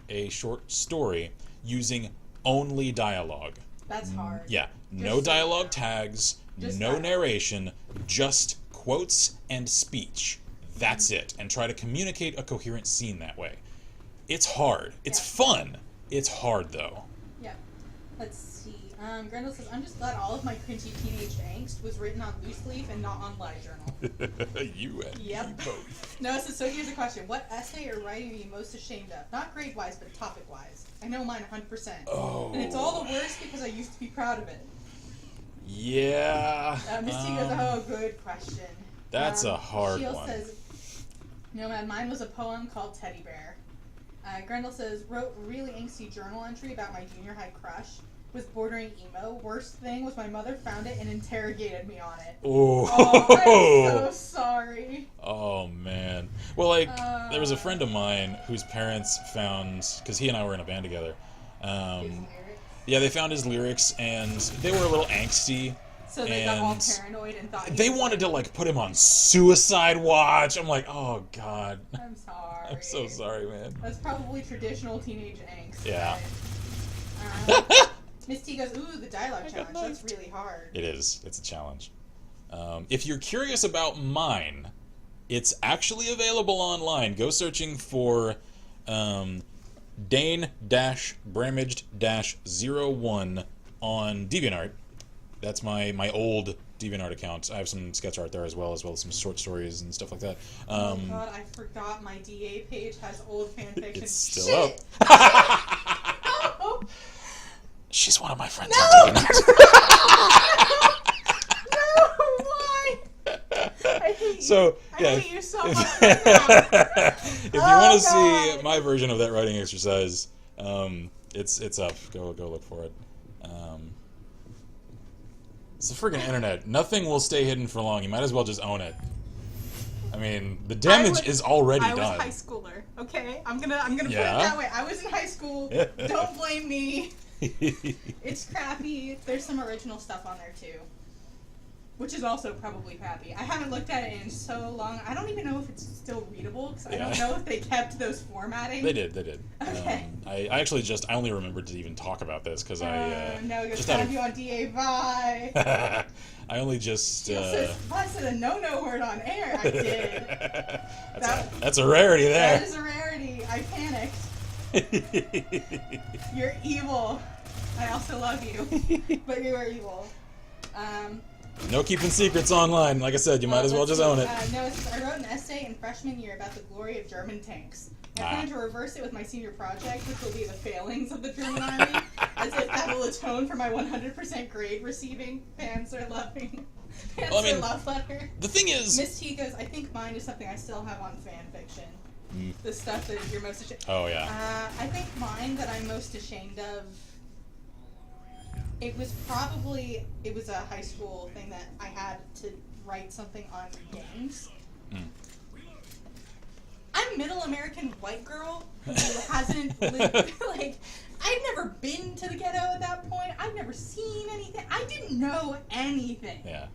a short story using only dialogue. That's hard. Yeah, no dialogue tags, no narration, just quotes and speech. That's it. And try to communicate a coherent scene that way. It's hard. It's fun. It's hard, though. Yeah. Let's see. Grendel says, I'm just glad all of my cringy teenage angst was written on loose leaf and not on LiveJournal. You and me both. No, so here's a question. What essay or writing are you most ashamed of? Not grade-wise, but topic-wise. I know mine 100%. Oh. And it's all the worse because I used to be proud of it. Yeah. Misty goes, oh, good question. That's a hard Shield one. Says, no, man, mine was a poem called Teddy Bear. Grendel says, wrote a really angsty journal entry about my junior high crush. Was bordering emo. Worst thing was my mother found it and interrogated me on it. Oh, I'm so sorry. Oh, man. Well, like, there was a friend of mine whose parents found, because he and I were in a band together. Yeah, they found his lyrics, and they were a little angsty. So they got all paranoid and thought they wanted to, like, put him on suicide watch. I'm like, oh, God. I'm sorry. I'm so sorry, man. That's probably traditional teenage angst. Yeah. Miss T goes, ooh, the dialogue challenge. That's really hard. It is. It's a challenge. If you're curious about mine, it's actually available online. Go searching for Dane-Bramaged-01 on DeviantArt. That's my old DeviantArt account. I have some sketch art there as well as some short stories and stuff like that. Oh God, I forgot my DA page has old fanfiction. It's still up. No! She's one of my friends. No! On DeviantArt. No, why? I hate you. So, yeah. I hate you so much right now. If you want to see my version of that writing exercise, it's up. Go look for it. It's the friggin' internet. Nothing will stay hidden for long. You might as well just own it. I mean, the damage is already done. I was high schooler, okay? I'm gonna put it that way. I was in high school. Don't blame me. It's crappy. There's some original stuff on there too, which is also probably crappy. I haven't looked at it in so long. I don't even know if it's still readable because I don't know if they kept those formatting. They did. Okay. I only remembered to even talk about this because I no, just found you on DA. Bye. I only just. I said a no word on air. I did. That's a rarity there. That is a rarity. I panicked. You're evil. I also love you, but you are evil. No keeping secrets online. Like I said, you might as well just own it. No, it says, I wrote an essay in freshman year about the glory of German tanks. I plan to reverse it with my senior project, which will be the failings of the German army. As if that will atone for my 100% grade receiving Panzer loving. Panzer Well, I mean, love letter. The thing is... Miss T goes, I think mine is something I still have on fan fiction. The stuff that you're most ashamed. Oh, yeah. I think mine that I'm most ashamed of. It was a high school thing that I had to write something on games. I'm middle American white girl who hasn't lived, like, I've never been to the ghetto at that point. I've never seen anything. I didn't know anything. Yeah.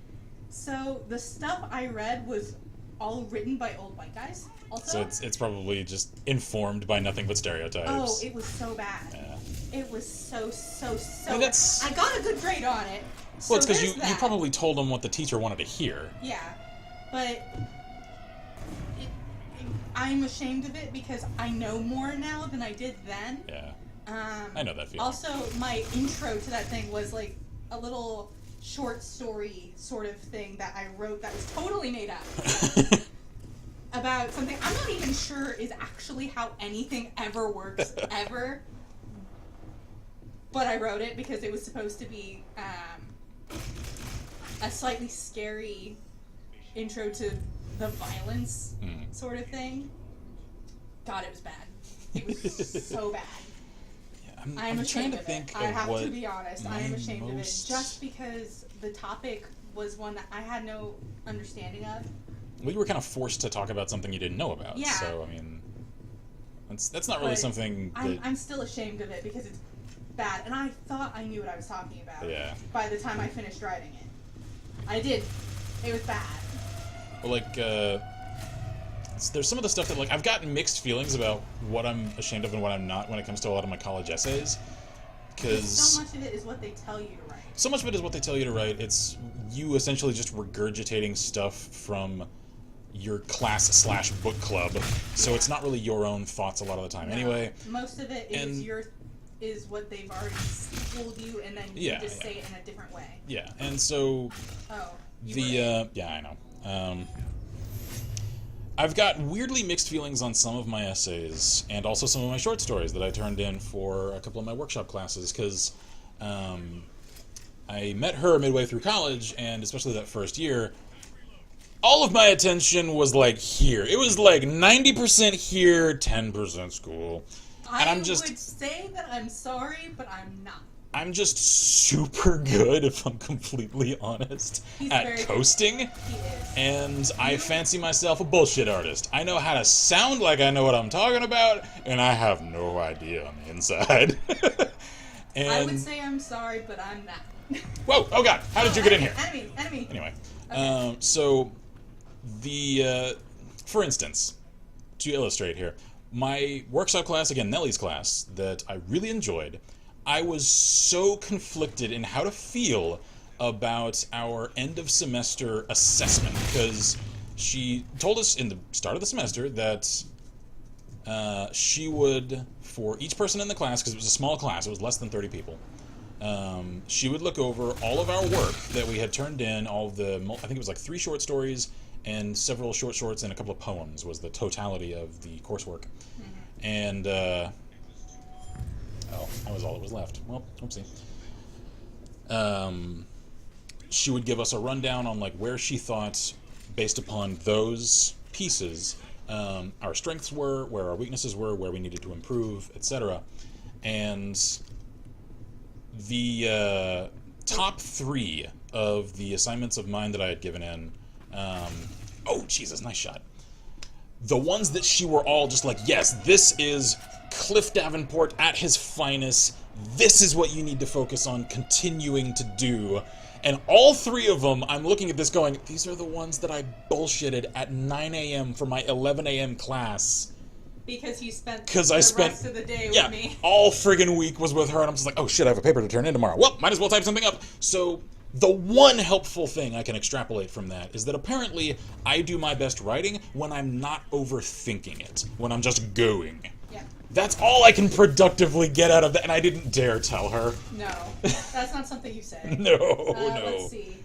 So the stuff I read was all written by old white guys. Also. So it's probably just informed by nothing but stereotypes. Oh, it was so bad. Yeah. It was so I mean, that's... I got a good grade on it. So Well, it's because you that. probably told them what the teacher wanted to hear. Yeah, but I'm ashamed of it because I know more now than I did then. Yeah. I know that feeling. Also, my intro to that thing was like a little short story sort of thing that I wrote that was totally made up. About something I'm not even sure is actually how anything ever works, ever. But I wrote it because it was supposed to be a slightly scary intro to the violence sort of thing. God, it was bad. It was so bad. Yeah, I'm ashamed of it. I have what to be honest. I am ashamed of it most- just because the topic was one that I had no understanding of. Well, you were kind of forced to talk about something you didn't know about. Yeah. So, I mean, that's not really But something that... I'm still ashamed of it because it's bad, and I thought I knew what I was talking about. Yeah. By the time I finished writing it, I did. It was bad. Well, like, there's some of the stuff that, like, I've gotten mixed feelings about what I'm ashamed of and what I'm not when it comes to a lot of my college essays. Because so much of it is what they tell you to write. So much of it is what they tell you to write. It's you essentially just regurgitating stuff from your class/book club. So it's not really your own thoughts a lot of the time. No, anyway. Most of it is what they've already told you, and then you just say it in a different way. Yeah, and so yeah, I know. I've got weirdly mixed feelings on some of my essays, and also some of my short stories that I turned in for a couple of my workshop classes, because I met her midway through college, and especially that first year, all of my attention was, like, here. It was, like, 90% here, 10% school. And I would say that I'm sorry, but I'm not. I'm just super good, if I'm completely honest, at coasting. He is. And I fancy myself a bullshit artist. I know how to sound like I know what I'm talking about, and I have no idea on the inside. And I would say I'm sorry, but I'm not. Whoa! Oh god! How did you get in here? Enemy. Anyway, Okay. So for instance, to illustrate here, my workshop class, again, Nellie's class, that I really enjoyed, I was so conflicted in how to feel about our end of semester assessment, because she told us in the start of the semester that she would, for each person in the class, because it was a small class, it was less than 30 people, she would look over all of our work that we had turned in, all of the, I think it was like 3 short stories and several short shorts and a couple of poems was the totality of the coursework. And, oh, that was all that was left. Well, oopsie. She would give us a rundown on, like, where she thought, based upon those pieces, our strengths were, where our weaknesses were, where we needed to improve, etc. And the top 3 of the assignments of mine that I had given in, oh, Jesus, nice shot. The ones that she were all just like, yes, this is Cliff Davenport at his finest. This is what you need to focus on continuing to do. And all 3 of them, I'm looking at this going, these are the ones that I bullshitted at 9 a.m. for my 11 a.m. class. Because you spent rest of the day with me. All friggin' week was with her, and I'm just like, oh shit, I have a paper to turn in tomorrow. Well, might as well type something up. So the one helpful thing I can extrapolate from that is that apparently I do my best writing when I'm not overthinking it, when I'm just going. Yeah. That's all I can productively get out of that, and I didn't dare tell her. No, that's not something you say. No. Let's see.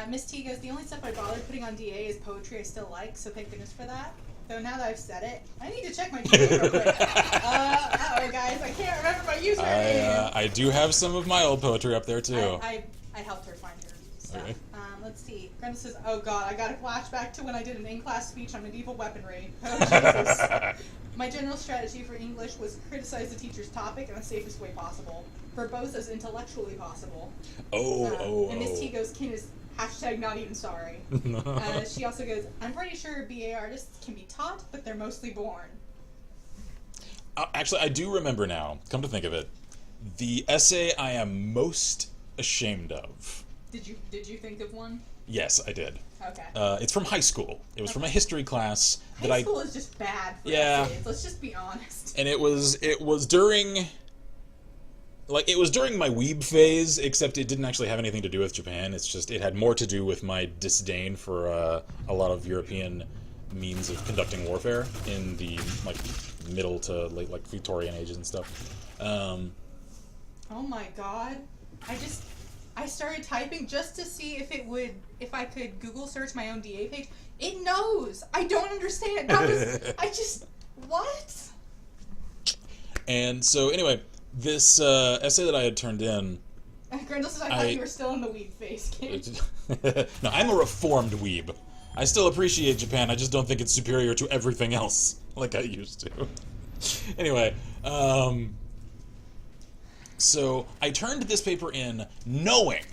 Miss T goes, the only stuff I bothered putting on DA is poetry I still like, so thank goodness for that. Though now that I've said it, I need to check my GPA real quick. Uh-oh, guys, I can't remember my username. I do have some of my old poetry up there too. I helped her find her stuff. Okay. Let's see. Brenda says, "Oh God, I got a flashback to when I did an in-class speech on medieval weaponry. Oh Jesus." My general strategy for English was criticize the teacher's topic in the safest way possible, for both as intellectually possible. And Miss T goes, "Kin is hashtag not even sorry." She also goes, "I'm pretty sure BA artists can be taught, but they're mostly born." Actually, I do remember now, come to think of it, the essay I am most ashamed of. Did you think of one? Yes, I did. Okay. It's from high school. It was from a history class that High school is just bad for essays. Let's just be honest. And it was during my weeb phase, except it didn't actually have anything to do with Japan. It's just it had more to do with my disdain for a lot of European means of conducting warfare in the middle to late Victorian ages and stuff. Oh my God! I started typing just to see if I could Google search my own DA page. It knows. I don't understand. What? And so anyway, this essay that I had turned in. Grendel says, I thought you were still in the weeb phase, kid. No, I'm a reformed weeb. I still appreciate Japan, I just don't think it's superior to everything else, like I used to. Anyway, so I turned this paper in knowing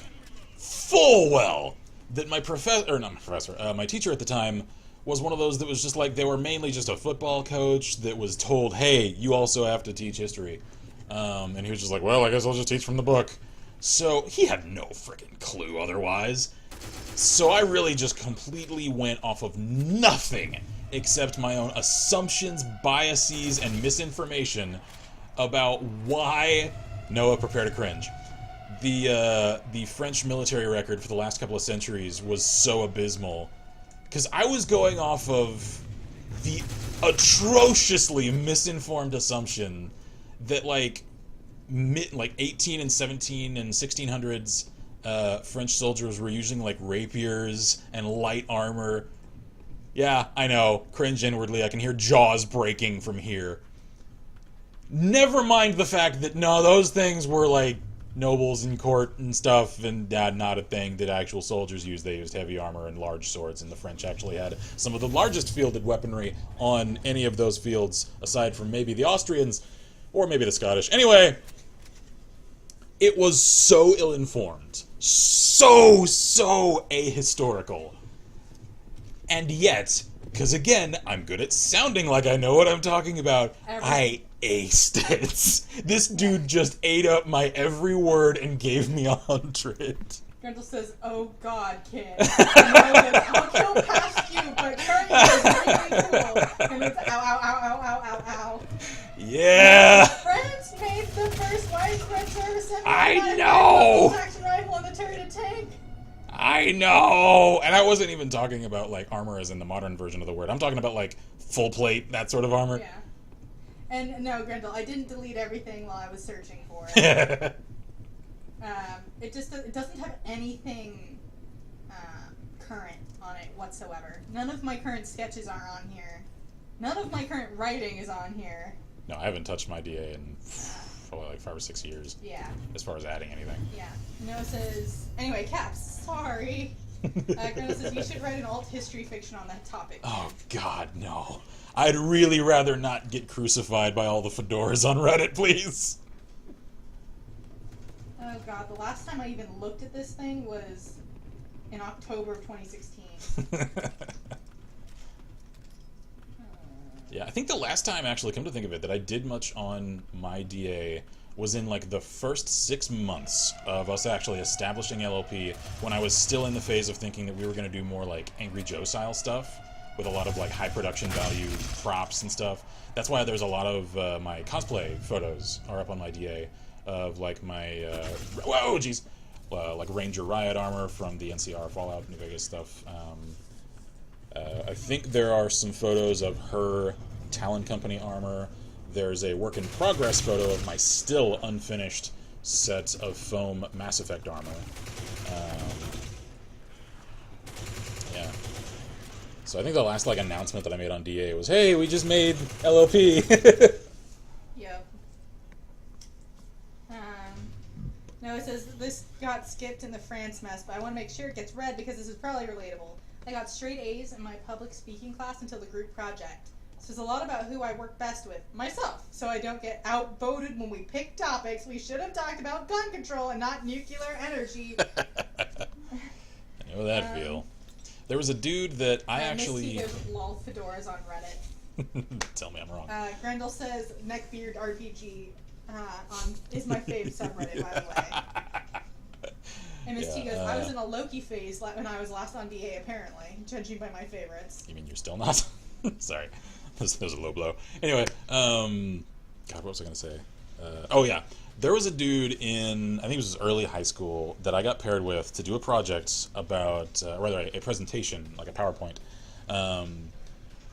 full well that my my teacher at the time was one of those that was just like, they were mainly just a football coach that was told, hey, you also have to teach history. And he was just like, well, I guess I'll just teach from the book. So he had no freaking clue otherwise. So I really just completely went off of nothing except my own assumptions, biases, and misinformation about why... Noah, prepare to cringe. The French military record for the last couple of centuries was so abysmal. Because I was going off of the atrociously misinformed assumption that, 18 and 17 and 1600s French soldiers were using, rapiers and light armor. Yeah, I know. Cringe inwardly. I can hear jaws breaking from here. Never mind the fact that, no, those things were, nobles in court and stuff, and not a thing that actual soldiers used. They used heavy armor and large swords, and the French actually had some of the largest fielded weaponry on any of those fields, aside from maybe the Austrians, or maybe the Scottish. Anyway, it was so ill-informed. So ahistorical. And yet, because again, I'm good at sounding like I know what I'm talking about, I aced it. This dude just ate up my every word and gave me 100. Grendel says, "Oh God, kid. I'll kill past you, but currently is really cool." And it's ow. Yeah. France made the first widespread service I know. action rifle in the turret tank. I know. And I wasn't even talking about armor as in the modern version of the word. I'm talking about full plate, that sort of armor. Yeah. And no, Grendel, I didn't delete everything while I was searching for it. It doesn't have anything current on it whatsoever. None of my current sketches are on here. None of my current writing is on here. No, I haven't touched my DA in probably 5 or 6 years. Yeah. As far as adding anything. Yeah. Noah says, anyway, Caps, sorry. Grendel says, you should write an alt history fiction on that topic. Oh, God, no. I'd really rather not get crucified by all the fedoras on Reddit, please. Oh, God, the last time I even looked at this thing was in October of 2016. Yeah, I think the last time, actually, come to think of it, that I did much on my DA was in the first 6 months of us actually establishing LLP, when I was still in the phase of thinking that we were going to do more Angry Joe style stuff with a lot of high production value props and stuff. That's why there's a lot of my cosplay photos are up on my DA of my whoa jeez Ranger Riot armor from the NCR Fallout New Vegas stuff. I think there are some photos of her Talon Company armor. There's a work in progress photo of my still unfinished set of foam Mass Effect armor. Yeah. So I think the last announcement that I made on DA was, hey, we just made LLP. Yep. No, it says this got skipped in the France mess, but I want to make sure it gets read because this is probably relatable. I got straight A's in my public speaking class until the group project. This is a lot about who I work best with, myself, so I don't get outvoted when we pick topics. We should have talked about gun control and not nuclear energy. I know that feel. There was a dude that I actually... Misty goes lol fedoras on Reddit. Tell me I'm wrong. Grendel says neckbeard RPG is my fave subreddit, by the way. And Misty goes, I was in a Loki phase when I was last on DA, apparently, judging by my favorites. You mean you're still not? Sorry. That was a low blow. Anyway, God, what was I going to say? Oh, yeah. There was a dude in, I think it was early high school, that I got paired with to do a project about, rather a presentation, like a PowerPoint,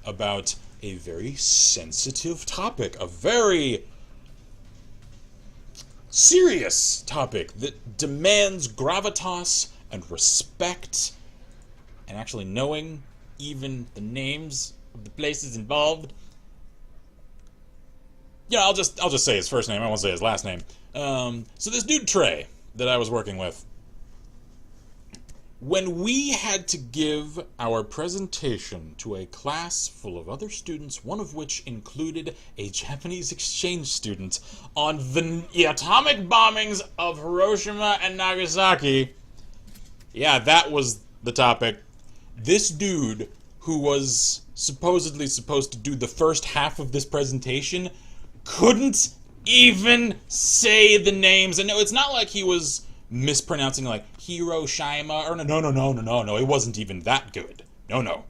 about a very sensitive topic, a very serious topic that demands gravitas and respect, and actually knowing even the names of the places involved. Yeah, I'll just say his first name. I won't say his last name. So this dude Trey that I was working with, when we had to give our presentation to a class full of other students, one of which included a Japanese exchange student on the atomic bombings of Hiroshima and Nagasaki, yeah, that was the topic. This dude, who was supposedly supposed to do the first half of this presentation, couldn't even say the names. And no, it's not like he was mispronouncing like Hiroshima or no. It wasn't even that good. No.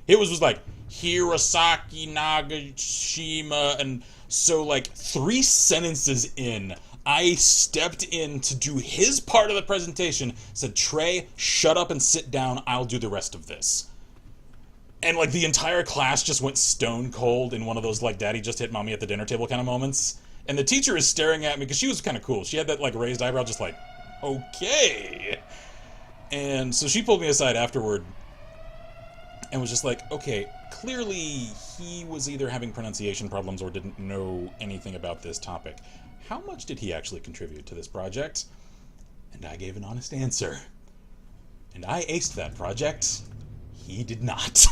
It was like Hirosaki, Nagashima, and so like 3 sentences in, I stepped in to do his part of the presentation, said, Trey, shut up and sit down, I'll do the rest of this. And like the entire class just went stone cold in one of those like daddy just hit mommy at the dinner table kind of moments. And the teacher is staring at me because she was kind of cool. She had that like raised eyebrow just like, okay. And so she pulled me aside afterward and was just like, okay, clearly he was either having pronunciation problems or didn't know anything about this topic. How much did he actually contribute to this project? And I gave an honest answer. And I aced that project. He did not.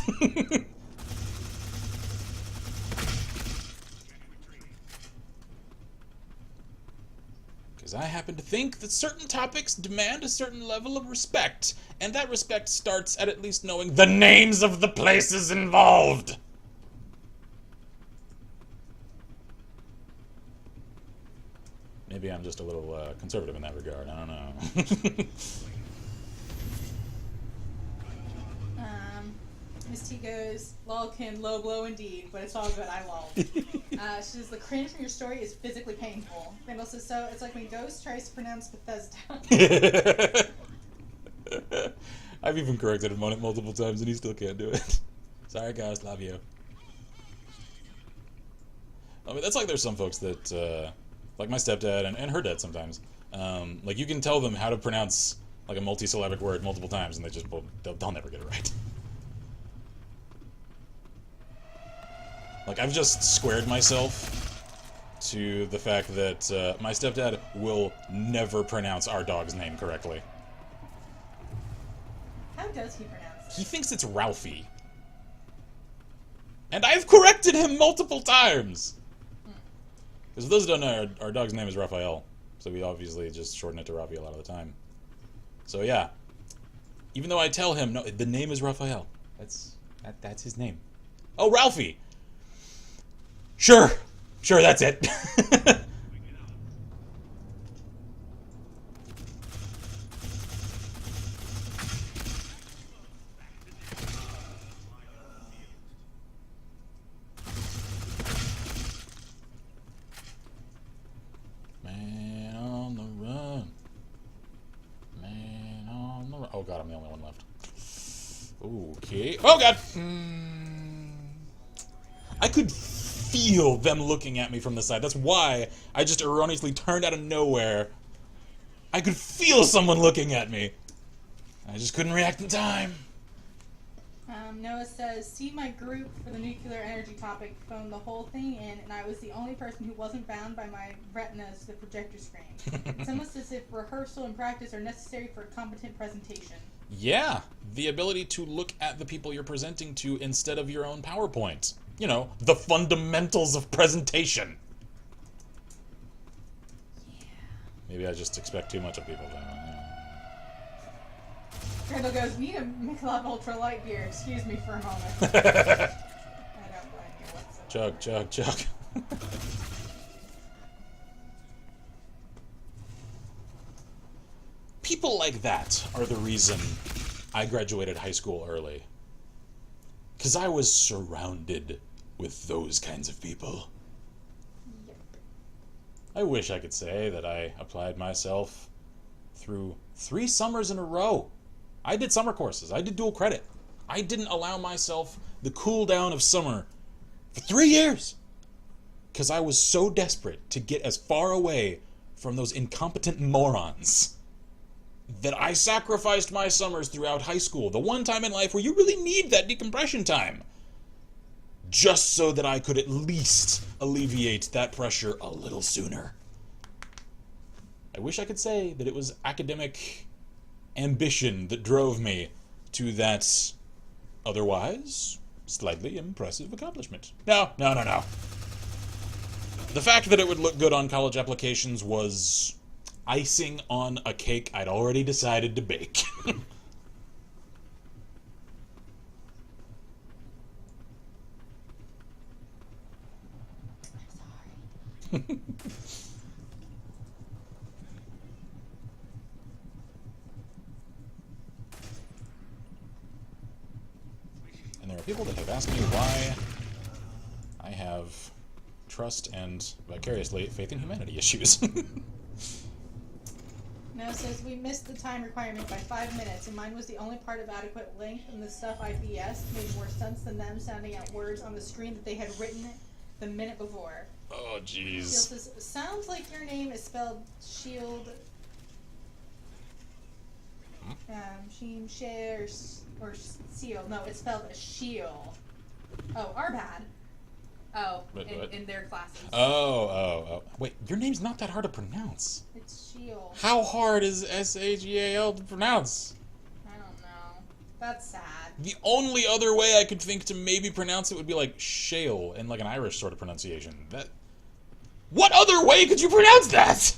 Because I happen to think that certain topics demand a certain level of respect, and that respect starts at least knowing the names of the places involved. Maybe I'm just a little conservative in that regard, I don't know. Miss T goes, lolkin, low blow indeed, but it's all good, I lol. She says, the cringe from your story is physically painful. Randall says, so it's like when Ghost tries to pronounce Bethesda. I've even corrected him on it multiple times and he still can't do it. Sorry guys, love you. I mean, that's like there's some folks that, like my stepdad and her dad sometimes, like you can tell them how to pronounce like a multi-syllabic word multiple times and they just, they'll never get it right. Like, I've just squared myself to the fact that my stepdad will never pronounce our dog's name correctly. How does he pronounce it? He thinks it's Ralphie. And I've corrected him multiple times! Because for those who don't know, our dog's name is Raphael. So we obviously just shorten it to Rafi a lot of the time. So yeah. Even though I tell him, no, the name is Raphael. That's his name. Oh, Ralphie! Sure, that's it. Man on the run. Man on the run. Oh god, I'm the only one left. Okay. Oh god! I could feel them looking at me from the side. That's why I just erroneously turned out of nowhere. I could feel someone looking at me. I just couldn't react in time. Noah says, see my group for the nuclear energy topic, phoned the whole thing in, and I was the only person who wasn't bound by my retinas to the projector screen. It's almost as if rehearsal and practice are necessary for a competent presentation. Yeah, the ability to look at the people you're presenting to instead of your own PowerPoint. You know, the fundamentals of presentation. Yeah. Maybe I just expect too much of people. Randall goes, need a Michelob Ultra Light beer. Excuse me for a moment. I don't blame you whatsoever. Chug. People like that are the reason I graduated high school early. Because I was surrounded with those kinds of people. Yep. I wish I could say that I applied myself through 3 summers in a row. I did summer courses. I did dual credit. I didn't allow myself the cool down of summer for 3 years. Because I was so desperate to get as far away from those incompetent morons that I sacrificed my summers throughout high school, the one time in life where you really need that decompression time, just so that I could at least alleviate that pressure a little sooner. I wish I could say that it was academic ambition that drove me to that otherwise slightly impressive accomplishment. No. The fact that it would look good on college applications was icing on a cake I'd already decided to bake. I'm sorry. And there are people that have asked me why I have trust and, vicariously, faith in humanity issues. Now it says, we missed the time requirement by 5 minutes, and mine was the only part of adequate length, and the stuff I BS'd made more sense than them sounding out words on the screen that they had written the minute before. Oh, jeez. Shield says, sounds like your name is spelled Shield. Sheen, Share, or Seal. No, it's spelled a Shield. Oh, our bad. Oh, Wait, in their classes. Oh. Wait, your name's not that hard to pronounce. It's Shield. How hard is S-H-E-A-L to pronounce? I don't know. That's sad. The only other way I could think to maybe pronounce it would be like shale in like an Irish sort of pronunciation. What other way could you pronounce that?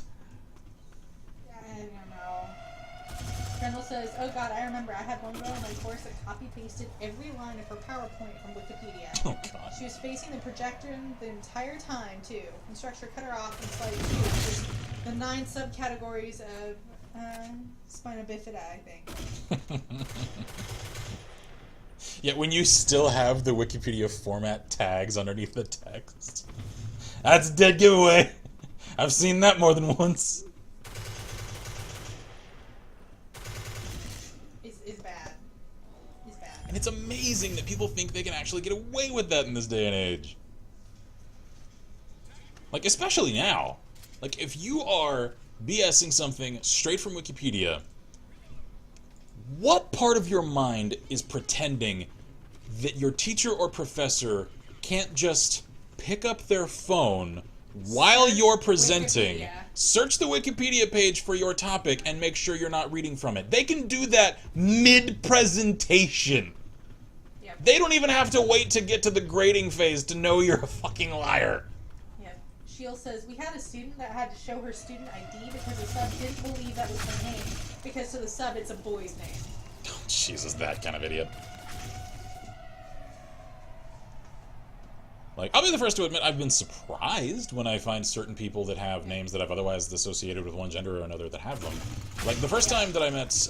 I don't know. Grendel says, oh god, I remember I had one girl in my course that copy-pasted every line of her PowerPoint from Wikipedia. Oh god. She was facing the projector the entire time, too. Instructor cut her off in slide 2, which is the 9 subcategories of spina bifida, I think. Yet when you still have the Wikipedia format tags underneath the text. That's a dead giveaway. I've seen that more than once. It's bad. It's bad. And it's amazing that people think they can actually get away with that in this day and age. Like, especially now. Like, if you are BSing something straight from Wikipedia, what part of your mind is pretending that your teacher or professor can't just pick up their phone while you're presenting, Wikipedia. search the Wikipedia page for your topic, and make sure you're not reading from it? They can do that mid-presentation. Yep. They don't even have to wait to get to the grading phase to know you're a fucking liar. Yeah. Shield says, we had a student that had to show her student ID because the sub didn't believe that was her name, because to the sub it's a boy's name. Oh, Jesus, that kind of idiot. Like, I'll be the first to admit I've been surprised when I find certain people that have names that I've otherwise associated with one gender or another that have them. Like, the first time that I met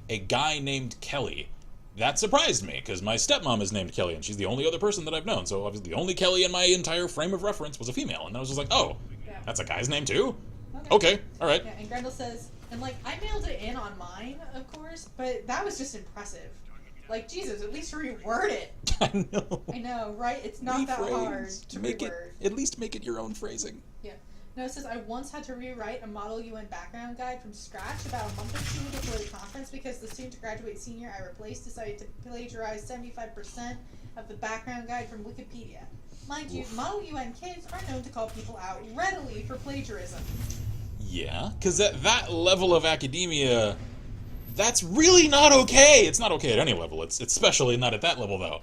a guy named Kelly, that surprised me, because my stepmom is named Kelly, and she's the only other person that I've known, so obviously the only Kelly in my entire frame of reference was a female, and I was just like, oh, Yeah. that's a guy's name too? Okay, alright. Yeah, and Grendel says, and like, I mailed it in on mine, of course, but that was just impressive. Like, Jesus, at least reword it. I know. I know, right? It's not that hard Rephrase. to Make reword. it, at least make it your own phrasing. Yeah. No, it says, I once had to rewrite a Model UN background guide from scratch about a month or two before the conference because the student to graduate senior I replaced decided to plagiarize 75% of the background guide from Wikipedia. Mind you, Model UN kids are known to call people out readily for plagiarism. Yeah, because at that level of academia, that's really not okay. It's not okay at any level. It's especially not at that level, though.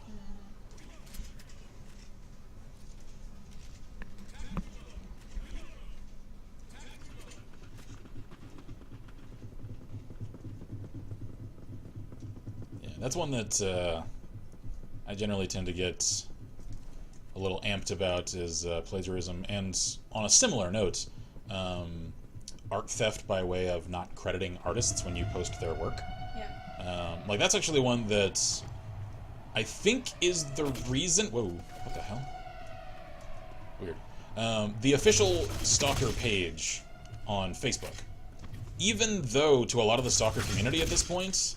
Yeah, that's one that I generally tend to get a little amped about is plagiarism, and on a similar note, art theft by way of not crediting artists when you post their work. Yeah. Like, that's actually one that I think is the reason... Whoa, what the hell? Weird. The official Stalker page on Facebook. Even though, to a lot of the Stalker community at this point,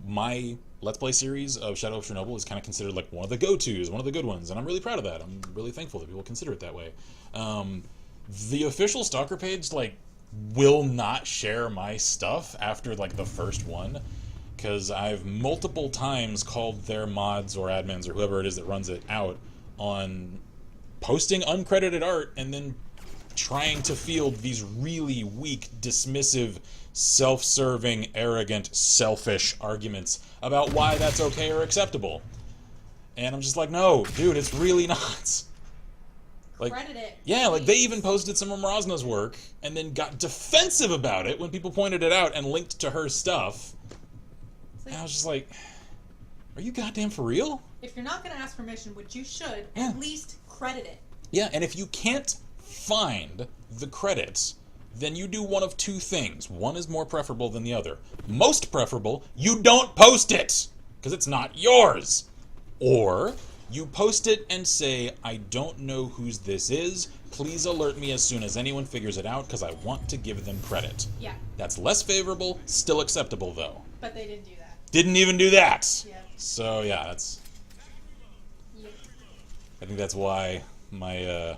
my Let's Play series of Shadow of Chernobyl is kind of considered like one of the go-tos, one of the good ones, and I'm really proud of that. I'm really thankful that people consider it that way. The official Stalker page, like, will not share my stuff after, like, the first one, because I've multiple times called their mods or admins or whoever it is that runs it out on posting uncredited art and then trying to field these really weak, dismissive, self-serving, arrogant, selfish arguments about why that's okay or acceptable. And I'm just like, no, dude, it's really not. Like, Credit it. yeah, like, they even posted some of Mrazna's work and then got defensive about it when people pointed it out and linked to her stuff. And I was just like, are you goddamn for real? If you're not going to ask permission, which you should, Yeah. at least credit it. Yeah, and if you can't find the credits, then you do one of two things. One is more preferable than the other. Most preferable, you don't post it, because it's not yours. Or you post it and say, I don't know whose this is. Please alert me as soon as anyone figures it out, because I want to give them credit. Yeah. That's less favorable, still acceptable, though. But they didn't do that. Didn't even do that. Yeah. So, yeah, that's... Yep. I think that's why my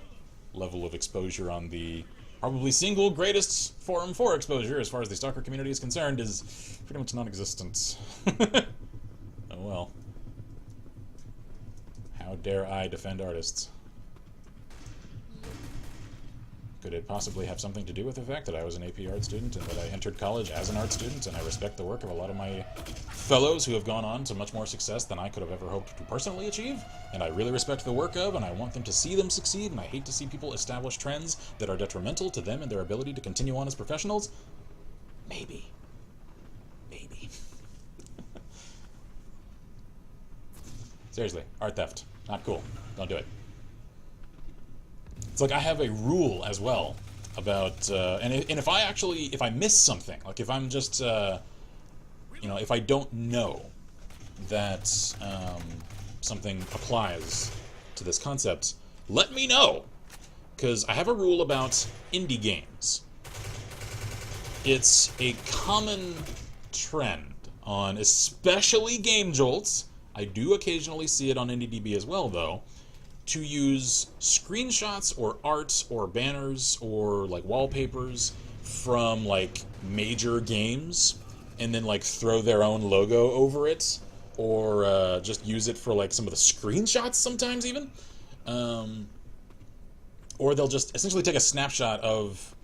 level of exposure on the probably single greatest forum for exposure, as far as the Stalker community is concerned, is pretty much non-existent. Oh well. How dare I defend artists? Could it possibly have something to do with the fact that I was an AP art student and that I entered college as an art student, and I respect the work of a lot of my fellows who have gone on to much more success than I could have ever hoped to personally achieve, and I really respect the work of, and I want them to see them succeed, and I hate to see people establish trends that are detrimental to them and their ability to continue on as professionals? Maybe. Maybe. Seriously, art theft. Not cool. Don't do it. It's like I have a rule as well about, and if I miss something, like if I'm just, if I don't know that something applies to this concept, let me know, because I have a rule about indie games. It's a common trend on especially Game Jolts. I do occasionally see it on IndieDB as well, though, to use screenshots or art or banners or like wallpapers from like major games and then like throw their own logo over it, or just use it for like some of the screenshots sometimes even, or they'll just essentially take a snapshot of,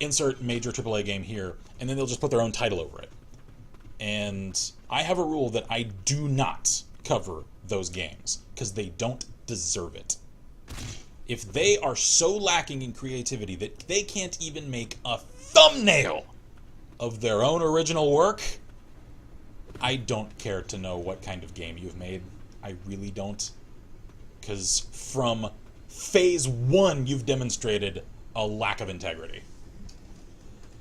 insert major AAA game here, and then they'll just put their own title over it. And I have a rule that I do not cover those games, because they don't deserve it. If they are so lacking in creativity that they can't even make a thumbnail of their own original work, I don't care to know what kind of game you've made. I really don't. Because from phase 1, you've demonstrated a lack of integrity.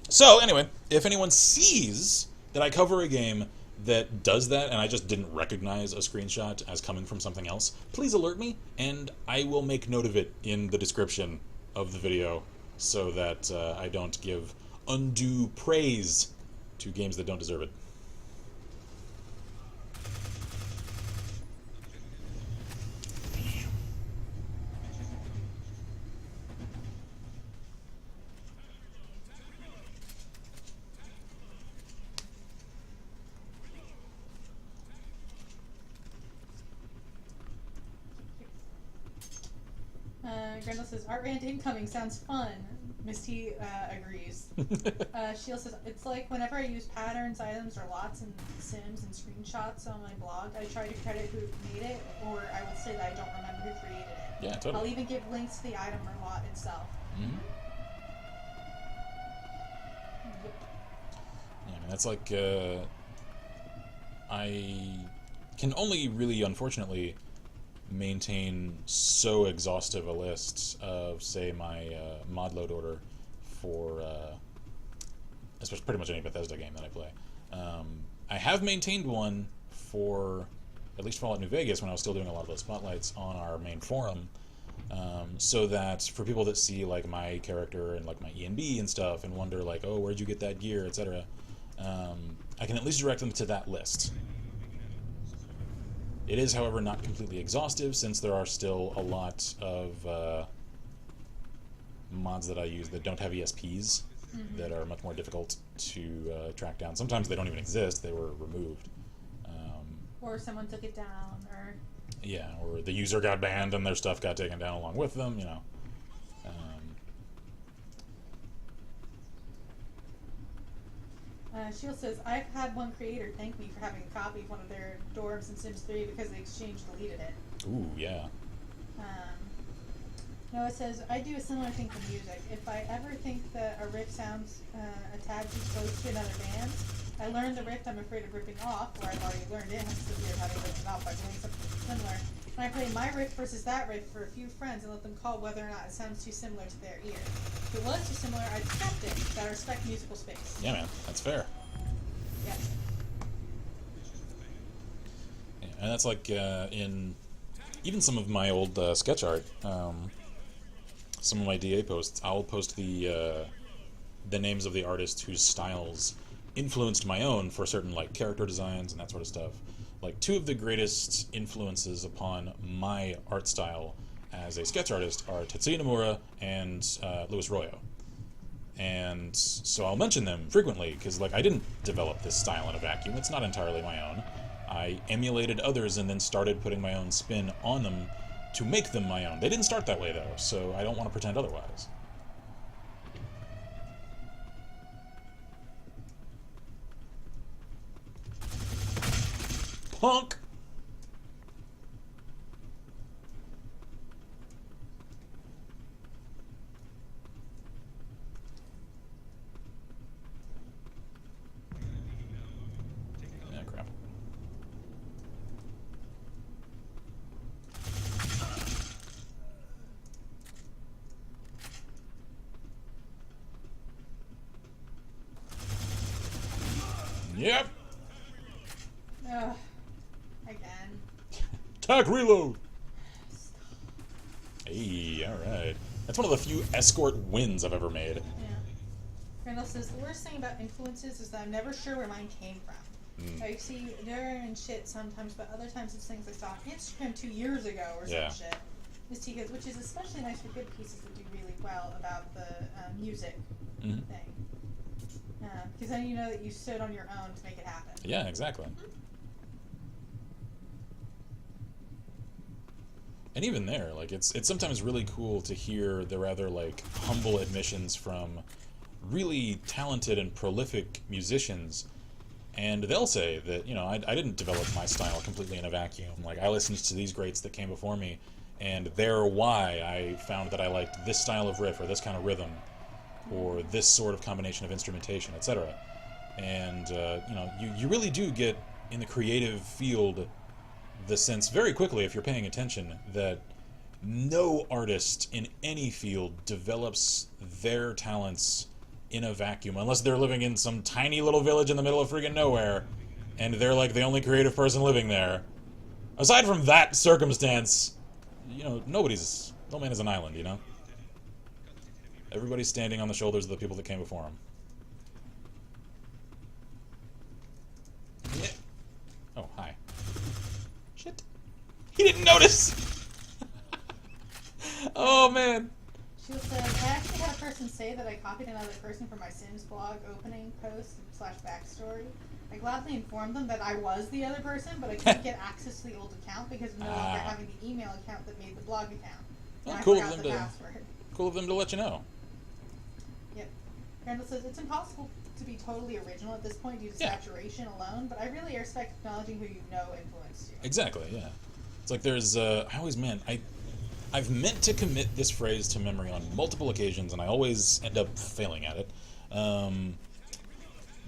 So, anyway, if anyone sees that I cover a game that does that, and I just didn't recognize a screenshot as coming from something else, please alert me, and I will make note of it in the description of the video so that I don't give undue praise to games that don't deserve it. Grendel says, Art rant incoming, sounds fun. Miss T agrees. Sheila says, it's like whenever I use patterns, items, or lots in Sims and screenshots on my blog, I try to credit who made it, or I will say that I don't remember who created it. Yeah, totally. I'll even give links to the item or lot itself. Mm-hmm. Yep. Yeah, I mean, that's like, I can only really, unfortunately, maintain so exhaustive a list of, say, my mod load order for especially pretty much any Bethesda game that I play. I have maintained one for at least Fallout New Vegas when I was still doing a lot of those spotlights on our main forum, so that for people that see like my character and like my ENB and stuff and wonder like, oh, where'd you get that gear, etc., I can at least direct them to that list. It is, however, not completely exhaustive, since there are still a lot of mods that I use that don't have ESPs, that are much more difficult to track down. Sometimes they don't even exist, they were removed. Or someone took it down, or... Yeah, or the user got banned and their stuff got taken down along with them, you know. Shield says, I've had one creator thank me for having a copy of one of their dorms in Sims 3 because the exchange deleted it. Ooh, yeah. Noah says, I do a similar thing for music. If I ever think that a riff sounds a tad too close to another band, I learn the riff I'm afraid of ripping off, or I've already learned it, hence the fear of having ripped it off by doing something similar. And I play my riff versus that riff for a few friends and let them call whether or not it sounds too similar to their ear. If it was too similar, I'd accept it, but I respect musical space. Yeah, man, that's fair. Yeah. Yeah, and that's like in even some of my old sketch art, some of my DA posts, I'll post the names of the artists whose styles influenced my own for certain like character designs and that sort of stuff. Like two of the greatest influences upon my art style as a sketch artist are Tetsuya Nomura and Louis Royo. And so I'll mention them frequently because like I didn't develop this style in a vacuum. It's not entirely my own. I emulated others and then started putting my own spin on them to make them my own. They didn't start that way though, so I don't want to pretend otherwise. Punk! Yeah, crap. Yep! Ugh. Again. Attack reload! Hey, alright. That's one of the few escort wins I've ever made. Yeah. Randall says, the worst thing about influences is that I'm never sure where mine came from. I see there and shit sometimes, but other times it's things I saw on Instagram 2 years ago or some shit. Miss T goes, which is especially nice for good pieces that do really well about the music thing. Because then you know that you stood on your own to make it happen. Yeah, exactly. And even there, like it's sometimes really cool to hear the rather like humble admissions from really talented and prolific musicians, and they'll say that, you know, I didn't develop my style completely in a vacuum. Like I listened to these greats that came before me, and they're why I found that I liked this style of riff or this kind of rhythm, or this sort of combination of instrumentation, etc. And you know, you really do get in the creative field the sense very quickly, if you're paying attention, that no artist in any field develops their talents in a vacuum, unless they're living in some tiny little village in the middle of friggin' nowhere, and they're like the only creative person living there. Aside from that circumstance, you know, no man is an island, you know? Everybody's standing on the shoulders of the people that came before him. Yeah. Oh, hi. Shit. He didn't notice! Oh, man. She said, I actually had a person say that I copied another person from my Sims blog opening post / backstory. I gladly informed them that I was the other person, but I couldn't get access to the old account because of no longer having the email account that made the blog account. Well, I cool of forgot them the to password. cool of them to let you know. Yep. Randall says it's impossible to be totally original at this point due to saturation alone, but I really respect acknowledging who you know influenced you. Exactly, yeah. It's like there's I've meant to commit this phrase to memory on multiple occasions, and I always end up failing at it.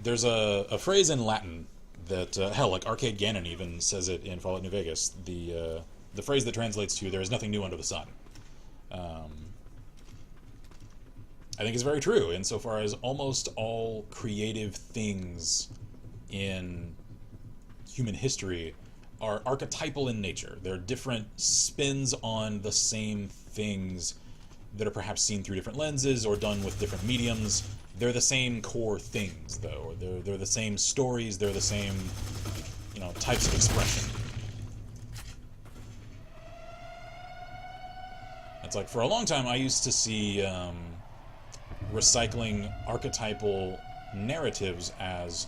There's a phrase in Latin that, hell, like Arcade Gannon even says it in Fallout New Vegas. The phrase that translates to, there is nothing new under the sun. I think is very true, insofar as almost all creative things in human history are archetypal in nature. They're different spins on the same things that are perhaps seen through different lenses or done with different mediums. They're the same core things, though. They're the same stories. They're the same, types of expression. It's like, for a long time, I used to see recycling archetypal narratives as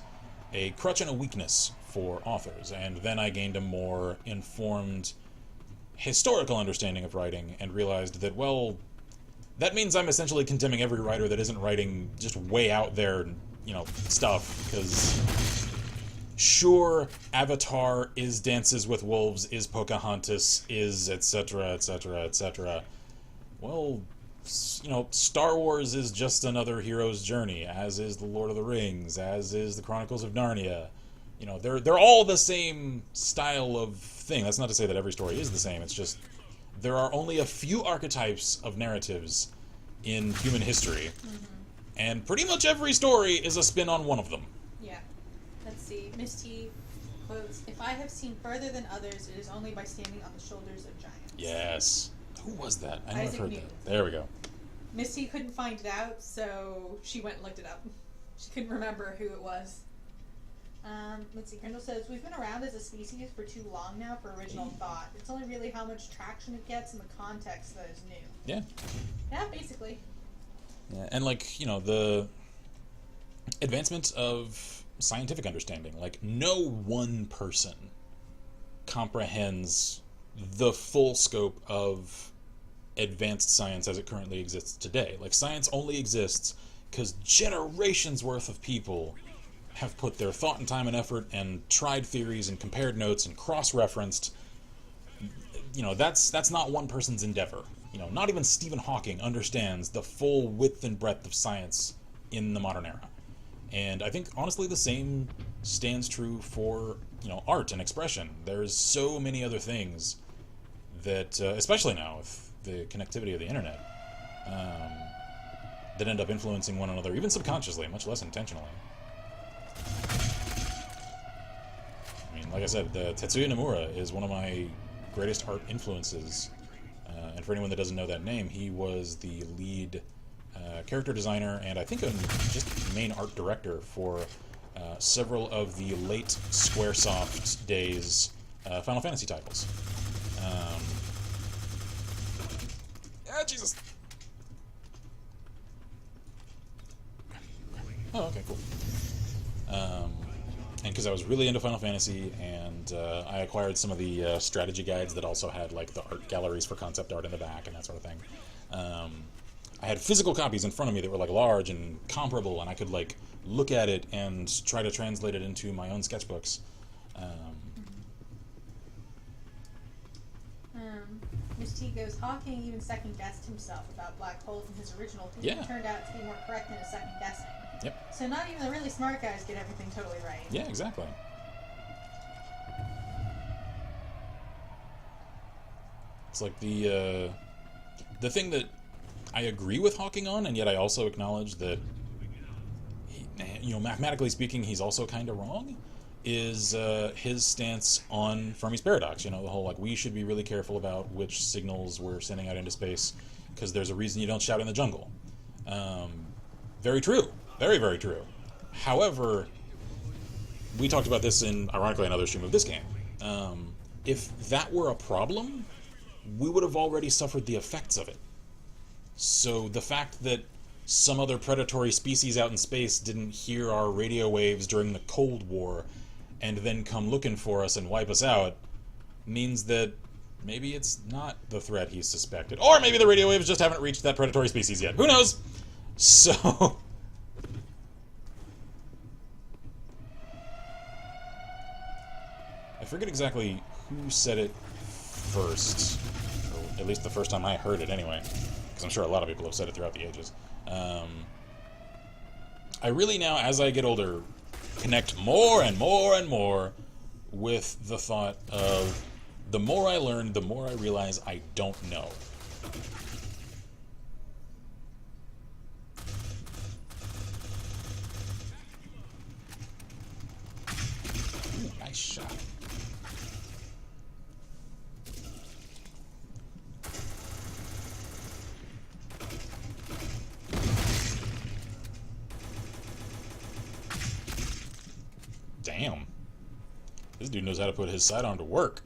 a crutch and a weakness for authors, and then I gained a more informed historical understanding of writing and realized that, well, that means I'm essentially condemning every writer that isn't writing just way out there, stuff, because sure, Avatar is Dances with Wolves, is Pocahontas, is etc., etc., etc. Well, Star Wars is just another hero's journey, as is The Lord of the Rings, as is The Chronicles of Narnia. They're all the same style of thing. That's not to say that every story is the same. It's just there are only a few archetypes of narratives in human history, and pretty much every story is a spin on one of them. Yeah. Let's see. Misty quotes, "If I have seen further than others, it is only by standing on the shoulders of giants." Yes. Who was that? I never Isaac heard Newton. that. There we go. Misty couldn't find it out, so she went and looked it up. She couldn't remember who it was. Let's see. Grindle says, "We've been around as a species for too long now for original thought. It's only really how much traction it gets in the context that is new." Yeah. Yeah, basically. Yeah, and the advancement of scientific understanding. Like, no one person comprehends the full scope of advanced science as it currently exists today. Like, science only exists because generations worth of people have put their thought and time and effort and tried theories and compared notes and cross-referenced. That's not one person's endeavor. Not even Stephen Hawking understands the full width and breadth of science in the modern era. And I think, honestly, the same stands true for, art and expression. There's so many other things that, especially now with the connectivity of the internet, that end up influencing one another, even subconsciously, much less intentionally. I mean, like I said, Tetsuya Nomura is one of my greatest art influences. And for anyone that doesn't know that name, he was the lead character designer and I think just main art director for several of the late Squaresoft days Final Fantasy titles. Jesus! Oh, okay, cool. And because I was really into Final Fantasy, and I acquired some of the strategy guides that also had like the art galleries for concept art in the back and that sort of thing. I had physical copies in front of me that were like large and comparable, and I could like look at it and try to translate it into my own sketchbooks. Miss T goes, Hawking even second-guessed himself about black holes in his original theory. Yeah. Turned out to be more correct than his second-guessing. Yep. So not even the really smart guys get everything totally right. Yeah, exactly. It's like the thing that I agree with Hawking on, and yet I also acknowledge that, mathematically speaking, he's also kind of wrong, is his stance on Fermi's paradox. The whole, like, we should be really careful about which signals we're sending out into space, because there's a reason you don't shout in the jungle. Very true. Very, very true. However, we talked about this in, ironically, another stream of this game. If that were a problem, we would have already suffered the effects of it. So the fact that some other predatory species out in space didn't hear our radio waves during the Cold War and then come looking for us and wipe us out means that maybe it's not the threat he's suspected. Or maybe the radio waves just haven't reached that predatory species yet. Who knows? So... I forget exactly who said it first. Or at least the first time I heard it, anyway. Because I'm sure a lot of people have said it throughout the ages. I really now, as I get older, connect more and more and more with the thought of the more I learn, the more I realize I don't know. Ooh, nice shot. Damn. This dude knows how to put his sidearm to work.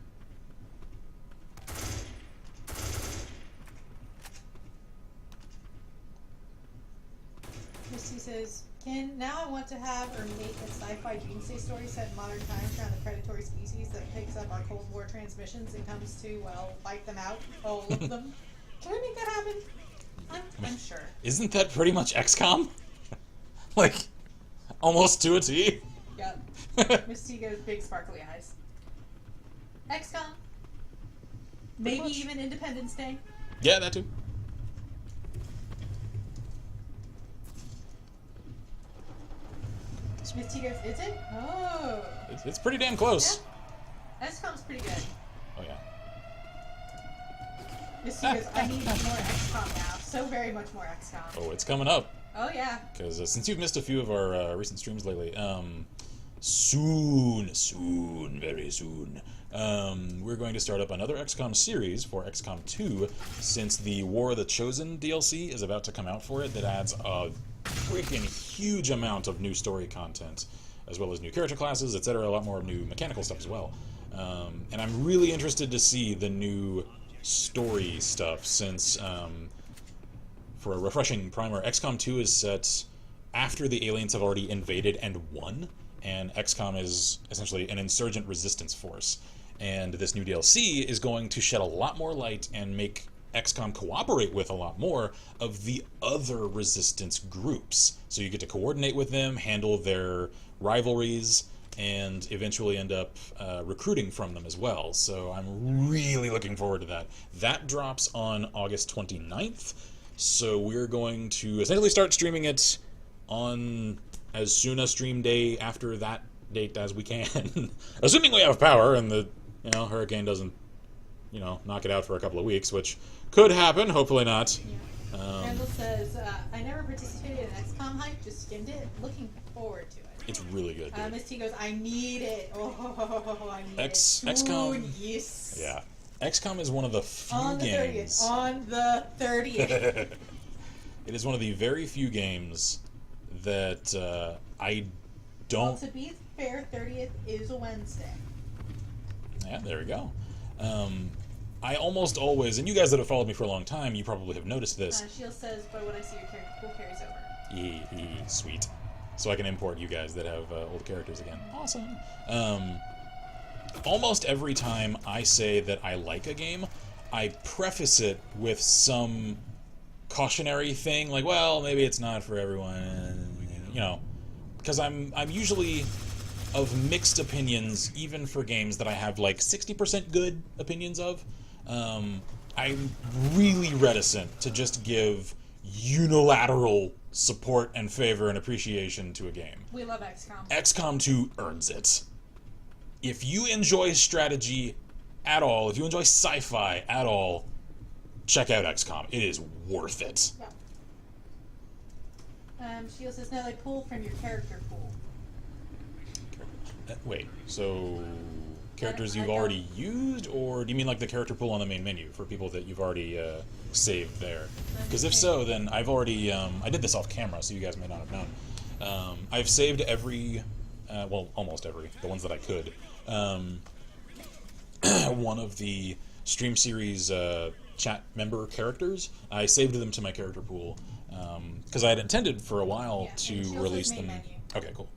Misty says, now I want to have or make a sci-fi doomsday story set in modern times around the predatory species that picks up our Cold War transmissions and comes to, well, wipe them out, all of them. Can we make that happen? I'm sure. Isn't that pretty much XCOM? Like, almost to a T? Yep. Misty goes big sparkly eyes. XCOM. Maybe even Independence Day. Yeah, that too. Misty goes, is it? Oh. It's pretty damn close. Yeah. XCOM's pretty good. Oh, yeah. Misty goes, I need more XCOM now. So very much more XCOM. Oh, it's coming up. Oh, yeah. Because since you've missed a few of our recent streams lately, soon, very soon, we're going to start up another XCOM series for XCOM 2, since the War of the Chosen DLC is about to come out for it that adds a freaking huge amount of new story content, as well as new character classes, etc., a lot more new mechanical stuff as well. And I'm really interested to see the new story stuff, since, for a refreshing primer, XCOM 2 is set after the aliens have already invaded and won, and XCOM is essentially an insurgent resistance force. And this new DLC is going to shed a lot more light and make XCOM cooperate with a lot more of the other resistance groups. So you get to coordinate with them, handle their rivalries, and eventually end up recruiting from them as well. So I'm really looking forward to that. That drops on August 29th, so we're going to essentially start streaming it on as soon a stream day after that date as we can. Assuming we have power and the hurricane doesn't knock it out for a couple of weeks, which could happen, hopefully not. Yeah. Randall says, I never participated in XCOM hype, just skimmed it. Looking forward to it. It's really good. Miss T goes, I need it. Oh, I need it. XCOM. Yes. Yeah. XCOM is one of the few games. On the 30th. It is one of the very few games that I don't... Well, to be fair, 30th is a Wednesday. Yeah, there we go. I almost always, and you guys that have followed me for a long time, you probably have noticed this. Shield says, but when I see your character pool carries over. Sweet. So I can import you guys that have old characters again. Awesome. Almost every time I say that I like a game, I preface it with some cautionary thing, like, well, maybe it's not for everyone, because I'm usually of mixed opinions, even for games that I have like 60% good opinions of. I'm really reticent to just give unilateral support and favor and appreciation to a game. We love XCOM. XCOM 2 earns it. If you enjoy strategy at all, if you enjoy sci-fi at all, check out XCOM. It is worth it. Yeah. Shield says, no, they pull from your character pool. Wait, so characters you've already used, or do you mean like the character pool on the main menu for people that you've already saved there? Because if so, then I've already, I did this off camera, so you guys may not have known. I've saved every, well, almost every, the ones that I could. One of the stream series chat member characters, I saved them to my character pool, because I had intended for a while to release them. Menu. Okay, cool.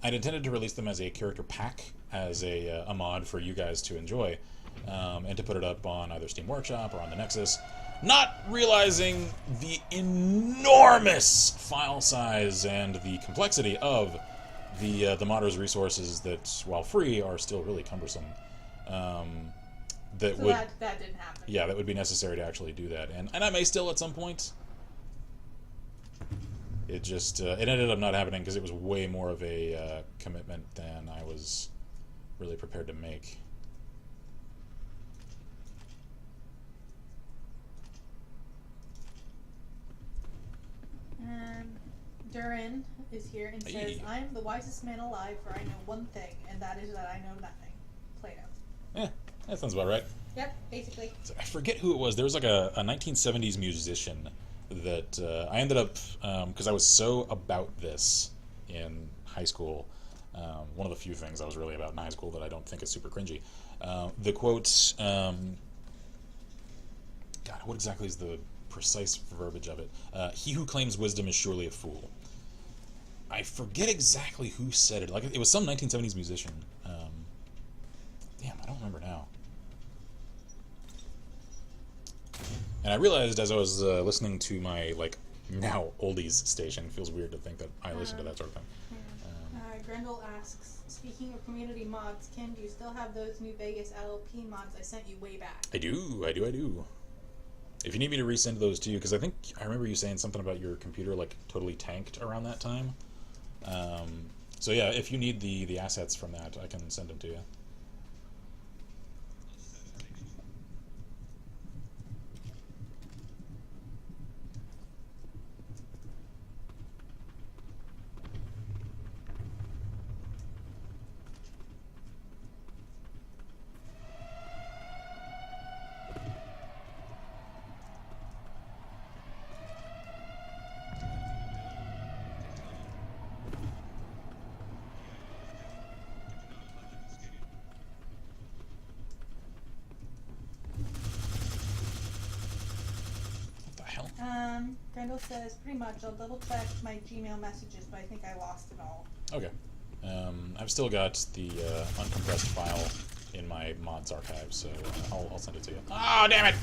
I'd intended to release them as a character pack, as a mod for you guys to enjoy. and to put it up on either Steam Workshop or on the Nexus, not realizing the enormous file size and the complexity of the modder's resources that, while free, are still really cumbersome. That didn't happen. Yeah, that would be necessary to actually do that, and I may still at some point. It just it ended up not happening because it was way more of a commitment than I was really prepared to make. Durin is here and says, "I am the wisest man alive, for I know one thing, and that is that I know nothing." Plato. Yeah, that sounds about right. Yep, basically. So I forget who it was. There was like a 1970s musician that I ended up, because I was so about this in high school, one of the few things I was really about in high school that I don't think is super cringy. The quote, God, what exactly is the precise verbiage of it? He who claims wisdom is surely a fool. I forget exactly who said it. Like, it was some 1970s musician. Damn, I don't remember now. And I realized as I was listening to my, like, now oldies station, it feels weird to think that I listen to that sort of thing. Grendel asks, speaking of community mods, Kim, do you still have those new Vegas LLP mods I sent you way back? I do. If you need me to resend those to you, because I think I remember you saying something about your computer, like, totally tanked around that time. So yeah, if you need the assets from that, I can send them to you. Grendel says, pretty much, I'll double check my Gmail messages, but I think I lost it all. Okay. I've still got the uncompressed file in my mods archive, so I'll send it to you. Oh, damn it!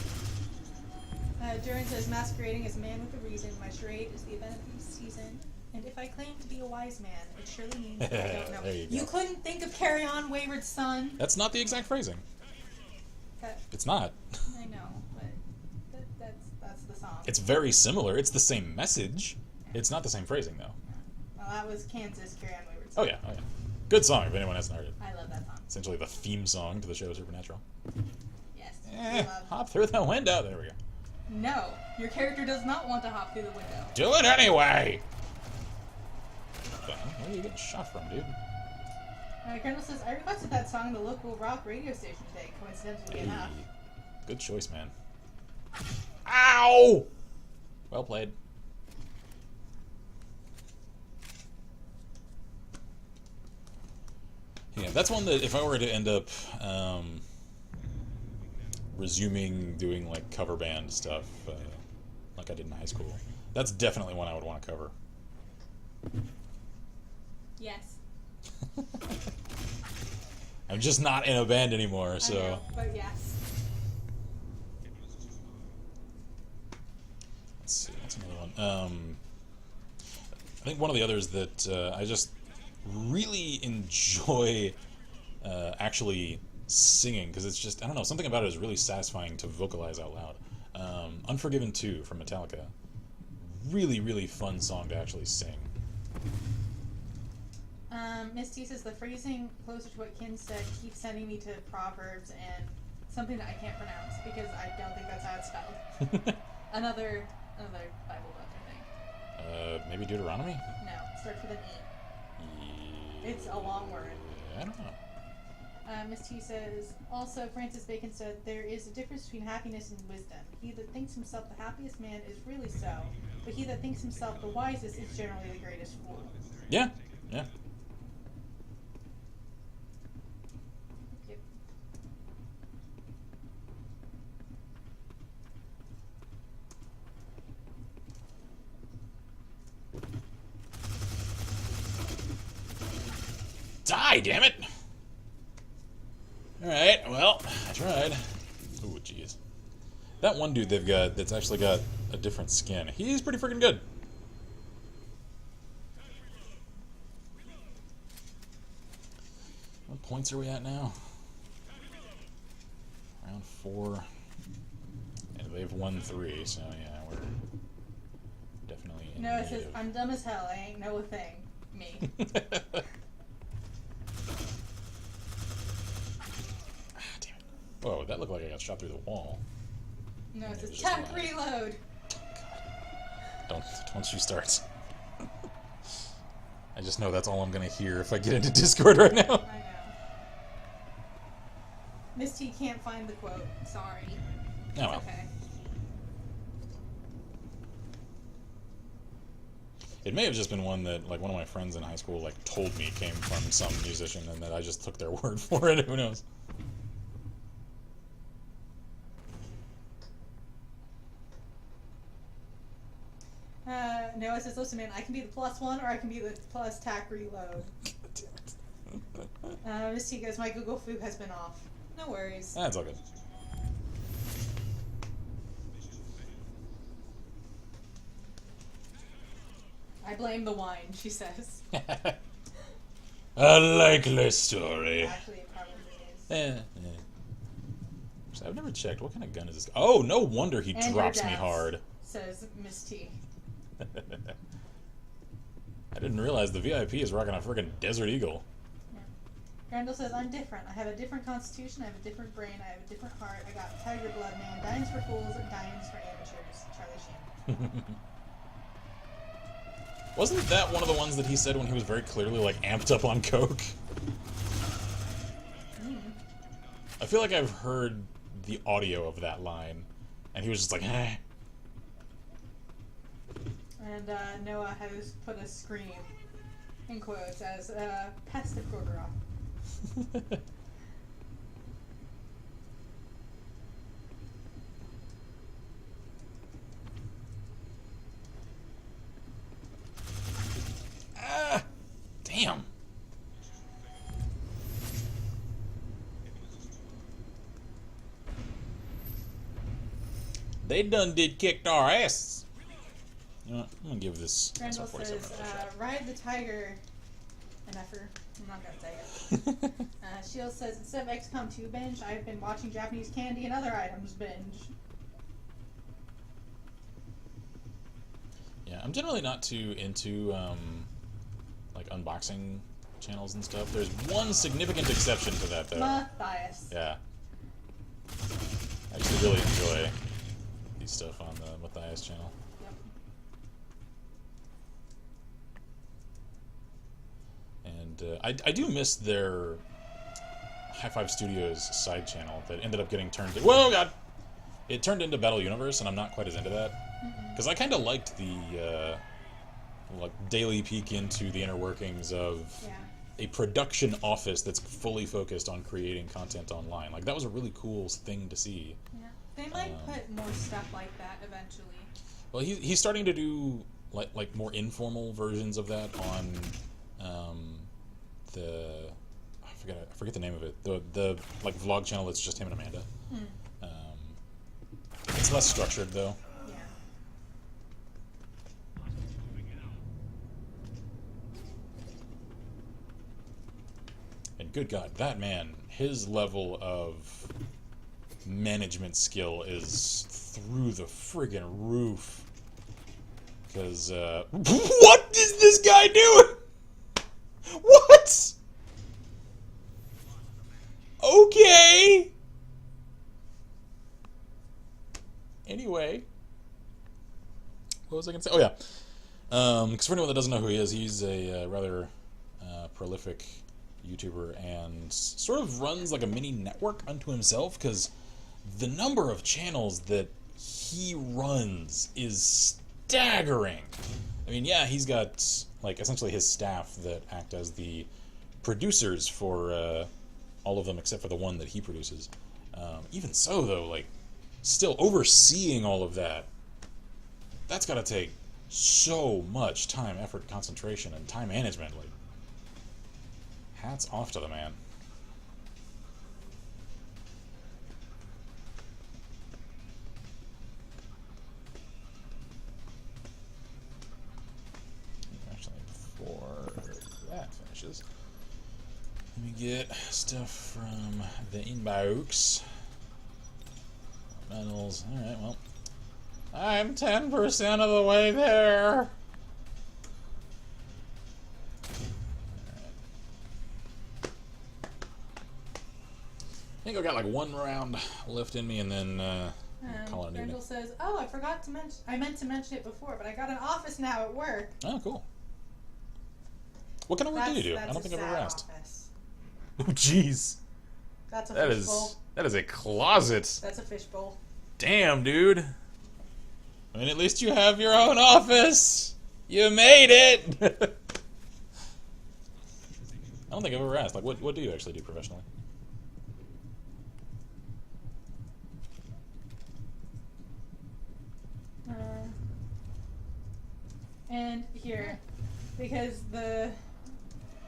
Durin says, masquerading as a man with a reason, my charade is the event of each season, and if I claim to be a wise man, it surely means that I don't know. There you couldn't think of Carry On, Wayward Son? That's not the exact phrasing. It's not. I know, but that's the song. It's very similar. It's the same message. Yeah. It's not the same phrasing, though. Well, that was Kansas, Carry On, Wayward Son. Oh, yeah. Good song, if anyone hasn't heard it. I love that song. Essentially the theme song to the show Supernatural. Yes. Hop through the window. There we go. No, your character does not want to hop through the window. Do it anyway! What the hell? Where are you getting shot from, dude? Colonel says, I requested that song on the local rock radio station today, coincidentally enough. Good choice, man. Ow! Well played. Yeah, that's one that if I were to end up resuming doing like cover band stuff like I did in high school, that's definitely one I would want to cover. Yes. I'm just not in a band anymore, so. I know, but yes. Let's see, what's another one? I think one of the others that I just really enjoy actually singing, because it's just, I don't know, something about it is really satisfying to vocalize out loud. Unforgiven 2 from Metallica. Really, really fun song to actually sing. Miss T says, the phrasing closer to what Kin said keeps sending me to Proverbs and something that I can't pronounce because I don't think that's how it's spelled. another Bible book, I think. Maybe Deuteronomy? No, it starts with an E. It's a long word. I don't know. Miss T says, also Francis Bacon said, there is a difference between happiness and wisdom. He that thinks himself the happiest man is really so, but he that thinks himself the wisest is generally the greatest fool. Yeah. Yep. Die, damn it! Alright, well, I tried tried. Ooh, jeez. That one dude they've got that's actually got a different skin. He's pretty freaking good. What points are we at now? Round 4. And they've won 3, so yeah, we're definitely in No, it says, negative. I'm dumb as hell. I ain't know a thing. Me. Damn it. Whoa, that looked like I got shot through the wall. No, it says, just tack lying. reload. Don't you start. I just know that's all I'm gonna hear if I get into Discord right now. I know. Miss T can't find the quote. Sorry. Oh well. Okay. It may have just been one that, like, one of my friends in high school, like, told me came from some musician, and that I just took their word for it. Who knows? No, it says, listen, man, I can be the +1 or I can be the plus tack reload. Damn it. Miss T goes, my Google Foog has been off. No worries. That's all good. I blame the wine, she says. A likely story. Actually, it probably is. So I've never checked. What kind of gun is this? Oh, no wonder he And drops your me dad's, hard. says Miss T. I didn't realize the VIP is rocking a friggin' Desert Eagle. Randall says, I'm different. I have a different constitution, I have a different brain, I have a different heart. I got tiger blood, man. Diamonds for fools and diamonds for amateurs. Charlie Sheen. Wasn't that one of the ones that he said when he was very clearly, like, amped up on coke? I feel like I've heard the audio of that line, and he was just like, eh. And Noah has put a scream, in quotes, as, pass the quarter off. Ah! Damn. They done did kicked our asses. You know what? I'm gonna give this Randall SR-47 says, another shot. ride the tiger. An effer. I'm not gonna say it. Shield says, instead of XCOM 2 binge, I've been watching Japanese candy and other items binge. Yeah, I'm generally not too into like unboxing channels and stuff. There's one significant exception to that, though. Matthias. Yeah, I actually really enjoy these stuff on the Matthias channel. Yep. And I do miss their High Five Studios side channel that ended up getting turned. Whoa, God! It turned into Battle Universe, and I'm not quite as into that. Because I kind of liked the like daily peek into the inner workings of a production office that's fully focused on creating content online. Like, that was a really cool thing to see. Yeah. They might put more stuff like that eventually. Well, he's starting to do like more informal versions of that on the I forget the name of it, the like vlog channel that's just him and Amanda. It's less structured though. Yeah. And good God, that man, his level of management skill is through the friggin' roof. Because, what is this guy doing? What? Okay. Anyway. What was I going to say? Oh, yeah. Because for anyone that doesn't know who he is, he's a rather prolific YouTuber and sort of runs like a mini network unto himself, because the number of channels that he runs is staggering. I mean, yeah, he's got like essentially his staff that act as the producers for all of them except for the one that he produces. Even so, though, like, still overseeing all of that, that's got to take so much time, effort, concentration, and time management. Like, hats off to the man. peaches. Let me get stuff from the inbox. Metals. Alright, well. I'm 10% of the way there. I think I got like one round left in me, and then call it an evening. Randall says, "Oh, I forgot to mention. I meant to mention it before, but I got an office now at work." Oh, cool. What kind of work do you do? I don't think I've ever asked. Office. Oh, jeez. That's a That fishbowl. that is a closet. That's a fishbowl. Damn, dude. I mean, at least you have your own office. You made it. I don't think I've ever asked. Like, what do you actually do professionally? And here, because the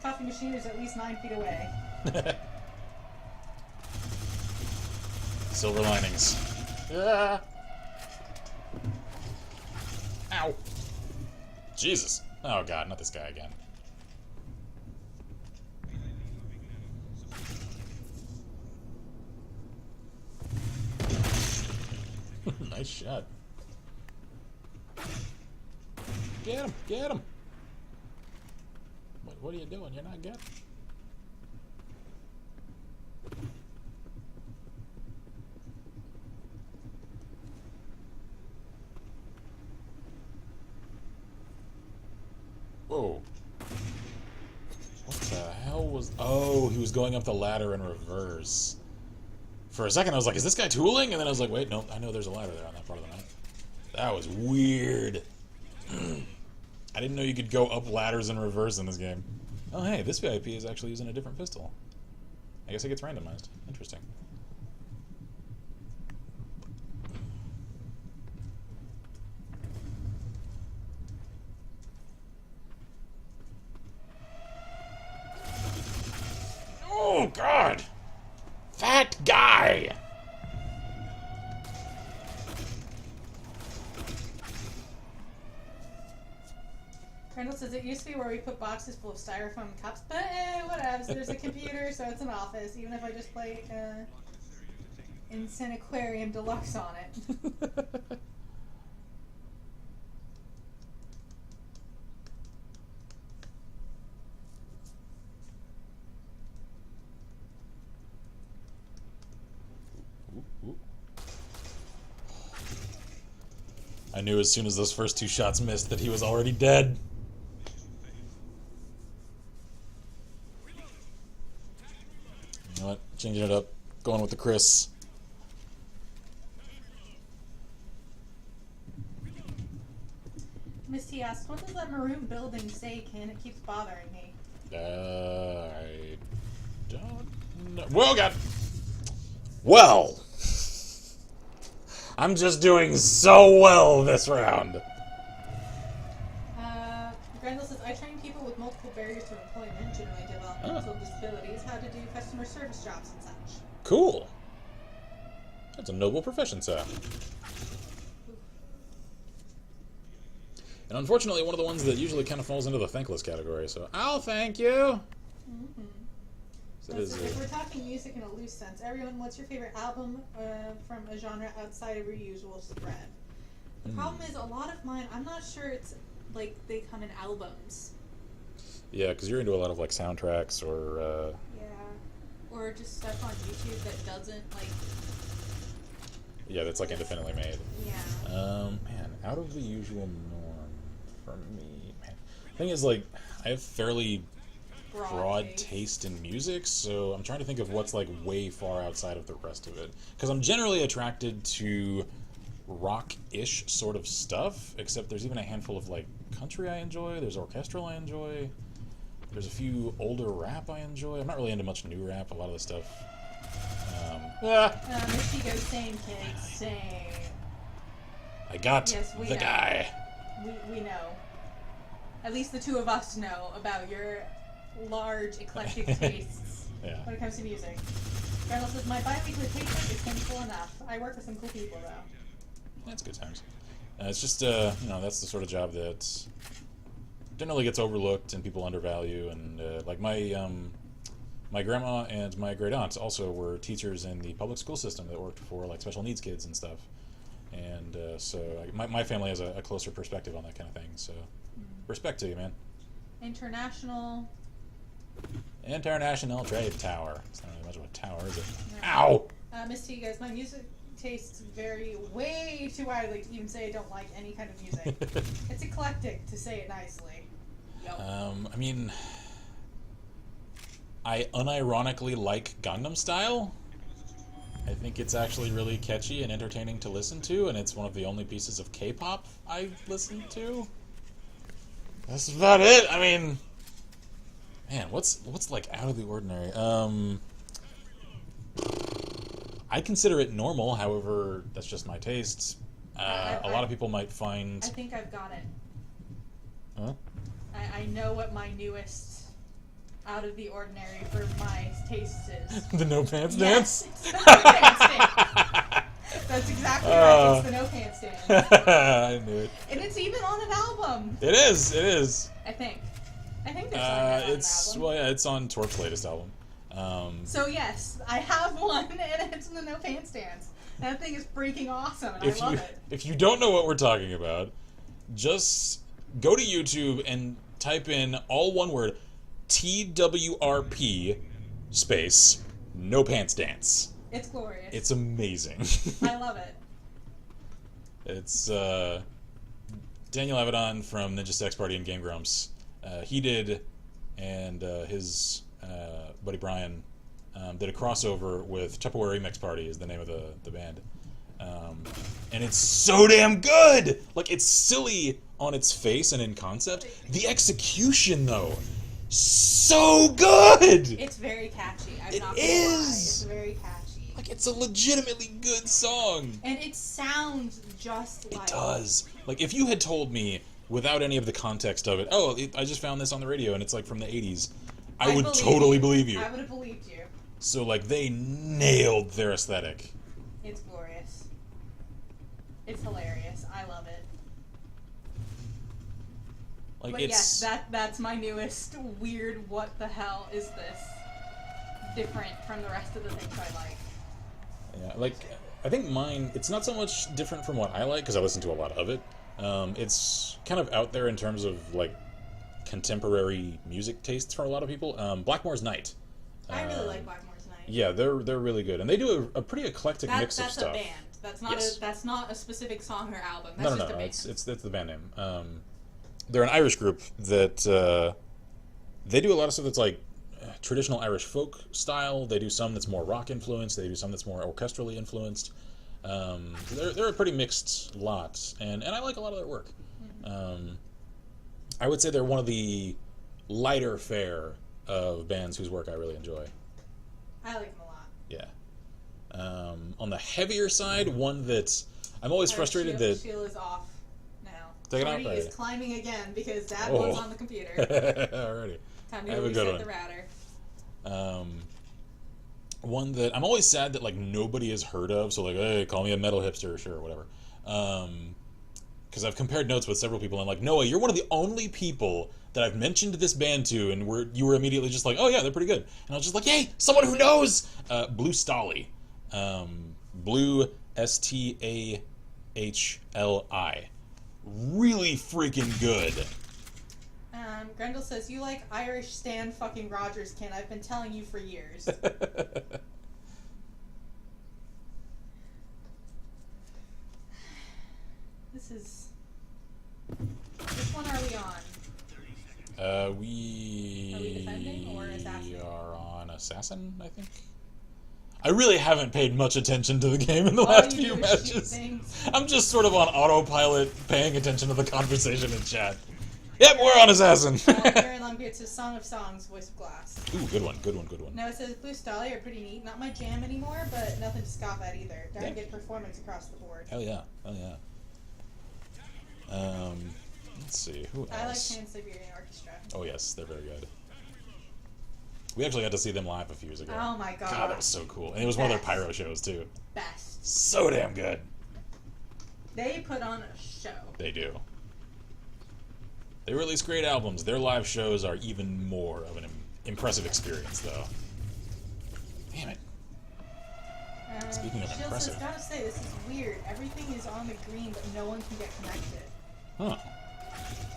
coffee machine is at least 9 feet away. Silver linings. Ah. Ow. Jesus. Oh god, not this guy again. Nice shot. Get him! Get him! What are you doing? You're not getting. Whoa. What the hell was... Oh, he was going up the ladder in reverse. For a second I was like, is this guy tooling? And then I was like, wait, no, I know there's a ladder there on that part of the map. That was weird. I didn't know you could go up ladders in reverse in this game. Oh hey, this VIP is actually using a different pistol. I guess it gets randomized. Interesting. Oh god! Fat guy! Randall says it used to be where we put boxes full of styrofoam cups, but whatever. There's a computer, so it's an office. Even if I just play Insane Aquarium Deluxe on it. I knew as soon as those first two shots missed that he was already dead. You know what? Changing it up. Going with the Chris. Misty asks, what does that maroon building say, Ken? It keeps bothering me. I don't know. Whoa, God! Well! I'm just doing so well this round. Grendel says, I train people with multiple barriers to employment, generally developmental disabilities, how to do customer service jobs and such. Cool. That's a noble profession, sir. And unfortunately, one of the ones that usually kind of falls into the thankless category, so I'll thank you. Mm-hmm. So if we're talking music in a loose sense, everyone, what's your favorite album from a genre outside of your usual spread? The problem is, a lot of mine, I'm not sure it's like they come in albums. Yeah, because you're into a lot of like soundtracks or... Yeah. Or just stuff on YouTube that doesn't like... Yeah, that's like independently made. Yeah. Man, out of the usual norm for me, man. The thing is, like, I have fairly broad taste in music, so I'm trying to think of what's like way far outside of the rest of it. Because I'm generally attracted to rock-ish sort of stuff, except there's even a handful of like country I enjoy, there's orchestral I enjoy, there's a few older rap I enjoy. I'm not really into much new rap, a lot of the stuff. Misty goes, same, kid, same. I got the guy. We know. At least the two of us know about your large, eclectic tastes when it comes to music. Randall says, my bi-weekly paycheck is simple enough. I work with some cool people, though. That's good times. It's just, you know, that's the sort of job that generally gets overlooked and people undervalue. And like my grandma and my great aunt also were teachers in the public school system that worked for like special needs kids and stuff. And so my family has a closer perspective on that kind of thing. So respect to you, man. International Trade Tower. It's not really much of a tower, is it? No. Ow! Misty goes, my music tastes vary way too widely to even say I don't like any kind of music. It's eclectic, to say it nicely. Yep. I mean, I unironically like Gangnam Style. I think it's actually really catchy and entertaining to listen to, and it's one of the only pieces of K-pop I listen to. That's about it. I mean, man, what's like out of the ordinary? I consider it normal. However, that's just my tastes. A lot of people might find. I think I've got it. Huh? I know what my newest out of the ordinary for my tastes is. The no pants Yes, dance. it's the no pants dance. That's exactly right. It's the no pants dance. I knew it. And it's even on an album. It is. It is. I think there's something on an It's album. yeah, it's on Torch's latest album. So yes, I have one, and it's the no pants dance. That thing is freaking awesome, and I love it. If you don't know what we're talking about, just go to YouTube and type in all one word TWRP space no pants dance. It's glorious. It's amazing. I love it. It's Daniel Avedon from Ninja Sex Party and Game Grumps. He did, and his buddy Brian did a crossover with Tupperware Remix Party is the name of the band. And it's so damn good! Like, it's silly on its face and in concept. The execution, though, so good! It's very catchy. I'm It not gonna lie. is! It's very catchy. Like, it's a legitimately good song. And it sounds just like... It does. Like, if you had told me, without any of the context of it, I just found this on the radio and it's, like, from the 80s, I would totally believe you. I would have believed you. So, like, they nailed their aesthetic. It's glorious. It's hilarious. I love it. Like, But it's... yes, that's my newest weird what the hell is this different from the rest of the things I like. Yeah, like, I think mine, it's not so much different from what I like, because I listen to a lot of it. It's kind of out there in terms of, like, contemporary music tastes for a lot of people. Blackmore's Night. I really like Blackmore's Night. Yeah, they're really good, and they do a pretty eclectic mix of stuff. That's a band. That's not that's not a specific song or album. That's No, just a band. it's the band name. They're an Irish group that they do a lot of stuff that's like traditional Irish folk style. They do some that's more rock influenced. They do some that's more orchestrally influenced. They're a pretty mixed lot, and I like a lot of their work. Mm-hmm. I would say they're one of the lighter fare of bands whose work I really enjoy. I like them a lot. Yeah. On the heavier side, one that I'm always frustrated that... Sheila's off now. Take it out? Jordy is climbing again because Dad Oh. was on the computer. Alrighty. Time Have to a good reset one. the router. One that I'm always sad that like nobody has heard of, so like, hey, call me a metal hipster, sure, whatever. Because I've compared notes with several people, and like, Noah, you're one of the only people that I've mentioned this band to, and you were immediately just like, oh yeah, they're pretty good. And I was just like, yay, someone who knows! Blue Stali. Blue Stahli. Really freaking good. Grendel says, you like Irish Stan fucking Rogers, Ken. I've been telling you for years. Which one are we on? We Are we defending or assassin? are on Assassin, I think. I really haven't paid much attention to the game in the All last you few do is matches. shoot things. I'm just sort of on autopilot, paying attention to the conversation in chat. Yep, we're on Assassin. Gary Longbeard says, Song of Songs, Voice of Glass. Ooh, good one. No, it says Blue Stali are pretty neat. Not my jam anymore, but nothing to scoff at either. Darn good performance across the board. Hell yeah. Let's see, who else? I like Trans-Siberian Orchestra. Oh yes, they're very good. We actually got to see them live a few years ago. Oh my god. God, that was so cool. And it was one of their Best. pyro shows too. Best. So damn good. They put on a show. They do. They release great albums. Their live shows are even more of an impressive experience, though. Damn it. Speaking of Shield impressive. says, gotta say, this is weird. Everything is on the green, but no one can get connected. Huh.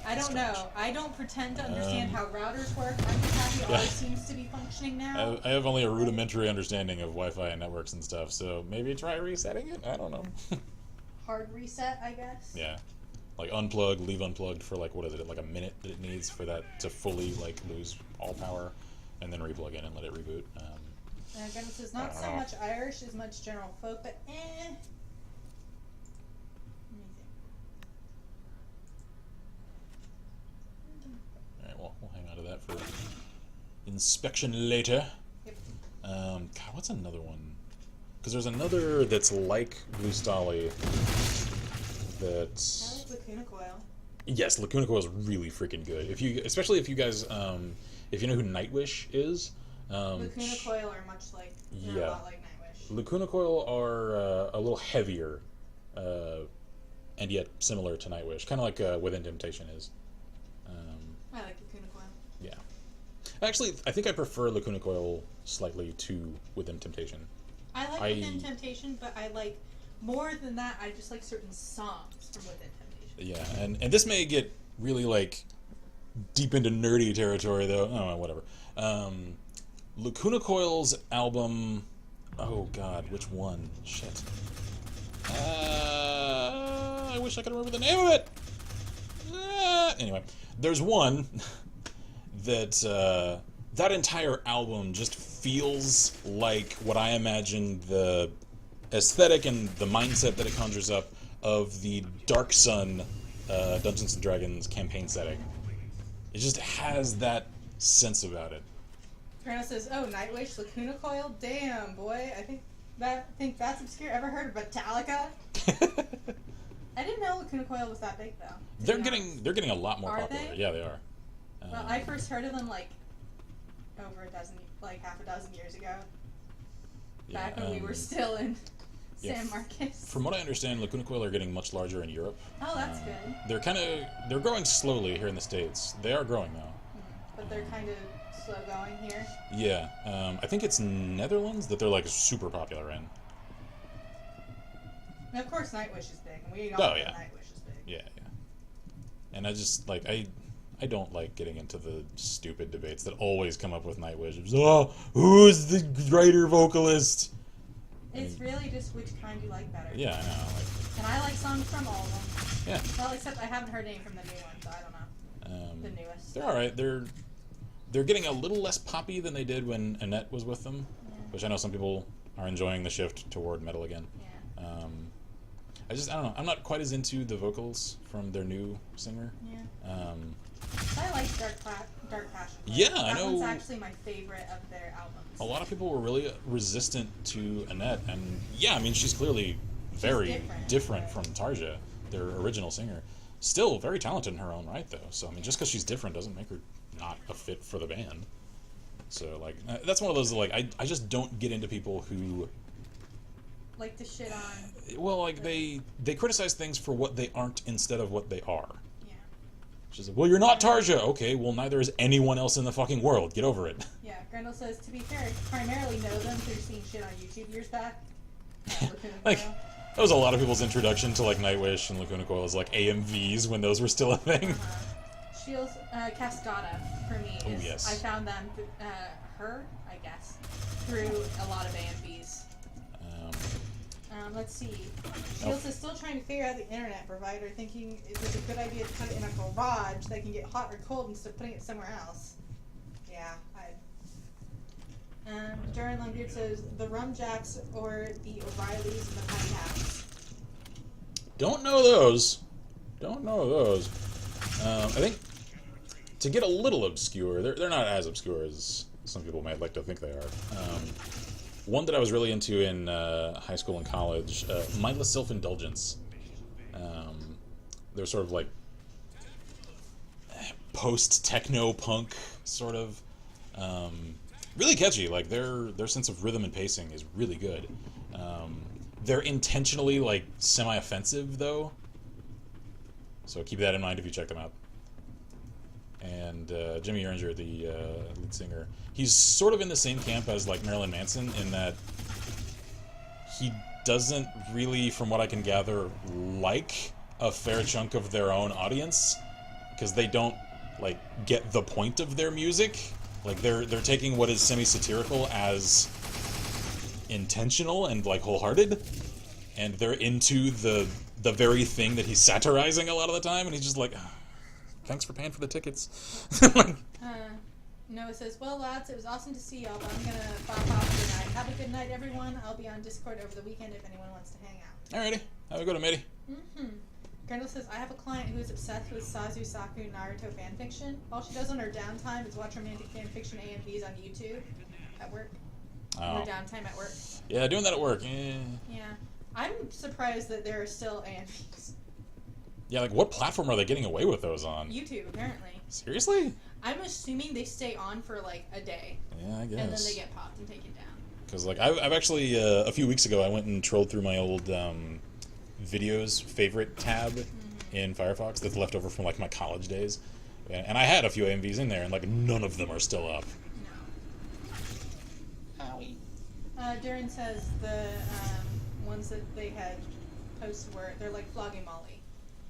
I don't know. I don't pretend to understand how routers work. I'm just happy ours seems to be functioning now. I have only a rudimentary understanding of Wi-Fi and networks and stuff, so maybe try resetting it? I don't know. Hard reset, I guess? Yeah. Like unplug, leave unplugged for like, what is it, like a minute that it needs for that to fully like lose all power, and then replug in and let it reboot. Again, it says not so much Irish as much general folk, but eh. Alright, well, we'll hang on to that for inspection later. Yep. God, what's another one? Because there's another that's like Blue Stolly that's... I like Lacuna Coil. Yes, Lacuna Coil is really freaking good. Especially if you guys, if you know who Nightwish is. Lacuna Coil are much like, they're a lot like Nightwish. Lacuna Coil are a little heavier, and yet similar to Nightwish, kind of like Within Temptation is. I like Lacuna Coil. Yeah. Actually, I think I prefer Lacuna Coil slightly to Within Temptation. I like Within Temptation, but I like, more than that, I just like certain songs from Within Temptation. Yeah, and this may get really, like, deep into nerdy territory, though. Oh, whatever. Lacuna Coil's album... Oh, God, which one? Shit. I wish I could remember the name of it! Anyway, there's one that... that entire album just feels like what I imagine the aesthetic and the mindset that it conjures up of the Dark Sun Dungeons & Dragons campaign setting. It just has that sense about it. Grano says, "Oh, Nightwish, Lacuna Coil, damn boy, I think that's obscure. Ever heard of Metallica?" I didn't know Lacuna Coil was that big though. They're getting a lot more popular. They? Yeah, they are. Well, I first heard of them like over half a dozen years ago. Back when we were still in San Marcos. From what I understand, Lacuna Coil are getting much larger in Europe. Oh, that's good. They're growing slowly here in the States. They are growing though. But they're kind of slow going here. Yeah, I think it's Netherlands that they're like super popular in. And of course, Nightwish is big, and we all know Nightwish is big. Yeah. And I just like I don't like getting into the stupid debates that always come up with Nightwish. It's, oh, who's the writer vocalist? It's really just which kind you like better. Yeah, I know. And I like songs from all of them. Yeah. Well, except I haven't heard any from the new one, so I don't know. The newest. They're all right. They're getting a little less poppy than they did when Annette was with them, which I know some people are enjoying the shift toward metal again. Yeah. I don't know. I'm not quite as into the vocals from their new singer. Yeah. I like Dark Passion. Yeah, I know. That one's actually my favorite of their albums. A lot of people were really resistant to Annette, and yeah, I mean, she's clearly very different from Tarja, their original singer. Still very talented in her own right, though. So, I mean, just because she's different doesn't make her not a fit for the band. So, like, that's one of those, like, I just don't get into people who... like to shit on... Well, like, they criticize things for what they aren't instead of what they are. Yeah. She's like, well, you're not Tarja. Okay, well, neither is anyone else in the fucking world. Get over it. Yeah, Grendel says, to be fair, I primarily know them through seeing shit on YouTube years back. Like, that was a lot of people's introduction to, like, Nightwish and Lacuna Coil as, like, AMVs when those were still a thing. Shields, Cascada, for me, is... yes. I found them, her, I guess, through a lot of AMVs. Let's see. Shields is still trying to figure out the internet provider, thinking is it a good idea to put it in a garage that can get hot or cold instead of putting it somewhere else. Yeah, Jaron Longbeard says the Rum Jacks or the O'Reillys and the Patty Hats. Don't know those. I think to get a little obscure, they're not as obscure as some people might like to think they are. One that I was really into in high school and college, Mindless Self-Indulgence. They're sort of like post-techno punk, sort of. Really catchy. Like their sense of rhythm and pacing is really good. They're intentionally like semi-offensive though, so keep that in mind if you check them out. and Jimmy Erringer, the lead singer, he's sort of in the same camp as like Marilyn Manson in that he doesn't really, from what I can gather, like a fair chunk of their own audience because they don't like get the point of their music. Like they're taking what is semi-satirical as intentional and like wholehearted, and they're into the very thing that he's satirizing a lot of the time, and he's just like, "Ah, thanks for paying for the tickets." Like, Noah says, well, lads, it was awesome to see y'all, but I'm going to pop off tonight. Have a good night, everyone. I'll be on Discord over the weekend if anyone wants to hang out. alrighty, have a good one, matey. Grendel says, I have a client who is obsessed with Sazu Saku Naruto fanfiction. All she does on her downtime is watch romantic fanfiction AMVs on YouTube at work. Oh. Her downtime at work. Yeah, doing that at work. Yeah. I'm surprised that there are still AMVs. Yeah, like what platform are they getting away with those on? YouTube, apparently. Seriously? I'm assuming they stay on for like a day. Yeah, I guess. And then they get popped and taken down. Because like I've actually a few weeks ago I went and trolled through my old videos favorite tab in Firefox that's left over from like my college days, and I had a few AMVs in there, and like none of them are still up. No. Owie. Darren says the ones that they had posted they're like Flogging Molly.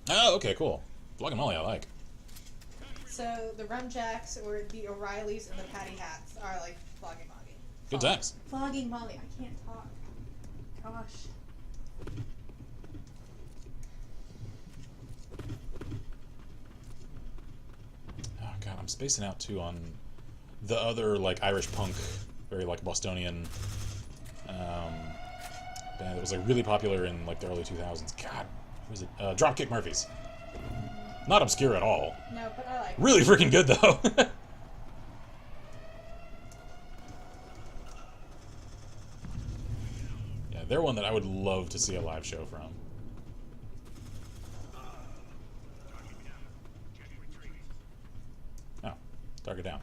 Oh, okay, cool. Flogging Molly I like. So the Rumjacks or the O'Reillys and the Patty Hats are like Flogging Molly. Good times. Flogging Molly. I can't talk. Gosh. Oh god, I'm spacing out too on the other like Irish punk, very like Bostonian band that was like really popular in like the early 2000s. God, who was it? Dropkick Murphys. Not obscure at all. No, but I like it. Really freaking good though. Yeah, they're one that I would love to see a live show from. Oh, target down.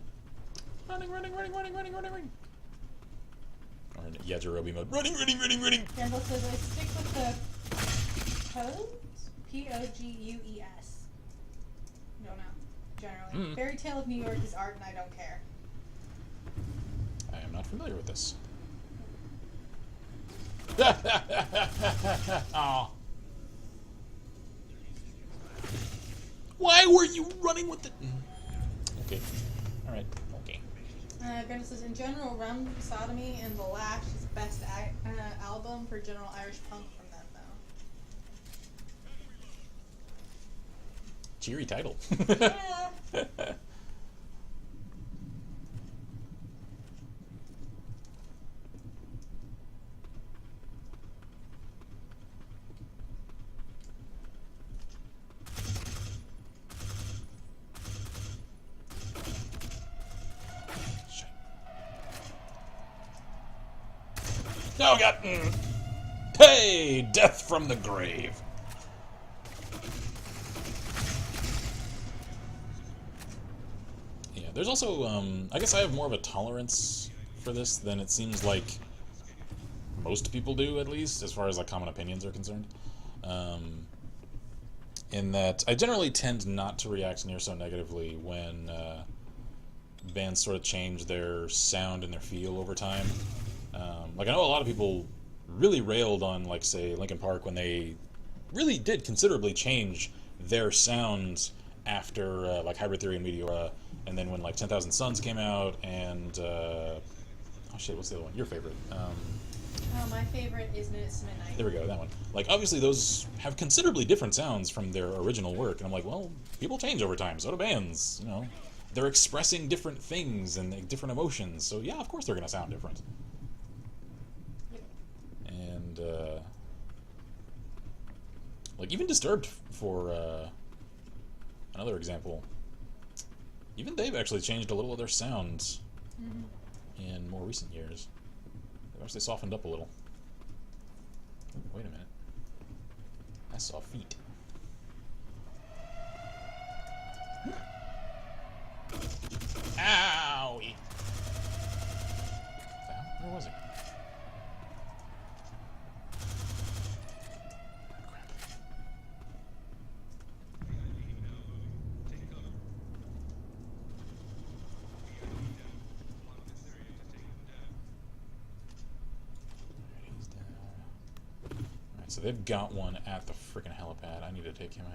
Running. Or in Yajirobe mode. Running. Randall says I stick with the Pogues? P-O-G-U-E-S. Don't know. Generally. Fairy Tale of New York is art and I don't care. I am not familiar with this. Oh. Why were you running with the... Okay. Alright. Okay. Brenda says, in general, Rum Sodomy and The Lash is best album for general Irish punk from them, though. Cheery title. Yeah. Oh god! Hey! Death from the grave! Yeah, there's also, I guess I have more of a tolerance for this than it seems like most people do, at least, as far as like common opinions are concerned. In that I generally tend not to react near so negatively when bands sort of change their sound and their feel over time. Like I know a lot of people really railed on, like, say, Linkin Park when they really did considerably change their sound after like Hybrid Theory and Meteora, and then when like 10,000 Suns came out, and oh shit, what's the other one? Your favorite? Oh, my favorite is Minutes to Midnight. There we go, that one. Like obviously those have considerably different sounds from their original work, and I'm like, well, people change over time. So do bands. You know, they're expressing different things and like, different emotions. So yeah, of course they're gonna sound different. And like even Disturbed, for another example, even they've actually changed a little of their sound in more recent years. They've actually softened up a little. Ooh, wait a minute, I saw feet. Owie! Where was it? So they've got one at the freaking helipad. I need to take him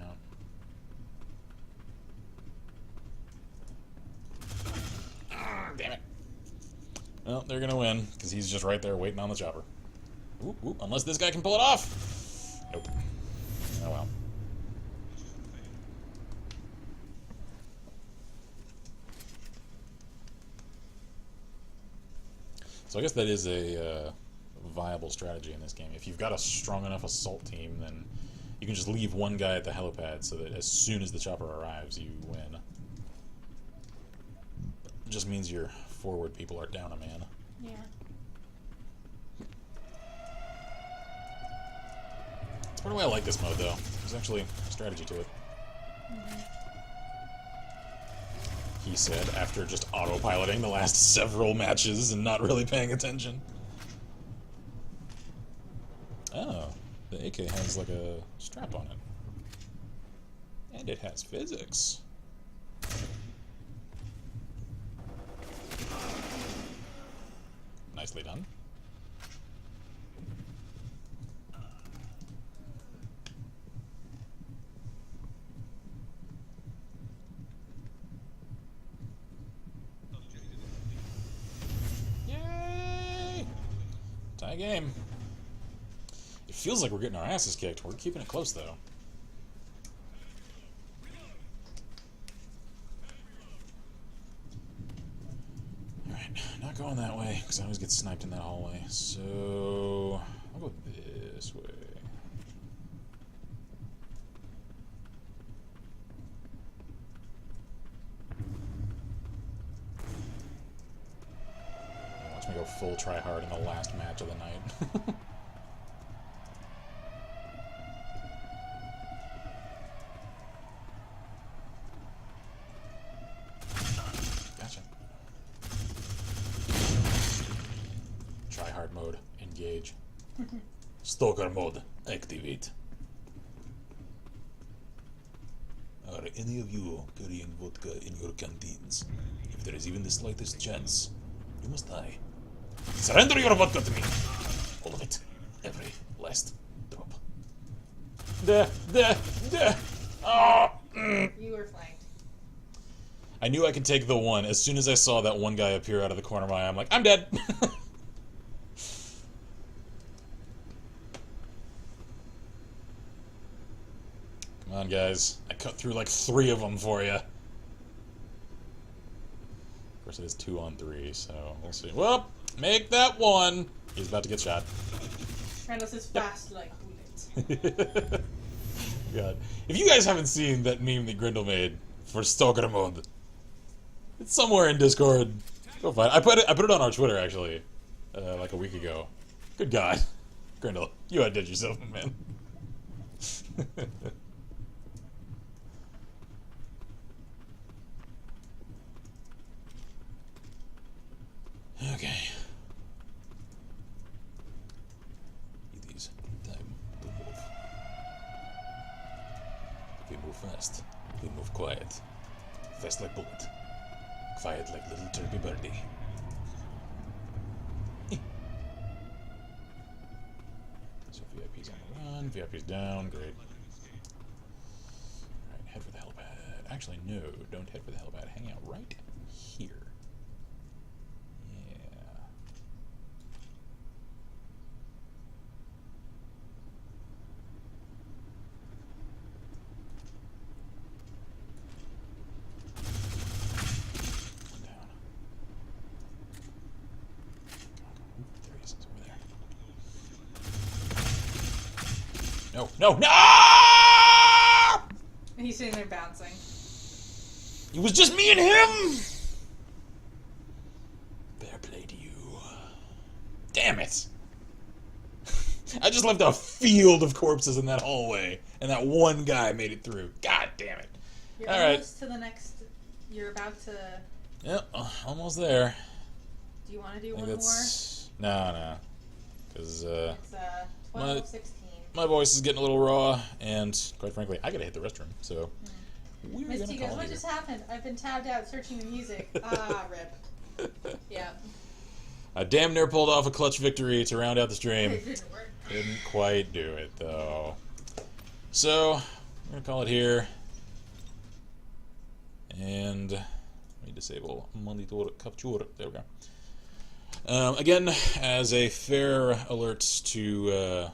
out. Damn it. Well, they're gonna win, because he's just right there waiting on the chopper. Ooh, ooh, unless this guy can pull it off. Nope. Oh well. So I guess that is a viable strategy in this game. If you've got a strong enough assault team, then you can just leave one guy at the helipad so that as soon as the chopper arrives, you win. It just means your forward people are down a man. Yeah. That's part of why I like this mode, though. There's actually a strategy to it. He said, after just autopiloting the last several matches and not really paying attention. Oh, the AK has like a strap on it. And it has physics. Nicely done. Yay! Tie game. It feels like we're getting our asses kicked. We're keeping it close, though. Alright, not going that way, because I always get sniped in that hallway. So, I'll go this way. Watch me go full try-hard in the last match of the night. Try-hard mode, engage. Stalker mode, activate. Are any of you carrying vodka in your canteens? If there is even the slightest chance, you must die. Surrender your vodka to me! All of it. Every last drop. Oh! You were flanked. I knew I could take the one. As soon as I saw that one guy appear out of the corner of my eye, I'm like, I'm dead! Come on, guys. I cut through like 3 of them for you. Of course, it is 2 on 3, so we'll see. Well, make that one! He's about to get shot. Randall's is fast like bullets. God. If you guys haven't seen that meme that Grindel made for Stalker mode, it's somewhere in Discord. Go find it. I put it on our Twitter, actually, like a week ago. Good God. Grindel, you outdid yourself, man. Okay. It is time to move. We move fast. We move quiet. Fast like bullet. Quiet like little turkey birdie. So VIP's on the run. VIP's down. Great. Alright, head for the helipad. Actually, no. Don't head for the helipad. Hang out right here. No, no, no! And he's sitting there bouncing. It was just me and him! Fair play to you. Damn it! I just left a field of corpses in that hallway, and that one guy made it through. God damn it. You're All almost to the next... You're about to... Yep, almost there. Do you want to do one more? No. Because, It's 12:16. my voice is getting a little raw, and quite frankly, I gotta hit the restroom, so we're Miss gonna T call goes, it what here. just happened? I've been tabbed out searching the music. Ah, rip. Yeah. I damn near pulled off a clutch victory to round out the stream. It didn't work. Didn't quite do it, though. So, I'm going to call it here. And let me disable monitor capture. There we go. Again, as a fair alert to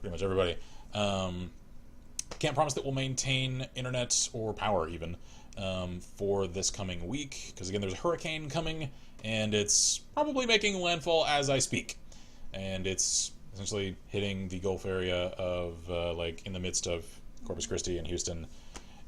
pretty much everybody, can't promise that we'll maintain internet or power even for this coming week, because again, there's a hurricane coming, and it's probably making landfall as I speak, and it's essentially hitting the Gulf area of like in the midst of Corpus Christi and Houston,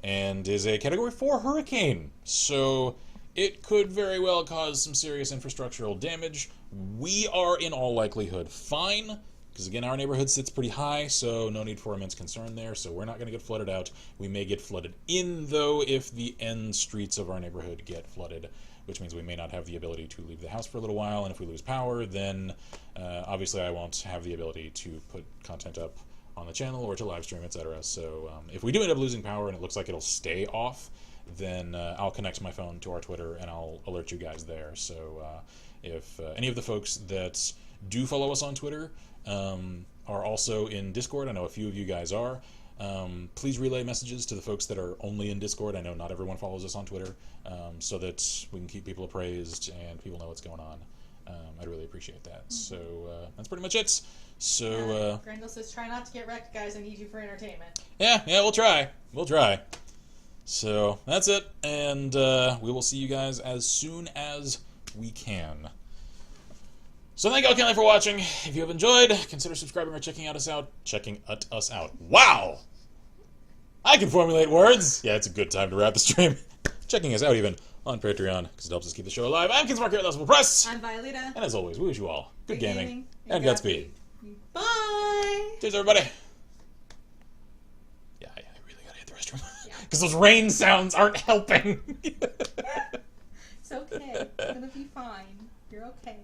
and is a Category 4 hurricane, so it could very well cause some serious infrastructural damage. We are in all likelihood fine, because again, our neighborhood sits pretty high, so no need for immense concern there, so we're not going to get flooded out. We may get flooded in, though, if the end streets of our neighborhood get flooded, which means we may not have the ability to leave the house for a little while, and if we lose power, then obviously I won't have the ability to put content up on the channel or to live stream, etc. So if we do end up losing power and it looks like it'll stay off, then I'll connect my phone to our Twitter and I'll alert you guys there. So if any of the folks that do follow us on Twitter are also in Discord, I know a few of you guys are, please relay messages to the folks that are only in Discord. I know not everyone follows us on Twitter, so that we can keep people appraised and people know what's going on. I'd really appreciate that. Mm-hmm. So that's pretty much it. So Grendel says, "Try not to get wrecked, guys. I need you for entertainment." Yeah, we'll try. We'll try. So that's it, and we will see you guys as soon as we can. So thank you all kindly for watching. If you have enjoyed, consider subscribing or checking us out. Wow! I can formulate words! Yeah, it's a good time to wrap the stream. Checking us out even on Patreon, because it helps us keep the show alive. I'm Kinsmark here at Level Press. I'm Violeta. And as always, we wish you all good gaming and Godspeed. Bye! Cheers, everybody! Yeah, I really gotta hit the restroom. Because those rain sounds aren't helping. It's okay. It's gonna be fine. You're okay.